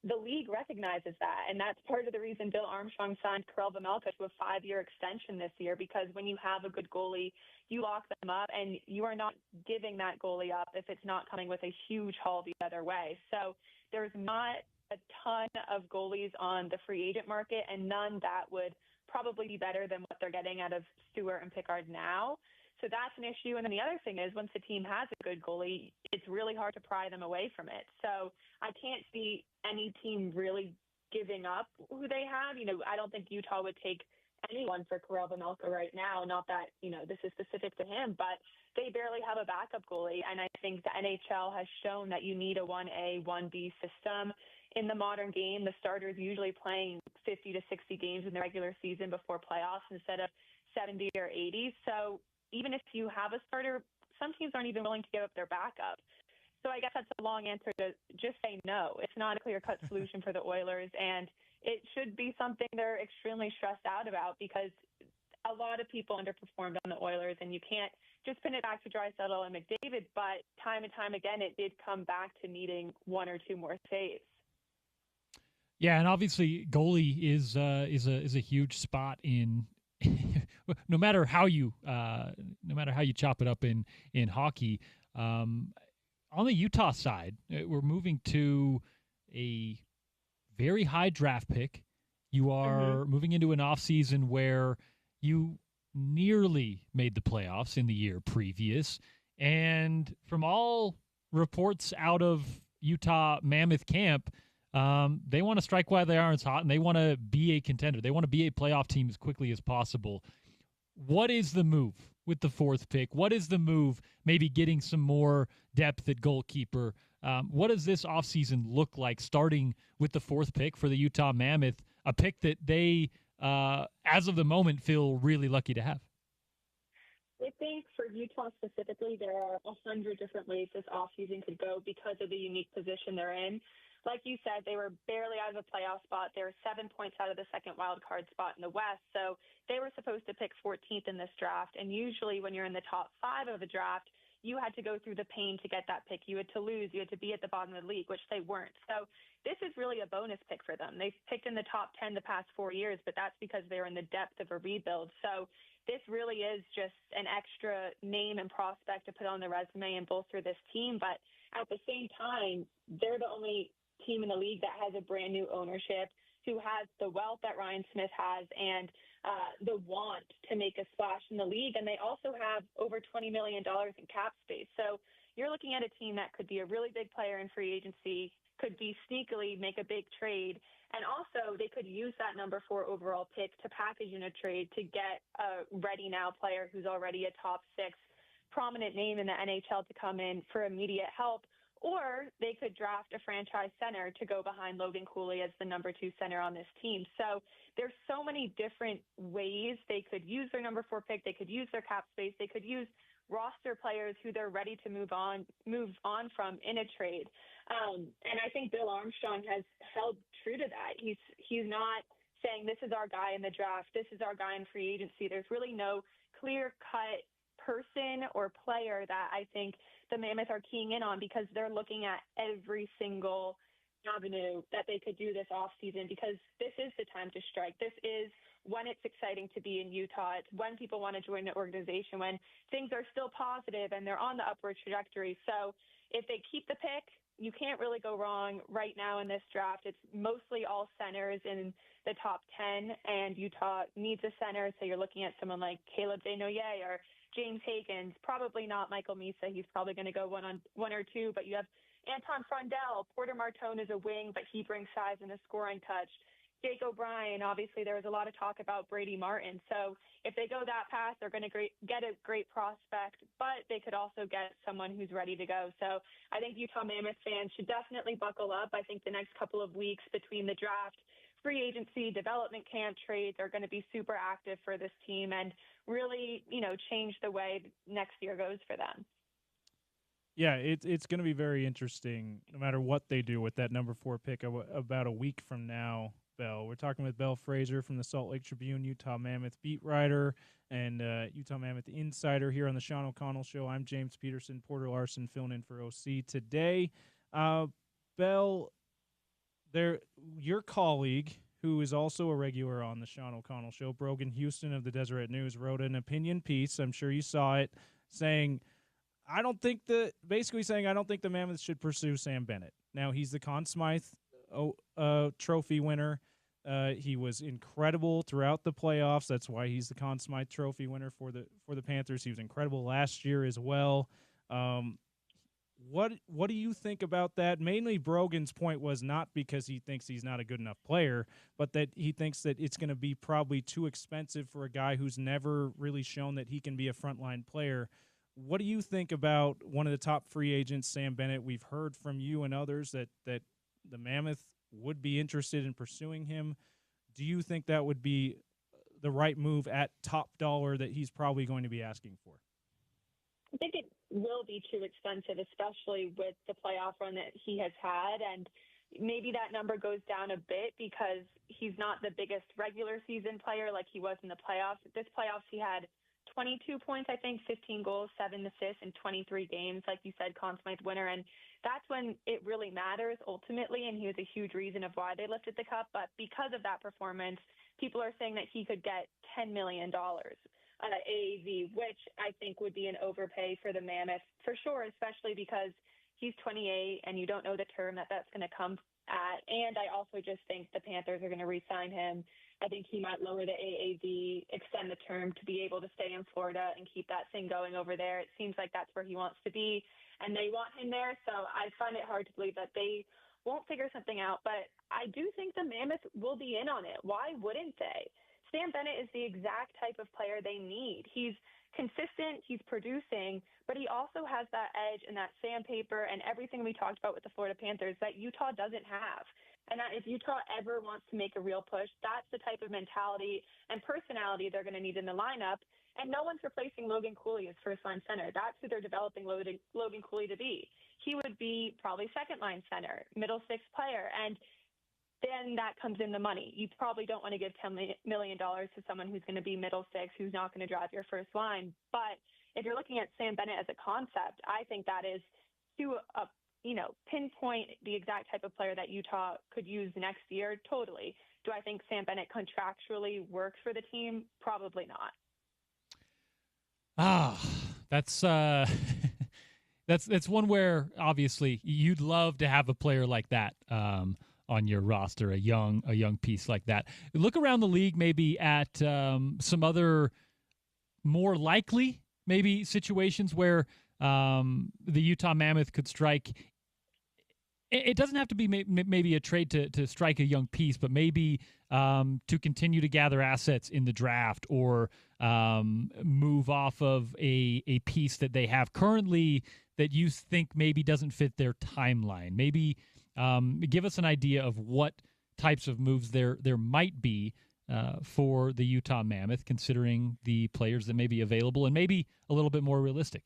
S8: the league recognizes that, and that's part of the reason Bill Armstrong signed Karel Vejmelka to a 5-year extension this year, because when you have a good goalie, you lock them up, and you are not giving that goalie up if it's not coming with a huge haul the other way. So there's not a ton of goalies on the free agent market, and none that would probably be better than what they're getting out of Stewart and Pickard now. So that's an issue. And then the other thing is, once the team has a good goalie, it's really hard to pry them away from it. So I can't see any team really giving up who they have. I don't think Utah would take anyone for Karel Vejmelka right now. Not that, this is specific to him, but they barely have a backup goalie. And I think the NHL has shown that you need a 1A, 1B system. In the modern game, the starters usually playing 50 to 60 games in the regular season before playoffs instead of 70 or 80. So even if you have a starter, some teams aren't even willing to give up their backup. So I guess that's a long answer to just say no. It's not a clear-cut solution for the Oilers, and it should be something they're extremely stressed out about because a lot of people underperformed on the Oilers, and you can't just pin it back to Draisaitl and McDavid, but time and time again, it did come back to needing 1 or 2 more saves.
S1: Yeah, and obviously goalie is a huge spot in no matter how you chop it up in hockey. On the Utah side, we're moving to a very high draft pick. You are moving into an offseason where you nearly made the playoffs in the year previous. And from all reports out of Utah Mammoth camp, they want to strike while the iron's hot, and they want to be a contender. They want to be a playoff team as quickly as possible. What is the move with the 4th pick? What is the move maybe getting some more depth at goalkeeper? What does this offseason look like starting with the 4th pick for the Utah Mammoth, a pick that they, as of the moment, feel really lucky to have?
S8: I think for Utah specifically, there are 100 different ways this offseason could go because of the unique position they're in. Like you said, they were barely out of a playoff spot. They were 7 points out of the second wild card spot in the West. So they were supposed to pick 14th in this draft. And usually when you're in the top 5 of a draft, you had to go through the pain to get that pick. You had to lose. You had to be at the bottom of the league, which they weren't. So this is really a bonus pick for them. They've picked in the top 10 the past 4 years, but that's because they're in the depth of a rebuild. So this really is just an extra name and prospect to put on the resume and bolster this team. But At the same time, they're the only team in the league that has a brand new ownership, who has the wealth that Ryan Smith has and the want to make a splash in the league. And they also have over $20 million in cap space. So you're looking at a team that could be a really big player in free agency, could be sneakily make a big trade. And also they could use that number 4 overall pick to package in a trade to get a ready now player who's already a top 6 prominent name in the NHL to come in for immediate help. Or they could draft a franchise center to go behind Logan Cooley as the number 2 center on this team. So there's so many different ways they could use their number 4 pick. They could use their cap space. They could use roster players who they're ready to move on from in a trade. And I think Bill Armstrong has held true to that. He's not saying this is our guy in the draft, this is our guy in free agency. There's really no clear-cut person or player that I think the Mammoth are keying in on, because they're looking at every single avenue that they could do this offseason, because this is the time to strike. This is when it's exciting to be in Utah. It's when people want to join the organization, when things are still positive and they're on the upward trajectory. So if they keep the pick, you can't really go wrong right now in this draft. It's mostly all centers in the top 10, and Utah needs a center. So you're looking at someone like Caleb Desnoyers or James Higgins, probably not Michael Misa. He's probably going to go one or two, but you have Anton Frondell. Porter Martone is a wing, but he brings size and a scoring touch. Jake O'Brien, obviously there was a lot of talk about Brady Martin. So if they go that path, they're going to get a great prospect, but they could also get someone who's ready to go. So I think Utah Mammoth fans should definitely buckle up. I think the next couple of weeks between the draft, free agency, development camp, trades are going to be super active for this team and really, change the way next year goes for them.
S2: Yeah, it's going to be very interesting no matter what they do with that number 4 pick about a week from now, Bell. We're talking with Bell Fraser from the Salt Lake Tribune, Utah Mammoth beat writer and Utah Mammoth insider here on the Sean O'Connell Show. I'm James Peterson, Porter Larsen filling in for OC today. Bell, your colleague, who is also a regular on the Sean O'Connell Show, Brogan Houston of the Deseret News, wrote an opinion piece, I'm sure you saw it, saying, I don't think the Mammoths should pursue Sam Bennett. Now, he's the Conn Smythe trophy winner. He was incredible throughout the playoffs. That's why he's the Conn Smythe trophy winner for the Panthers. He was incredible last year as well. What do you think about that? Mainly Brogan's point was not because he thinks he's not a good enough player, but that he thinks that it's going to be probably too expensive for a guy who's never really shown that he can be a frontline player. What do you think about one of the top free agents, Sam Bennett? We've heard from you and others that the Mammoth would be interested in pursuing him. Do you think that would be the right move at top dollar that he's probably going to be asking for?
S8: I think it will be too expensive, especially with the playoff run that he has had. And maybe that number goes down a bit because he's not the biggest regular season player like he was in the playoffs. This playoffs, he had 22 points, I think, 15 goals, 7 assists in 23 games, like you said, Conn Smythe winner. And that's when it really matters ultimately, and he was a huge reason of why they lifted the cup. But because of that performance, people are saying that he could get $10 million AAV, which I think would be an overpay for the Mammoth for sure, especially because he's 28 and you don't know the term that's going to come at. And I also just think the Panthers are going to re-sign him. I think he might lower the AAV, extend the term to be able to stay in Florida and keep that thing going over there. It seems like that's where he wants to be, and they want him there. So I find it hard to believe that they won't figure something out. But I do think the Mammoth will be in on it. Why wouldn't they? Sam Bennett is the exact type of player they need. He's consistent, he's producing, but he also has that edge and that sandpaper and everything we talked about with the Florida Panthers that Utah doesn't have. And that if Utah ever wants to make a real push, that's the type of mentality and personality they're going to need in the lineup. And no one's replacing Logan Cooley as first-line center. That's who they're developing Logan Cooley to be. He would be probably second-line center, middle six player, and then that comes in the money. You probably don't want to give $10 million to someone who's going to be middle six, who's not going to drive your first line. But if you're looking at Sam Bennett as a concept, I think that is to pinpoint the exact type of player that Utah could use next year. Totally. Do I think Sam Bennett contractually works for the team? Probably not.
S1: That's That's one where obviously you'd love to have a player like that on your roster, a young piece like that. Look around the league, maybe at some other more likely maybe situations where the Utah Mammoth could strike. It doesn't have to be maybe a trade to strike a young piece, but maybe to continue to gather assets in the draft or move off of a piece that they have currently that you think maybe doesn't fit their timeline. Maybe give us an idea of what types of moves there might be for the Utah Mammoth, considering the players that may be available and maybe a little bit more realistic.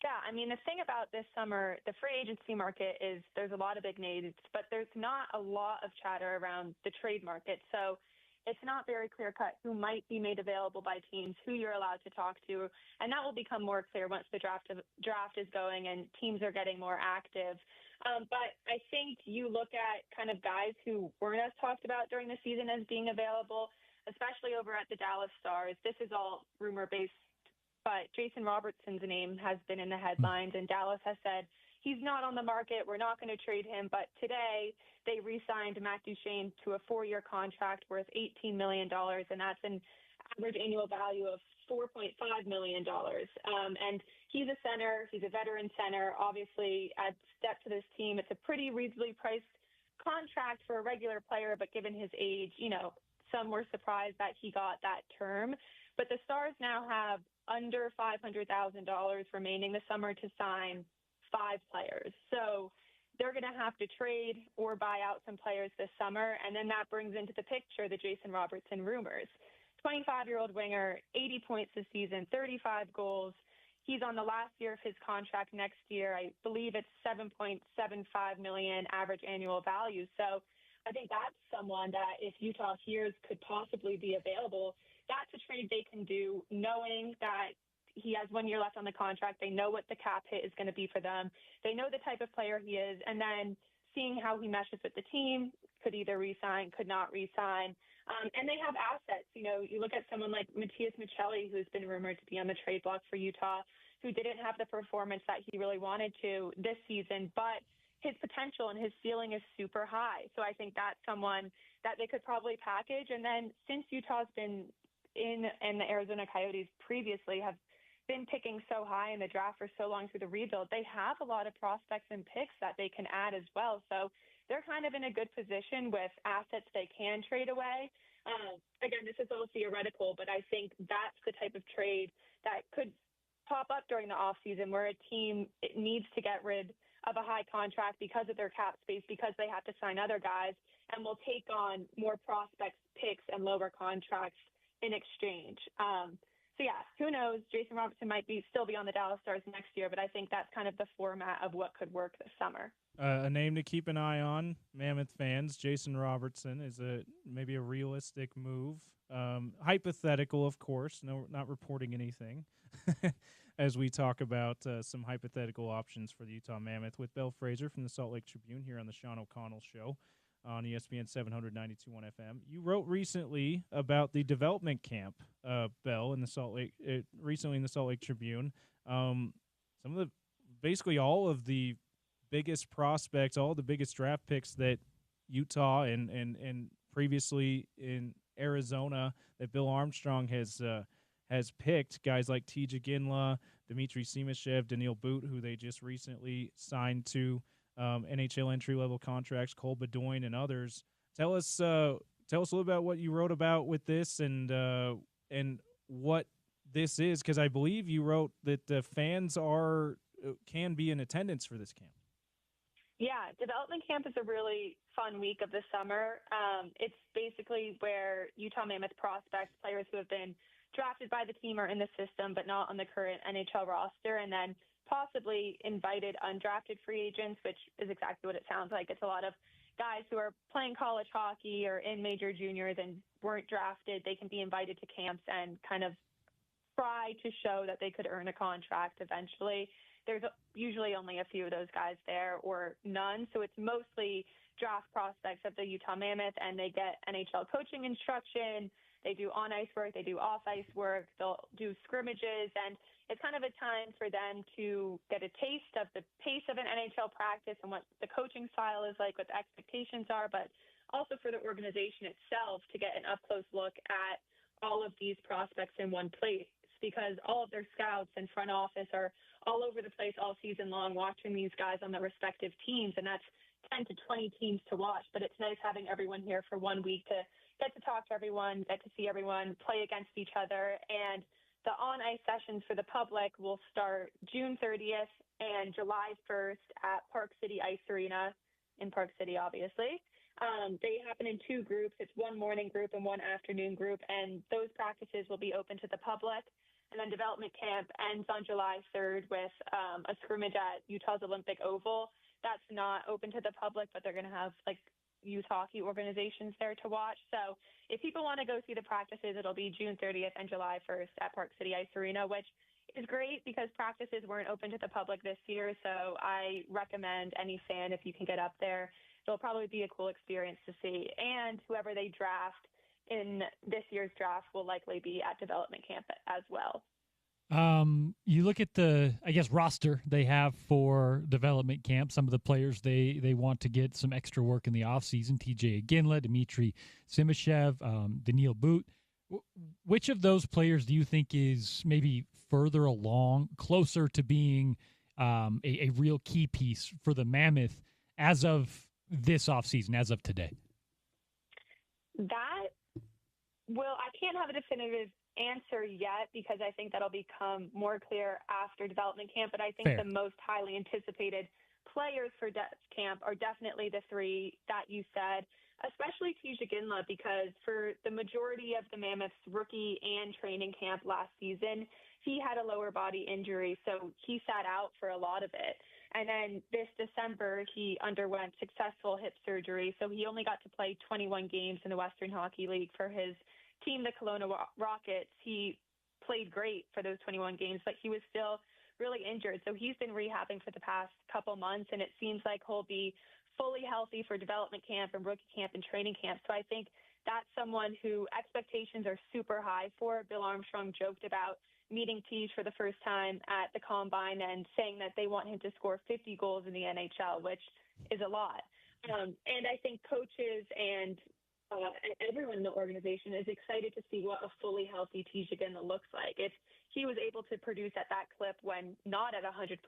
S8: Yeah, I mean, the thing about this summer, the free agency market is there's a lot of big names, but there's not a lot of chatter around the trade market. So it's not very clear cut who might be made available by teams, who you're allowed to talk to. And that will become more clear once the draft is going and teams are getting more active. But I think you look at kind of guys who weren't as talked about during the season as being available, especially over at the Dallas Stars. This is all rumor-based, but Jason Robertson's name has been in the headlines, and Dallas has said he's not on the market. We're not going to trade him. But today they re-signed Matt Duchene to a 4-year contract worth $18 million, and that's an average annual value of $4.5 million. And he's a center. He's a veteran center. Obviously, adds step to this team. It's a pretty reasonably priced contract for a regular player, but given his age, some were surprised that he got that term. But the Stars now have under $500,000 remaining this summer to sign 5 players. So they're going to have to trade or buy out some players this summer. And then that brings into the picture the Jason Robertson rumors. 25-year-old winger, 80 points this season, 35 goals. He's on the last year of his contract next year. I believe it's $7.75 million average annual value. So I think that's someone that if Utah hears could possibly be available, that's a trade they can do knowing that he has 1 year left on the contract. They know what the cap hit is going to be for them. They know the type of player he is. And then seeing how he meshes with the team, could either re-sign, could not re-sign. And they have assets. You look at someone like Matias Michelli, who's been rumored to be on the trade block for Utah, who didn't have the performance that he really wanted to this season, but his potential and his ceiling is super high. So I think that's someone that they could probably package. And then since Utah's been and the Arizona Coyotes previously have been picking so high in the draft for so long through the rebuild, they have a lot of prospects and picks that they can add as well. So they're kind of in a good position with assets they can trade away. Again, this is all theoretical, but I think that's the type of trade that could pop up during the offseason where a team needs to get rid of a high contract because of their cap space, because they have to sign other guys, and will take on more prospects, picks, and lower contracts in exchange. So yeah, who knows? Jason Robertson might still be on the Dallas Stars next year, but I think that's kind of the format of what could work this summer.
S2: A name to keep an eye on, Mammoth fans. Jason Robertson is maybe a realistic move. Hypothetical, of course. No, not reporting anything. As we talk about some hypothetical options for the Utah Mammoth with Belle Fraser from the Salt Lake Tribune here on the Sean O'Connell Show on ESPN 792.1 FM. You wrote recently about the development camp, Belle, in the recently in the Salt Lake Tribune. Basically all of the biggest prospects, all the biggest draft picks that Utah and previously in Arizona that Bill Armstrong has picked, guys like T.J. Ginla, Dmitry Simashev, Daniil Boot, who they just recently signed to NHL entry-level contracts, Cole Bedoin, and others. Tell us a little about what you wrote about with this and what this is, because I believe you wrote that the fans can be in attendance for this camp.
S8: Yeah, development camp is a really fun week of the summer. It's basically where Utah Mammoth prospects, players who have been drafted by the team or in the system but not on the current NHL roster, and then possibly invited undrafted free agents, which is exactly what it sounds like. It's a lot of guys who are playing college hockey or in major juniors and weren't drafted. They can be invited to camps and kind of try to show that they could earn a contract eventually. There's usually only a few of those guys there or none. So it's mostly draft prospects of the Utah Mammoth, and they get NHL coaching instruction. They do on-ice work. They do off-ice work. They'll do scrimmages. And it's kind of a time for them to get a taste of the pace of an NHL practice and what the coaching style is like, what the expectations are, but also for the organization itself to get an up-close look at all of these prospects in one place, because all of their scouts and front office are all over the place all season long watching these guys on their respective teams, and that's 10 to 20 teams to watch. But it's nice having everyone here for 1 week to get to talk to everyone, get to see everyone play against each other. And the on-ice sessions for the public will start June 30th and July 1st at Park City Ice Arena in Park City, obviously. They happen in two groups. It's one morning group and one afternoon group, and those practices will be open to the public. And then development camp ends on July 3rd with a scrimmage at Utah's Olympic Oval. That's not open to the public, but they're going to have like youth hockey organizations there to watch. So if people want to go see the practices, it'll be June 30th and July 1st at Park City Ice Arena, which is great because practices weren't open to the public this year. So I recommend any fan, if you can get up there, it'll probably be a cool experience to see. And whoever they draft in this year's draft will likely be at development camp as well.
S1: You look at the, I guess, roster they have for development camp. Some of the players they want to get some extra work in the offseason. TJ Aginla, Dmitry Simashev, Daniil Boot. Which of those players do you think is maybe further along, closer to being a real key piece for the Mammoth as of this offseason, as of today?
S8: I can't have a definitive answer yet because I think that'll become more clear after development camp. But I think
S1: Fair.
S8: the most highly anticipated players for camp are definitely the three that you said, especially TJ Aginla, because for the majority of the Mammoths rookie and training camp last season, he had a lower body injury, so he sat out for a lot of it. And then this December, he underwent successful hip surgery, so he only got to play 21 games in the Western Hockey League for his team, the Kelowna Rockets. He played great for those 21 games, but he was still really injured. So he's been rehabbing for the past couple months, and it seems like he'll be fully healthy for development camp and rookie camp and training camp. So I think that's someone who expectations are super high for. Bill Armstrong joked about meeting Tej for the first time at the Combine and saying that they want him to score 50 goals in the NHL, which is a lot. And I think coaches and everyone in the organization is excited to see what a fully healthy TJ Aginla looks like. If he was able to produce at that clip when not at 100%,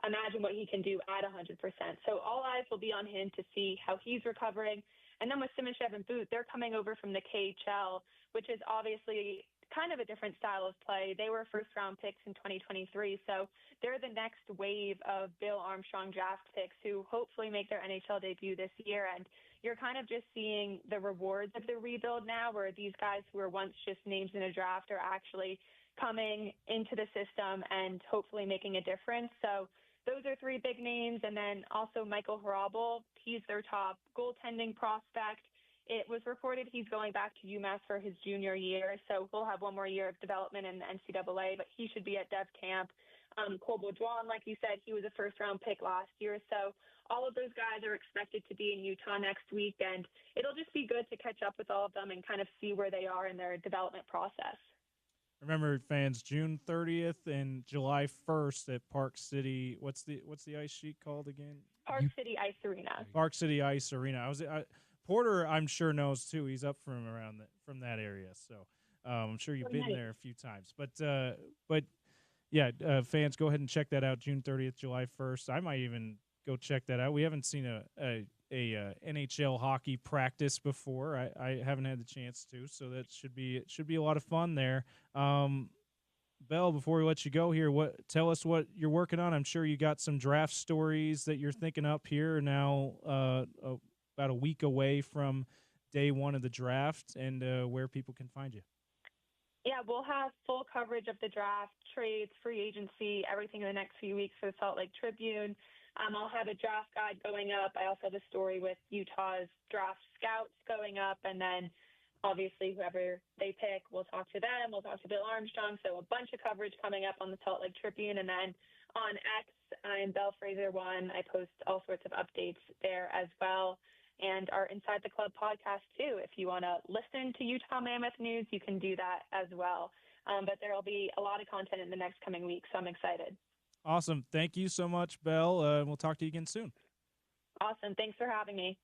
S8: imagine what he can do at 100%. So all eyes will be on him to see how he's recovering. And then with Simashev and Boot, they're coming over from the KHL, which is obviously kind of a different style of play. They were first-round picks in 2023, so they're the next wave of Bill Armstrong draft picks who hopefully make their NHL debut this year. And you're kind of just seeing the rewards of the rebuild now, where these guys who were once just names in a draft are actually coming into the system and hopefully making a difference. So those are three big names. And then also Michael Hrabal, he's their top goaltending prospect. It was reported he's going back to UMass for his junior year, so he'll have one more year of development in the NCAA, but he should be at Dev Camp. Cole Baudouin, like you said, he was a first-round pick last year, so all of those guys are expected to be in Utah next week, and it'll just be good to catch up with all of them and kind of see where they are in their development process.
S2: Remember, fans, June 30th and July 1st at Park City. What's the ice sheet called again?
S8: Park City Ice Arena.
S2: Park City Ice Arena. Porter, I'm sure, knows too. He's up from that area, so I'm sure you've been there a few times. But yeah, fans, go ahead and check that out. June 30th, July 1st. I might even go check that out. We haven't seen a NHL hockey practice before. I haven't had the chance to, so that should be a lot of fun there. Belle, before we let you go here, tell us what you're working on. I'm sure you got some draft stories that you're thinking up here now. About a week away from day one of the draft, and where people can find you.
S8: Yeah, we'll have full coverage of the draft, trades, free agency, everything in the next few weeks for the Salt Lake Tribune. I'll have a draft guide going up. I also have a story with Utah's draft scouts going up, and then obviously whoever they pick, we'll talk to them. We'll talk to Bill Armstrong. So a bunch of coverage coming up on the Salt Lake Tribune, and then on X, I'm Belle Fraser1. I post all sorts of updates there as well. and our Inside the Club podcast too. If you want to listen to Utah Mammoth news, you can do that as well. But there will be a lot of content in the next coming weeks, so I'm excited.
S2: Awesome. Thank you so much, Belle. We'll talk to you again soon.
S8: Awesome. Thanks for having me.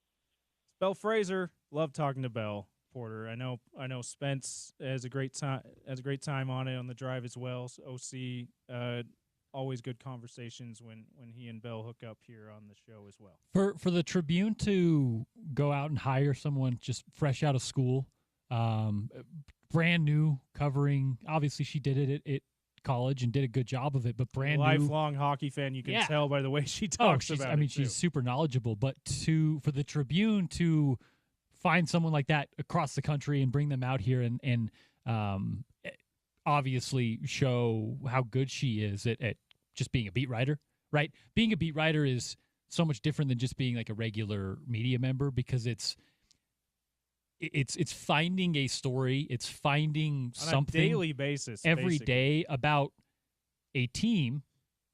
S2: It's Belle Fraser. Love talking to Belle Porter. I know Spence has a great time on it on the drive as well. So OC, always good conversations when he and Belle hook up here on the show as well.
S1: For the Tribune to go out and hire someone just fresh out of school, brand new, covering. Obviously, she did it at college and did a good job of it, but brand new,
S2: lifelong hockey fan. You can tell by the way she talks about it.
S1: I mean, she's super knowledgeable. But for the Tribune to find someone like that across the country and bring them out here and obviously show how good she is at just being a beat writer, right? Being a beat writer is so much different than just being like a regular media member, because it's finding a story, it's finding
S2: on
S1: something
S2: a daily basis
S1: every
S2: basically.
S1: day about a team,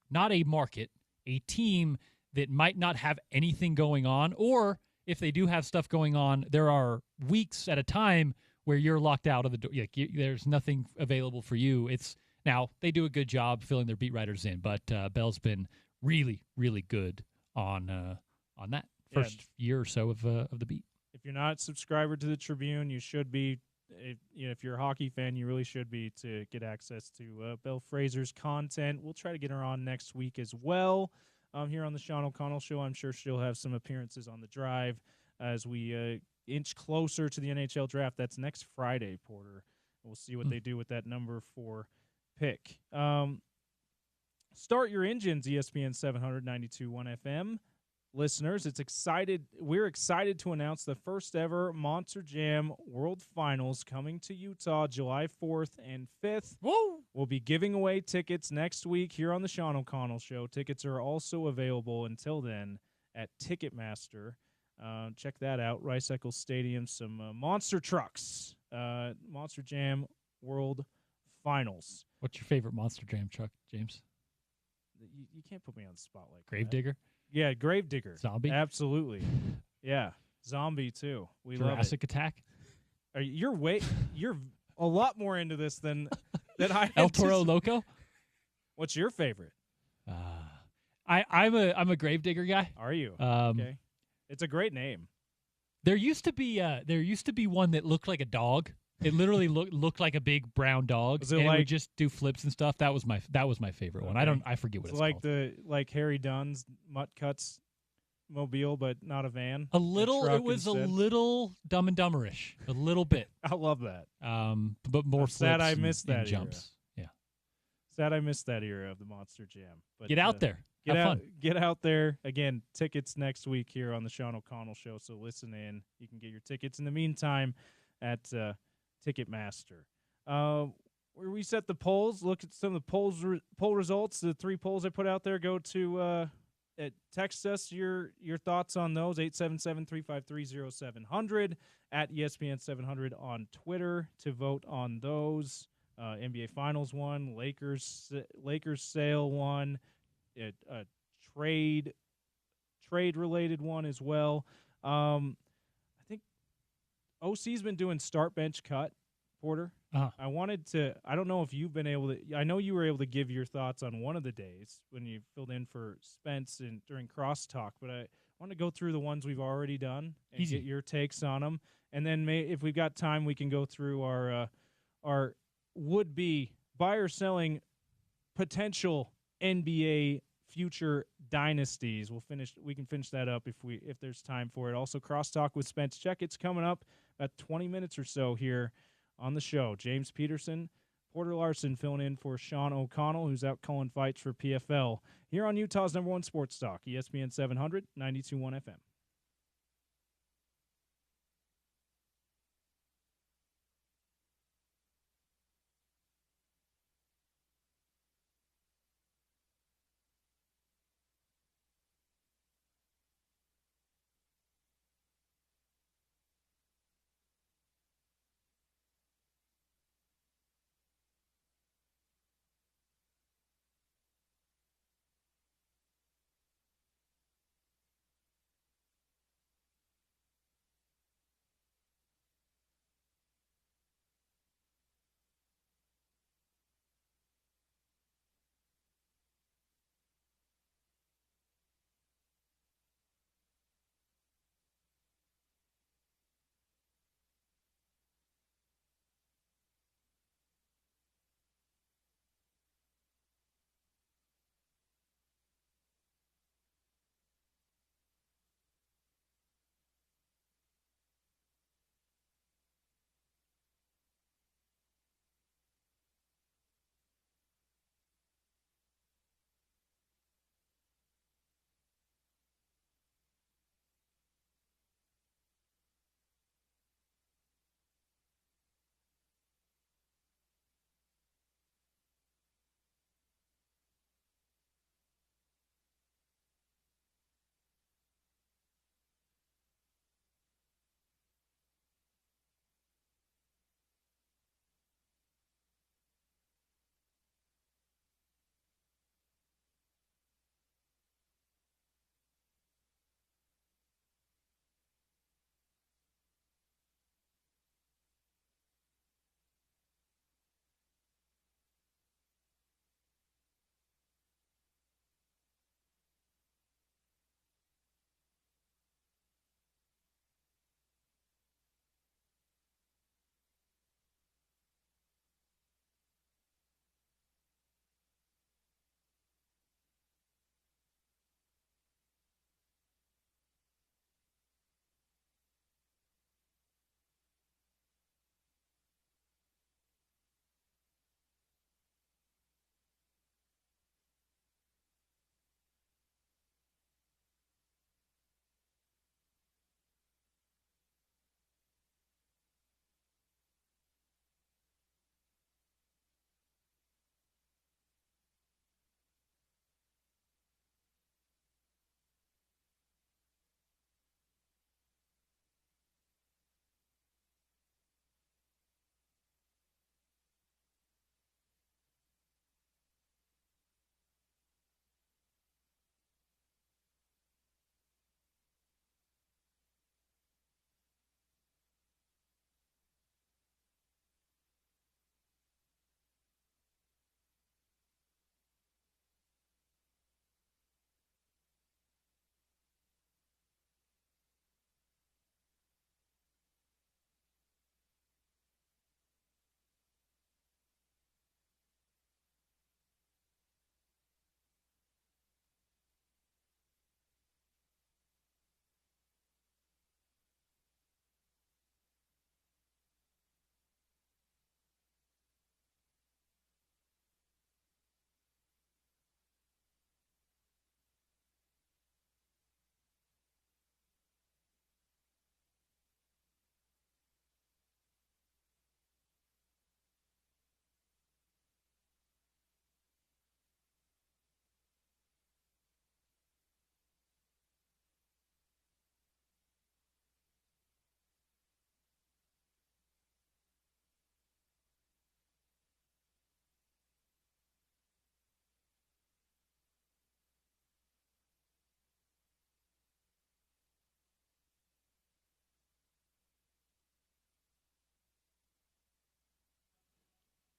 S1: not a market, a team that might not have anything going on, or if they do have stuff going on, there are weeks at a time where you're locked out of the door. There's nothing available for you. Now they do a good job filling their beat writers in, but Belle's been really, really good on that first year or so of the beat.
S2: If you're not a subscriber to the Tribune, you should be. If you're a hockey fan, you really should be, to get access to Belle Fraser's content. We'll try to get her on next week as well. Here on the Sean O'Connell Show, I'm sure she'll have some appearances on the drive as we inch closer to the NHL draft. That's next Friday, Porter. We'll see what they do with that number 4 pick. Start your engines, ESPN 792.1 FM. Listeners, we're excited to announce the first ever Monster Jam World Finals coming to Utah July 4th and 5th.
S1: Whoa!
S2: We'll be giving away tickets next week here on the Sean O'Connell Show. Tickets are also available until then at Ticketmaster. Check that out. Rice Eccles Stadium, some monster trucks. Monster Jam World Finals.
S1: What's your favorite Monster Jam truck, James?
S2: You can't put me on the spot like
S1: Gravedigger?
S2: Yeah, Gravedigger.
S1: Zombie?
S2: Absolutely. Yeah, Zombie too. We
S1: Jurassic Attack?
S2: You're a lot more into this than I.
S1: El Toro Loco?
S2: What's your favorite?
S1: I'm a Gravedigger guy.
S2: Are you? Okay. It's a great name.
S1: There used to be one that looked like a dog. It literally looked like a big brown dog, and it would just do flips and stuff. That was my favorite one. I forget what it's called.
S2: Like Harry Dunn's Mutt Cuts mobile, but not a van.
S1: It was a little Dumb and Dumberish, a little bit.
S2: I love that.
S1: But more flips
S2: sad I missed
S1: and
S2: that
S1: jumps.
S2: Era. Yeah. Sad I missed that era of the Monster Jam. But
S1: get out there. Have fun.
S2: Get out there. Again, tickets next week here on the Sean O'Connell Show, so listen in. You can get your tickets in the meantime at Ticketmaster. Where we set the polls, look at some of the poll results. The 3 polls I put out there. Go to text us your thoughts on those. 877-353-0700 at ESPN 700 on Twitter to vote on those. NBA Finals one, Lakers sale one, a trade related one as well. I think OC's been doing start bench cut, Porter. I don't know if you've been able to. I know you were able to give your thoughts on one of the days when you filled in for Spence during crosstalk, but I want to go through the ones we've already done and get your takes on them, and then if we've got time, we can go through our would-be buyer selling potential NBA future dynasties. We can finish that up if there's time for it. Also, crosstalk with Spence Checketts coming up about 20 minutes or so here on the show. James Peterson, Porter Larsen filling in for Sean O'Connell, who's out calling fights for PFL here on Utah's #1 sports talk, ESPN 700, 92.1 FM.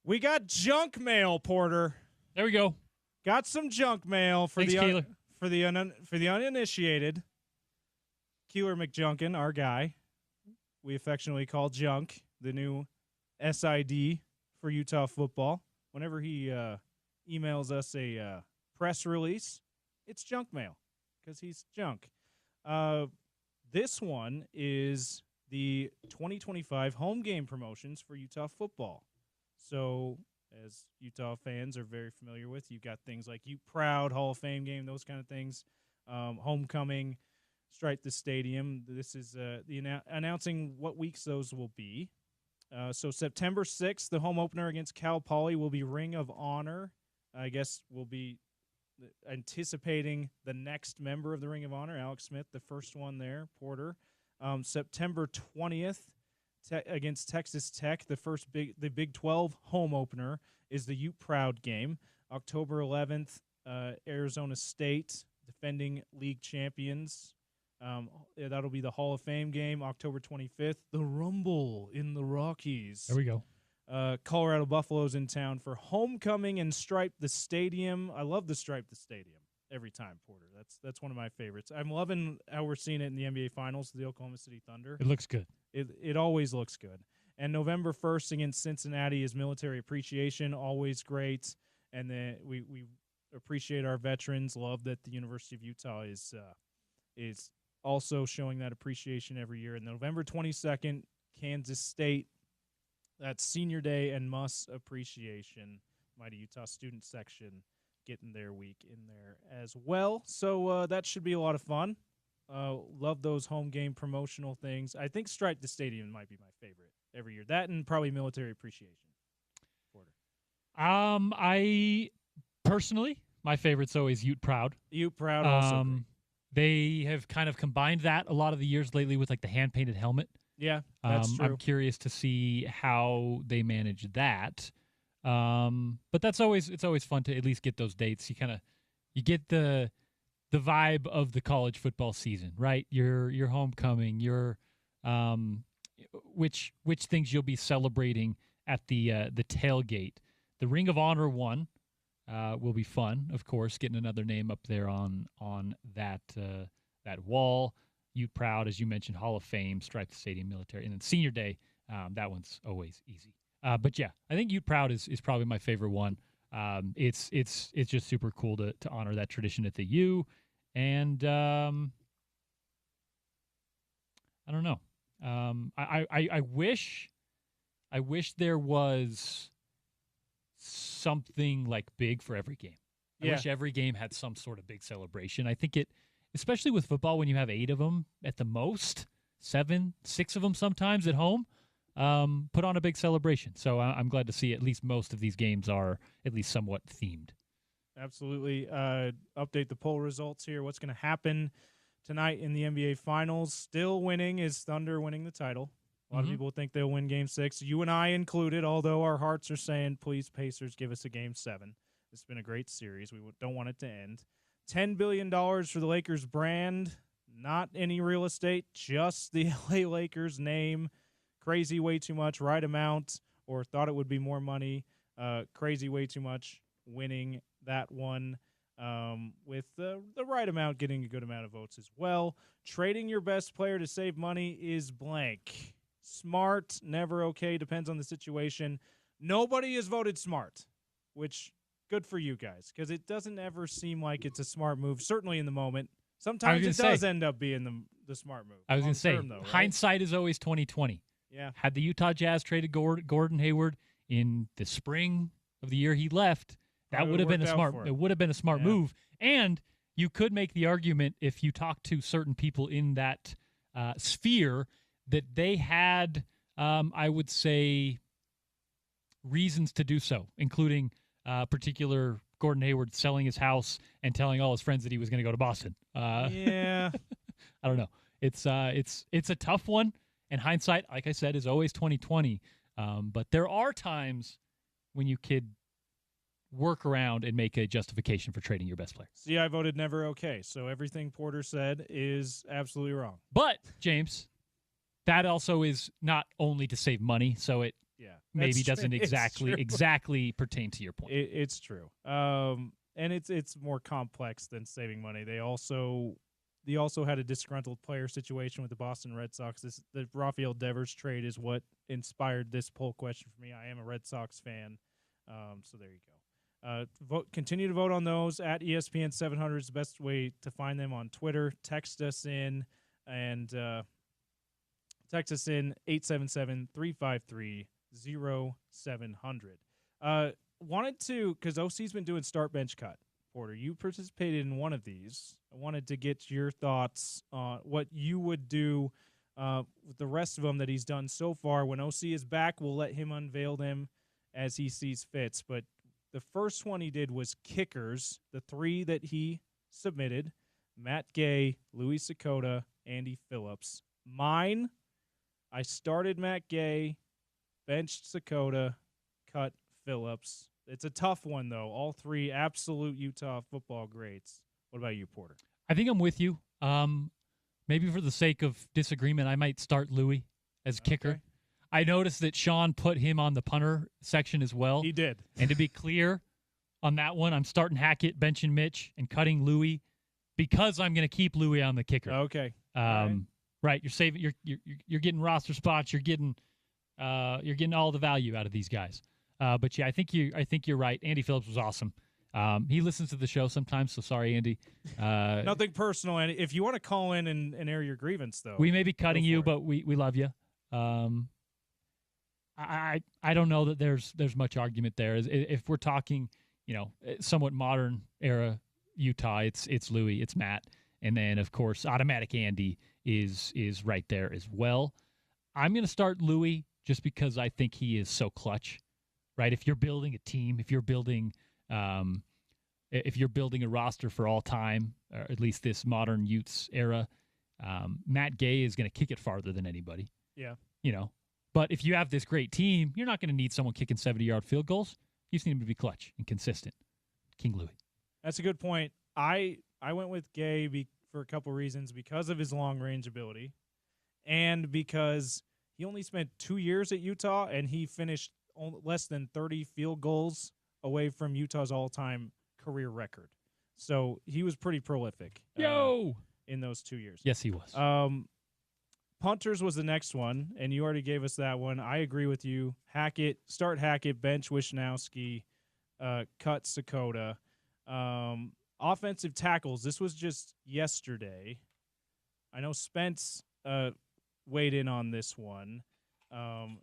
S2: We got junk mail, Porter.
S1: There we go.
S2: Got some junk mail for
S1: Thanks, Keeler.
S2: for the uninitiated. Keeler McJunkin, our guy, we affectionately call Junk, the new SID for Utah football. Whenever he emails us a press release, it's junk mail because he's junk. This one is the 2025 home game promotions for Utah football. So, as Utah fans are very familiar with, you've got things like Ute Proud, Hall of Fame game, those kind of things, homecoming, Stripe the Stadium. This is announcing what weeks those will be. So September 6th, the home opener against Cal Poly will be Ring of Honor. I guess we'll be anticipating the next member of the Ring of Honor, Alex Smith, the first one there, Porter. September 20th against Texas Tech, the Big 12 home opener is the Ute Proud game. October 11th, Arizona State, defending league champions. That'll be the Hall of Fame game. October 25th, the Rumble in the Rockies.
S1: There we go.
S2: Colorado Buffaloes in town for homecoming and Stripe the Stadium. I love the Stripe the Stadium every time, Porter. That's one of my favorites. I'm loving how we're seeing it in the NBA Finals, the Oklahoma City Thunder.
S1: It looks good.
S2: It always looks good. And November 1st against Cincinnati is Military Appreciation, always great. And then we appreciate our veterans. Love that the University of Utah is also showing that appreciation every year. And November 22nd, Kansas State. That's Senior Day and Muss Appreciation. Mighty Utah Student Section getting their week in there as well. So that should be a lot of fun. Love those home game promotional things. I think Stripe the Stadium might be my favorite every year. That and probably Military Appreciation. Porter.
S1: I personally, my favorite's always Ute Proud.
S2: Ute Proud also great.
S1: They have kind of combined that a lot of the years lately with like the hand-painted helmet.
S2: Yeah, that's true.
S1: I'm curious to see how they manage that. But it's always fun to at least get those dates. You get the vibe of the college football season, right? Your homecoming, your which things you'll be celebrating at the tailgate. The Ring of Honor one will be fun, of course, getting another name up there on that wall. Ute Proud, as you mentioned, Hall of Fame, Stripe the Stadium, Military, and then Senior Day. That one's always easy. But yeah, I think Ute Proud is probably my favorite one. It's just super cool to honor that tradition at the U, and I don't know. I wish there was something like big for every game. I wish every game had some sort of big celebration. I think especially with football, when you have 8 of them at the most, 6 of them sometimes at home, put on a big celebration. So I'm glad to see at least most of these games are at least somewhat themed.
S2: Absolutely. Update the poll results here. What's going to happen tonight in the NBA Finals? Still winning is Thunder winning the title. A lot of people think they'll win Game 6. You and I included, although our hearts are saying, please, Pacers, give us a Game 7. It's been a great series. We don't want it to end. $10 billion for the Lakers brand. Not any real estate, just the LA Lakers name. Crazy, way too much, right amount, or thought it would be more money. Crazy, way too much, winning that one with the right amount, getting a good amount of votes as well. Trading your best player to save money is blank. Smart, never okay, depends on the situation. Nobody has voted smart, which good for you guys, because it doesn't ever seem like it's a smart move, certainly in the moment. Sometimes it does end up being the smart move.
S1: I was going to say,
S2: though, right?
S1: Hindsight is always 20/20.
S2: Yeah.
S1: Had the Utah Jazz traded Gordon Hayward in the spring of the year he left, that would have been a smart move. And you could make the argument, if you talk to certain people in that sphere, that they had, I would say, reasons to do so, including particular Gordon Hayward selling his house and telling all his friends that he was going to go to Boston.
S2: Yeah.
S1: I don't know. It's a tough one. And hindsight, like I said, is always 20/20. But there are times when you could work around and make a justification for trading your best player.
S2: See, I voted never okay. So everything Porter said is absolutely wrong.
S1: But, James, that also is not only to save money. So maybe
S2: that's
S1: doesn't exactly pertain to your point.
S2: It's true. And it's more complex than saving money. They also had a disgruntled player situation with the Boston Red Sox. The Rafael Devers trade is what inspired this poll question for me. I am a Red Sox fan, so there you go. Continue to vote on those at ESPN 700 is the best way to find them on Twitter. Text us in 877-353-0700. Wanted to, because OC's been doing start bench cut. Porter, you participated in one of these. I wanted to get your thoughts on what you would do with the rest of them that he's done so far. When OC is back, we'll let him unveil them as he sees fits. But the first one he did was kickers, the 3 that he submitted: Matt Gay, Louis Sakota, Andy Phillips. Mine, I started Matt Gay, benched Sakota, cut Phillips. It's a tough one, though. All 3 absolute Utah football greats. What about you, Porter?
S1: I think I'm with you. Maybe for the sake of disagreement, I might start Louis as kicker.
S2: Okay.
S1: I noticed that Sean put him on the punter section as well.
S2: He did.
S1: And to be clear on that one, I'm starting Hackett, benching Mitch, and cutting Louis because I'm going to keep Louis on the kicker.
S2: Okay.
S1: Right. You're saving. You're getting roster spots. You're getting all the value out of these guys. But yeah, I think you're right. Andy Phillips was awesome. He listens to the show sometimes, so sorry, Andy.
S2: Nothing personal, Andy. If you want to call in and air your grievance, though,
S1: we may be cutting you, but we love you. I don't know that there's much argument there. If we're talking, somewhat modern era Utah, it's Louis, it's Matt, and then of course automatic Andy is right there as well. I'm going to start Louis just because I think he is so clutch. Right, if you're building a team, if you're building a roster for all time, or at least this modern Utes era, Matt Gay is going to kick it farther than anybody.
S2: Yeah,
S1: But if you have this great team, you're not going to need someone kicking 70-yard field goals. You just need him to be clutch and consistent. King Louis.
S2: That's a good point. I went with Gay for a couple reasons, because of his long range ability, and because he only spent 2 years at Utah and he finished less than 30 field goals away from Utah's all-time career record. So he was pretty prolific in those 2 years.
S1: Yes, he was.
S2: Punters was the next one, and you already gave us that one. I agree with you. Start Hackett, bench Wishnowski, cut Sakota. Offensive tackles, this was just yesterday. I know Spence weighed in on this one.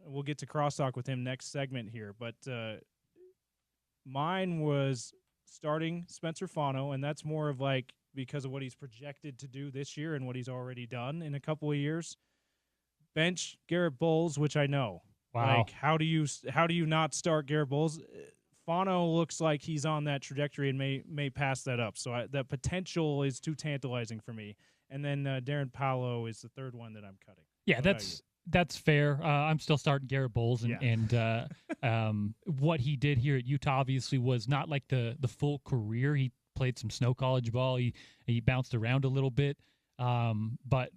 S2: We'll get to crosstalk with him next segment here, but mine was starting Spencer Fano, and that's more of like because of what he's projected to do this year and what he's already done in a couple of years. Bench Garrett Bowles, which I know.
S1: Wow.
S2: Like, how do you not start Garrett Bowles? Fano looks like he's on that trajectory and may pass that up. So that potential is too tantalizing for me. And then Darren Paolo is the third one that I'm cutting.
S1: Yeah, that's fair. I'm still starting Garrett Bowles, and what he did here at Utah obviously was not like the full career. He played some snow college ball. He bounced around a little bit, but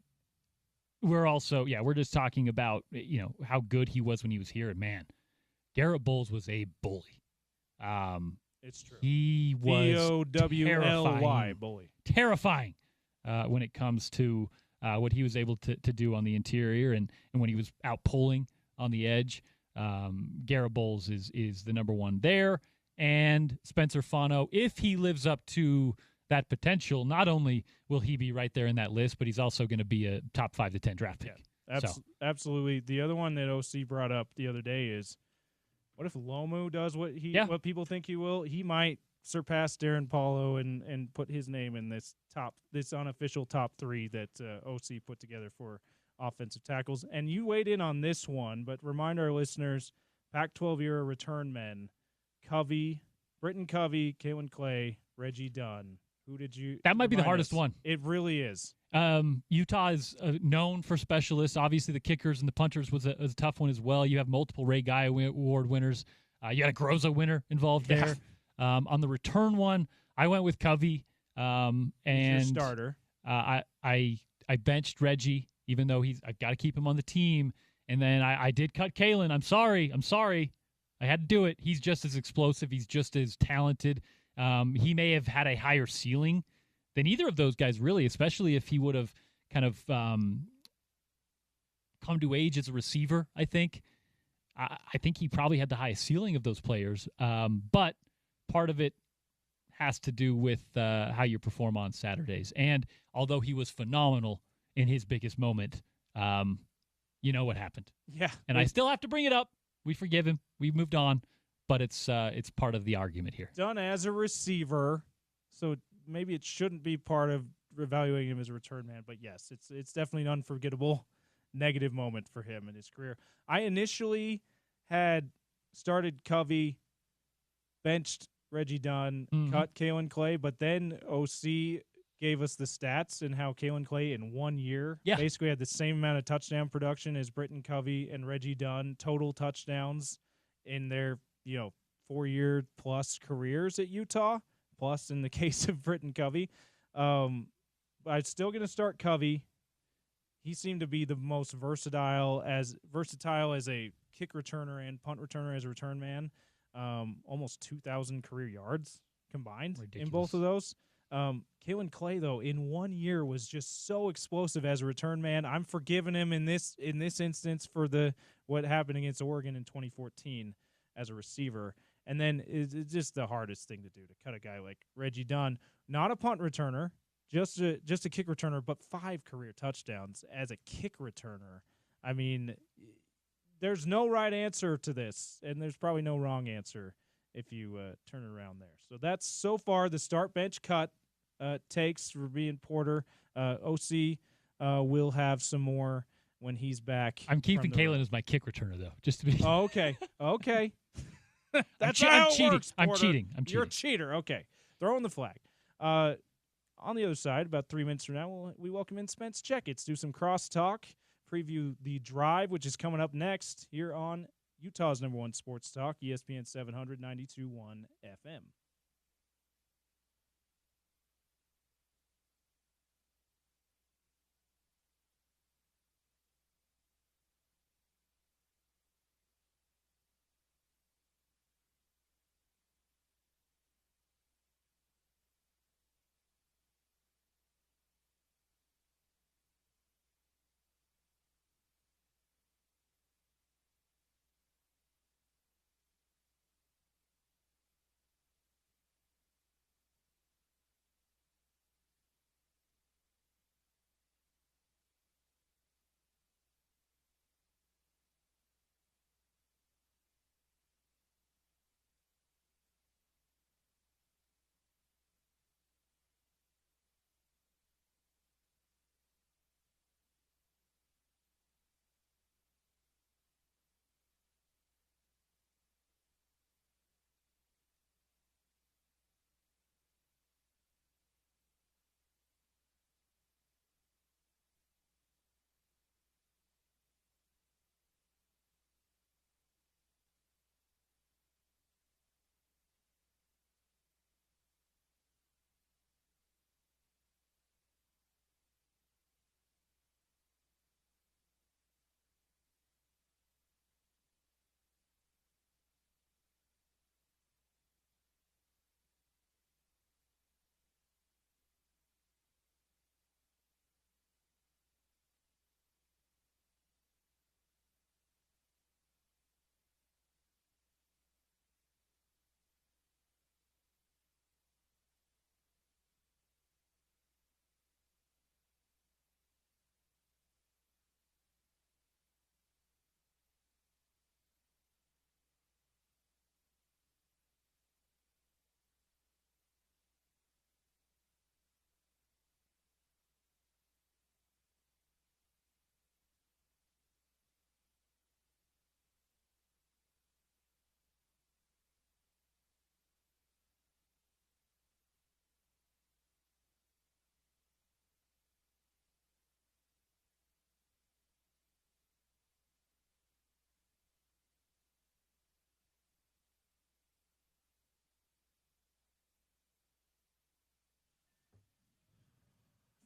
S1: we're just talking about how good he was when he was here. And man, Garrett Bowles was a bully.
S2: It's true.
S1: He was
S2: Bowly bully.
S1: Terrifying when it comes to what he was able to do on the interior and when he was out pulling on the edge. Garrett Bowles is the number one there. And Spencer Fano, if he lives up to that potential, not only will he be right there in that list, but he's also going to be a top 5 to 10 draft pick.
S2: Yeah, absolutely. The other one that OC brought up the other day is, what if Lomu does what people think he will? He might surpass Darren Paulo and put his name in this unofficial top 3 that OC put together for offensive tackles. And you weighed in on this one, but remind our listeners, Pac-12 era return men, Britton Covey, Kalen Clay, Reggie Dunn. Who did you?
S1: That might be the hardest one.
S2: It really is.
S1: Utah is known for specialists. Obviously, the kickers and the punters was a tough one as well. You have multiple Ray Guy Award winners. You had a Groza winner involved there. On the return one, I went with Covey. And
S2: your starter.
S1: I benched Reggie, even though I've got to keep him on the team. And then I did cut Kalen. I'm sorry. I had to do it. He's just as explosive. He's just as talented. He may have had a higher ceiling than either of those guys, really, especially if he would have kind of come to age as a receiver, I think. I think he probably had the highest ceiling of those players. But part of it has to do with how you perform on Saturdays. And although he was phenomenal in his biggest moment, you know what happened.
S2: Yeah.
S1: And I still have to bring it up. We forgive him. We've moved on. But it's part of the argument here.
S2: Done as a receiver, so maybe it shouldn't be part of evaluating him as a return man. But yes, it's definitely an unforgettable negative moment for him in his career. I initially had started Covey, benched Reggie Dunn, cut Kalen Clay, but then OC gave us the stats and how Kalen Clay in 1 year basically had the same amount of touchdown production as Britton Covey and Reggie Dunn, total touchdowns in their 4-year plus careers at Utah, plus in the case of Britton Covey. I'm still going to start Covey. He seemed to be the most versatile as a kick returner and punt returner as a return man. Almost 2,000 career yards combined in both of those. Kalen Clay, though, in 1 year was just so explosive as a return man. I'm forgiving him in this instance for what happened against Oregon in 2014 as a receiver. And then it's just the hardest thing to do to cut a guy like Reggie Dunn, not a punt returner, just a kick returner, but 5 career touchdowns as a kick returner. I mean, there's no right answer to this, and there's probably no wrong answer if you turn it around there. So that's so far the start bench cut takes for being Porter. OC will have some more when he's back.
S1: I'm keeping Kalen as my kick returner, though, just to be.
S2: Oh, okay. That's how it works,
S1: I'm
S2: Porter.
S1: cheating.
S2: You're a cheater. Okay. Throwing the flag. On the other side, about 3 minutes from now, we welcome in Spence Checketts, do some crosstalk, preview the drive, which is coming up next here on Utah's #1 sports talk, ESPN 700 92.1 FM.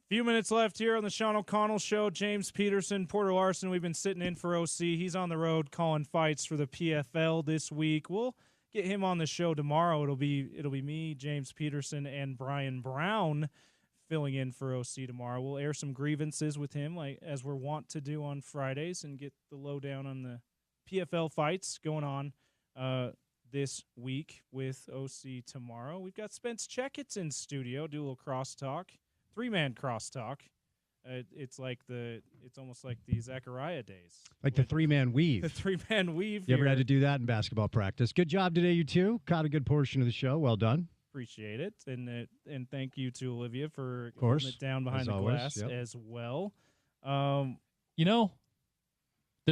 S2: Few minutes left here on the Sean O'Connell Show. James Peterson, Porter Larsen. We've been sitting in for OC. He's on the road calling fights for the PFL this week. We'll get him on the show tomorrow. It'll be me, James Peterson, and Brian Brown filling in for OC tomorrow. We'll air some grievances with him, like as we're wont to do on Fridays, and get the lowdown on the PFL fights going on this week with OC tomorrow. We've got Spence Checketts in studio. Do a little crosstalk. 3-man crosstalk. It's almost like the Zachariah days.
S9: Like the 3-man weave.
S2: The 3-man weave.
S9: You ever had to do that in basketball practice? Good job today, you two. Caught a good portion of the show. Well done.
S2: Appreciate it. And thank you to Olivia for
S9: holding
S2: it down behind the glass as well.
S1: There's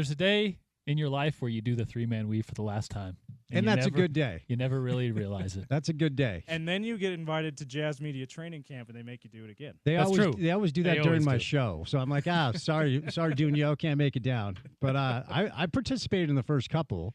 S1: a day in your life where you do the 3-man weave for the last time.
S9: And that's a good day.
S1: You never really realize it.
S9: That's a good day.
S2: And then you get invited to Jazz Media Training Camp, and they make you do it again.
S9: They always do that during my
S1: do.
S9: show. So I'm like, sorry, Dunio, can't make it down. But I participated in the first couple,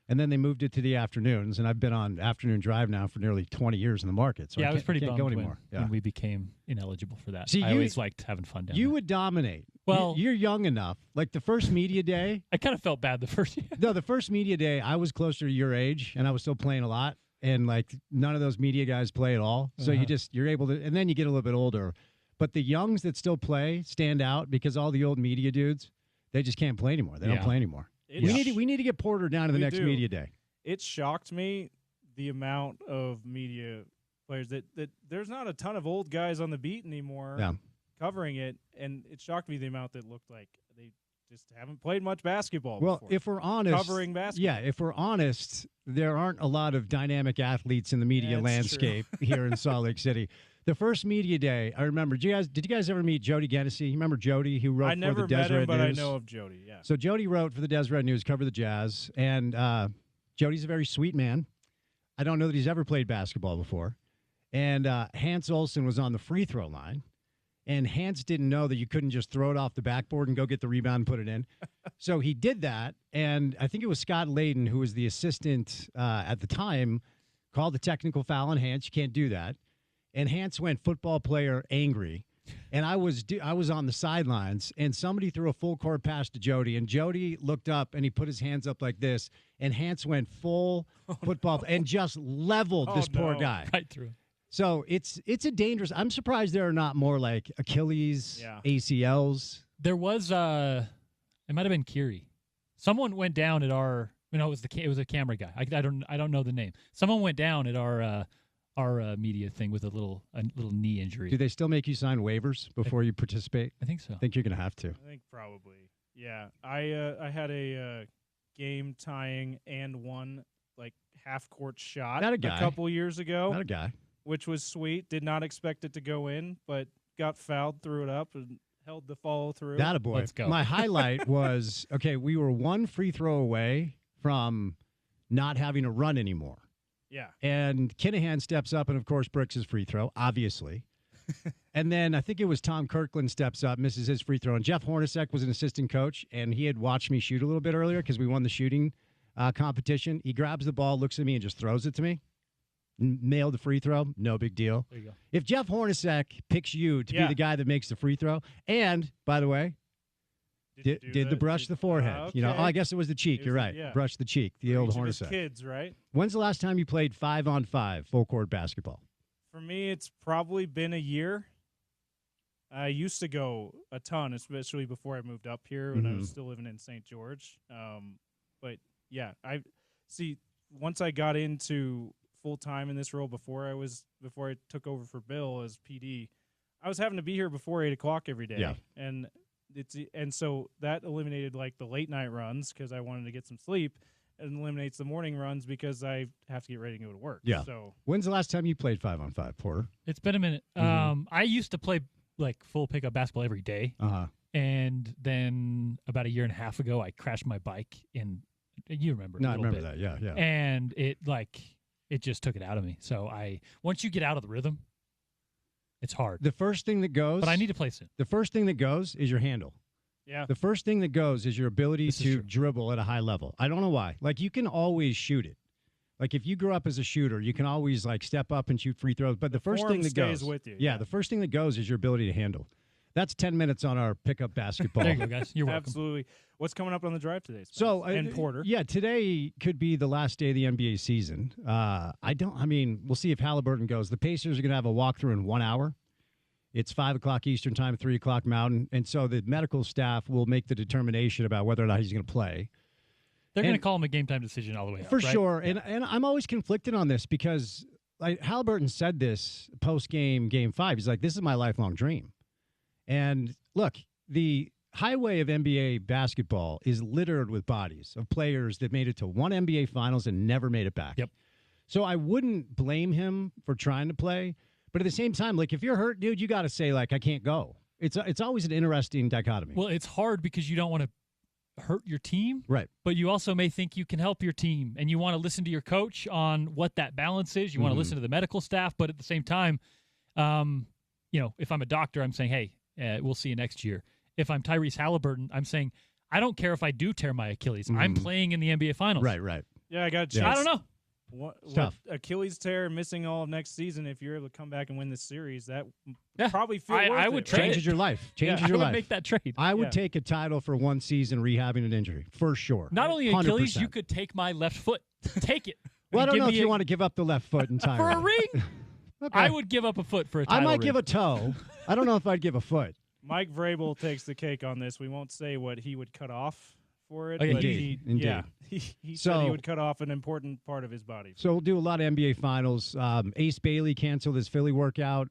S9: and then they moved it to the afternoons, and I've been on afternoon drive now for nearly 20 years in the market. So
S1: I was pretty
S9: can't
S1: bummed
S9: go anymore.
S1: when we became ineligible for that.
S9: See,
S1: I always liked having fun down there.
S9: You would dominate.
S1: Well,
S9: you're young enough. Like the first media day.
S1: I kind of felt bad the first year.
S9: No, the first media day, I was closer to your age, and I was still playing a lot. And like none of those media guys play at all. So you're able to, and then you get a little bit older. But the youngs that still play stand out because all the old media dudes, they just can't play anymore. They don't play anymore. We need to get Porter down to the next media day.
S2: It shocked me the amount of media players that there's not a ton of old guys on the beat anymore covering it, and it shocked me the amount that looked like they just haven't played much basketball before.
S9: If we're honest,
S2: covering basketball.
S9: if we're honest, there aren't a lot of dynamic athletes in the media landscape here in Salt Lake City. The first media day, I remember. Did you guys ever meet Jody Genesee? You remember Jody, who wrote for the Deseret News? I never met him,
S2: but I know of Jody. Yeah.
S9: So Jody wrote for the Deseret News, covered the Jazz, and Jody's a very sweet man. I don't know that he's ever played basketball before. And Hans Olsen was on the free throw line. And Hans didn't know that you couldn't just throw it off the backboard and go get the rebound and put it in. So he did that, and I think it was Scott Layden, who was the assistant at the time, called the technical foul on Hans. You can't do that. And Hans went football player angry. And I was on the sidelines, and somebody threw a full court pass to Jody, and Jody looked up, and he put his hands up like this, and Hans went full football and just leveled this poor guy.
S1: Right through.
S9: So it's a dangerous. I'm surprised there are not more like Achilles, ACLs.
S1: There was it might have been Kiri. Someone went down at our. It was a camera guy. I don't know the name. Someone went down at our media thing with a little knee injury.
S9: Do they still make you sign waivers before you participate?
S1: I think so.
S9: I think you're going to have to.
S2: I think probably. Yeah. I had a game tying and one like half court shot
S9: Not a guy.
S2: couple years ago.
S9: Not a guy.
S2: Which was sweet. Did not expect it to go in, but got fouled, threw it up, and held the follow through.
S9: That a boy.
S1: Let's go.
S9: My highlight was, we were one free throw away from not having to run anymore.
S2: Yeah.
S9: And Kinahan steps up and, of course, bricks his free throw, obviously. And then I think it was Tom Kirkland steps up, misses his free throw. And Jeff Hornacek was an assistant coach, and he had watched me shoot a little bit earlier because we won the shooting competition. He grabs the ball, looks at me, and just throws it to me. Nailed the free throw, no big deal.
S1: There you go.
S9: If Jeff Hornacek picks you to be the guy that makes the free throw, and, by the way, did the brush the forehead.
S2: Okay.
S9: I guess it was the cheek. You're right.
S2: Yeah.
S9: Brush the cheek, the old Hornacek.
S2: Kids, right?
S9: When's the last time you played 5-on-5 full court basketball?
S2: For me, it's probably been a year. I used to go a ton, especially before I moved up here when I was still living in St. George. But yeah, once I got into full time in this role before I took over for Bill as PD, I was having to be here before 8 o'clock every day.
S9: Yeah.
S2: And so that eliminated like the late night runs because I wanted to get some sleep, and eliminates the morning runs because I have to get ready to go to work.
S9: Yeah.
S2: So
S9: when's the last time you played 5-on-5, Porter?
S1: It's been a minute. I used to play like full pickup basketball every day. And then about a year and a half ago, I crashed my bike in. You remember?
S9: No, I remember that. Yeah.
S1: And it just took it out of me. So once you get out of the rhythm, it's hard.
S9: The first thing that goes,
S1: but I need to play soon.
S9: The first thing that goes is your handle.
S2: Yeah.
S9: The first thing that goes is your ability to dribble at a high level. I don't know why. Like, you can always shoot it. Like, if you grew up as a shooter, you can always like step up and shoot free throws. But the first thing that goes
S2: with you.
S9: Yeah, the first thing that goes is your ability to handle. That's 10 minutes on our pickup basketball.
S1: There you go, guys. You're welcome.
S2: Absolutely. What's coming up on the drive today, Spence?
S9: So,
S2: and Porter?
S9: Yeah, today could be the last day of the NBA season. We'll see if Halliburton goes. The Pacers are going to have a walkthrough in 1 hour. It's 5 o'clock Eastern time, 3 o'clock Mountain. And so the medical staff will make the determination about whether or not he's going to play.
S1: They're going to call him a game time decision all the way up.
S9: For
S1: right?
S9: sure. And I'm always conflicted on this because Halliburton said this post-game, Game 5. He's like, this is my lifelong dream. And look, the highway of NBA basketball is littered with bodies of players that made it to one NBA Finals and never made it back.
S1: Yep.
S9: So I wouldn't blame him for trying to play. But at the same time, like, if you're hurt, dude, you got to say, like, I can't go. It's always an interesting dichotomy.
S1: Well, it's hard because you don't want to hurt your team.
S9: Right.
S1: But you also may think you can help your team, and you want to listen to your coach on what that balance is. You want to listen to the medical staff, but at the same time, if I'm a doctor, I'm saying, hey, we'll see you next year. If I'm Tyrese Halliburton, I'm saying, I don't care if I do tear my Achilles. I'm playing in the NBA Finals.
S9: Right.
S2: Yeah, I got a
S9: Yeah.
S2: chance.
S1: I don't know.
S2: What
S9: tough.
S2: Achilles tear, missing all of next season. If you're able to come back and win this series, that
S1: Yeah.
S2: probably feel
S1: I
S2: worth
S1: would
S2: it,
S1: trade
S2: right?
S9: Changes your life. Changes
S1: I
S9: your
S1: would
S9: life.
S1: make that trade.
S9: I would
S2: Yeah.
S9: take a title for one season rehabbing an injury, for sure.
S1: Not only Achilles,
S9: 100%.
S1: you could take my left foot. Take it.
S9: Well, I don't
S1: Give
S9: know if
S1: me
S9: you
S1: a-
S9: want to give up the left foot entirely.
S1: for a ring.
S9: Okay.
S1: I would give up a foot for a title
S9: I might
S1: ring.
S9: give a toe. I don't know if I'd give a foot.
S2: Mike Vrabel takes the cake on this. We won't say what he would cut off for it.
S1: Oh, yeah,
S2: but
S9: indeed.
S2: he said he
S9: So-
S2: would cut off an important part of his body.
S9: So we'll do a lot of NBA Finals. Ace Bailey canceled his Philly workout.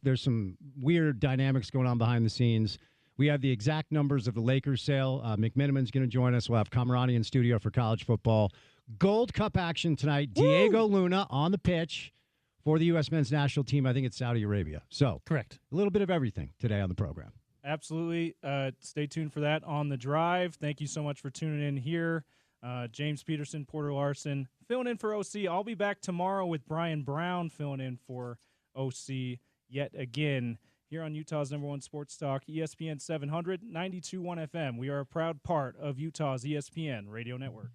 S9: There's some weird dynamics going on behind the scenes. We have the exact numbers of the Lakers sale. McMiniman's going to join us. We'll have Camerani in studio for college football. Gold Cup action tonight. Diego Luna on the pitch for the U.S. men's national team. I think it's Saudi Arabia. So
S1: Correct.
S9: a little bit of everything today on the program.
S2: Absolutely. Stay tuned for that on the drive. Thank you so much for tuning in here. James Peterson, Porter Larsen, filling in for OC. I'll be back tomorrow with Brian Brown filling in for OC yet again here on Utah's #1 sports talk, ESPN 700, 92.1 FM. We are a proud part of Utah's ESPN radio network.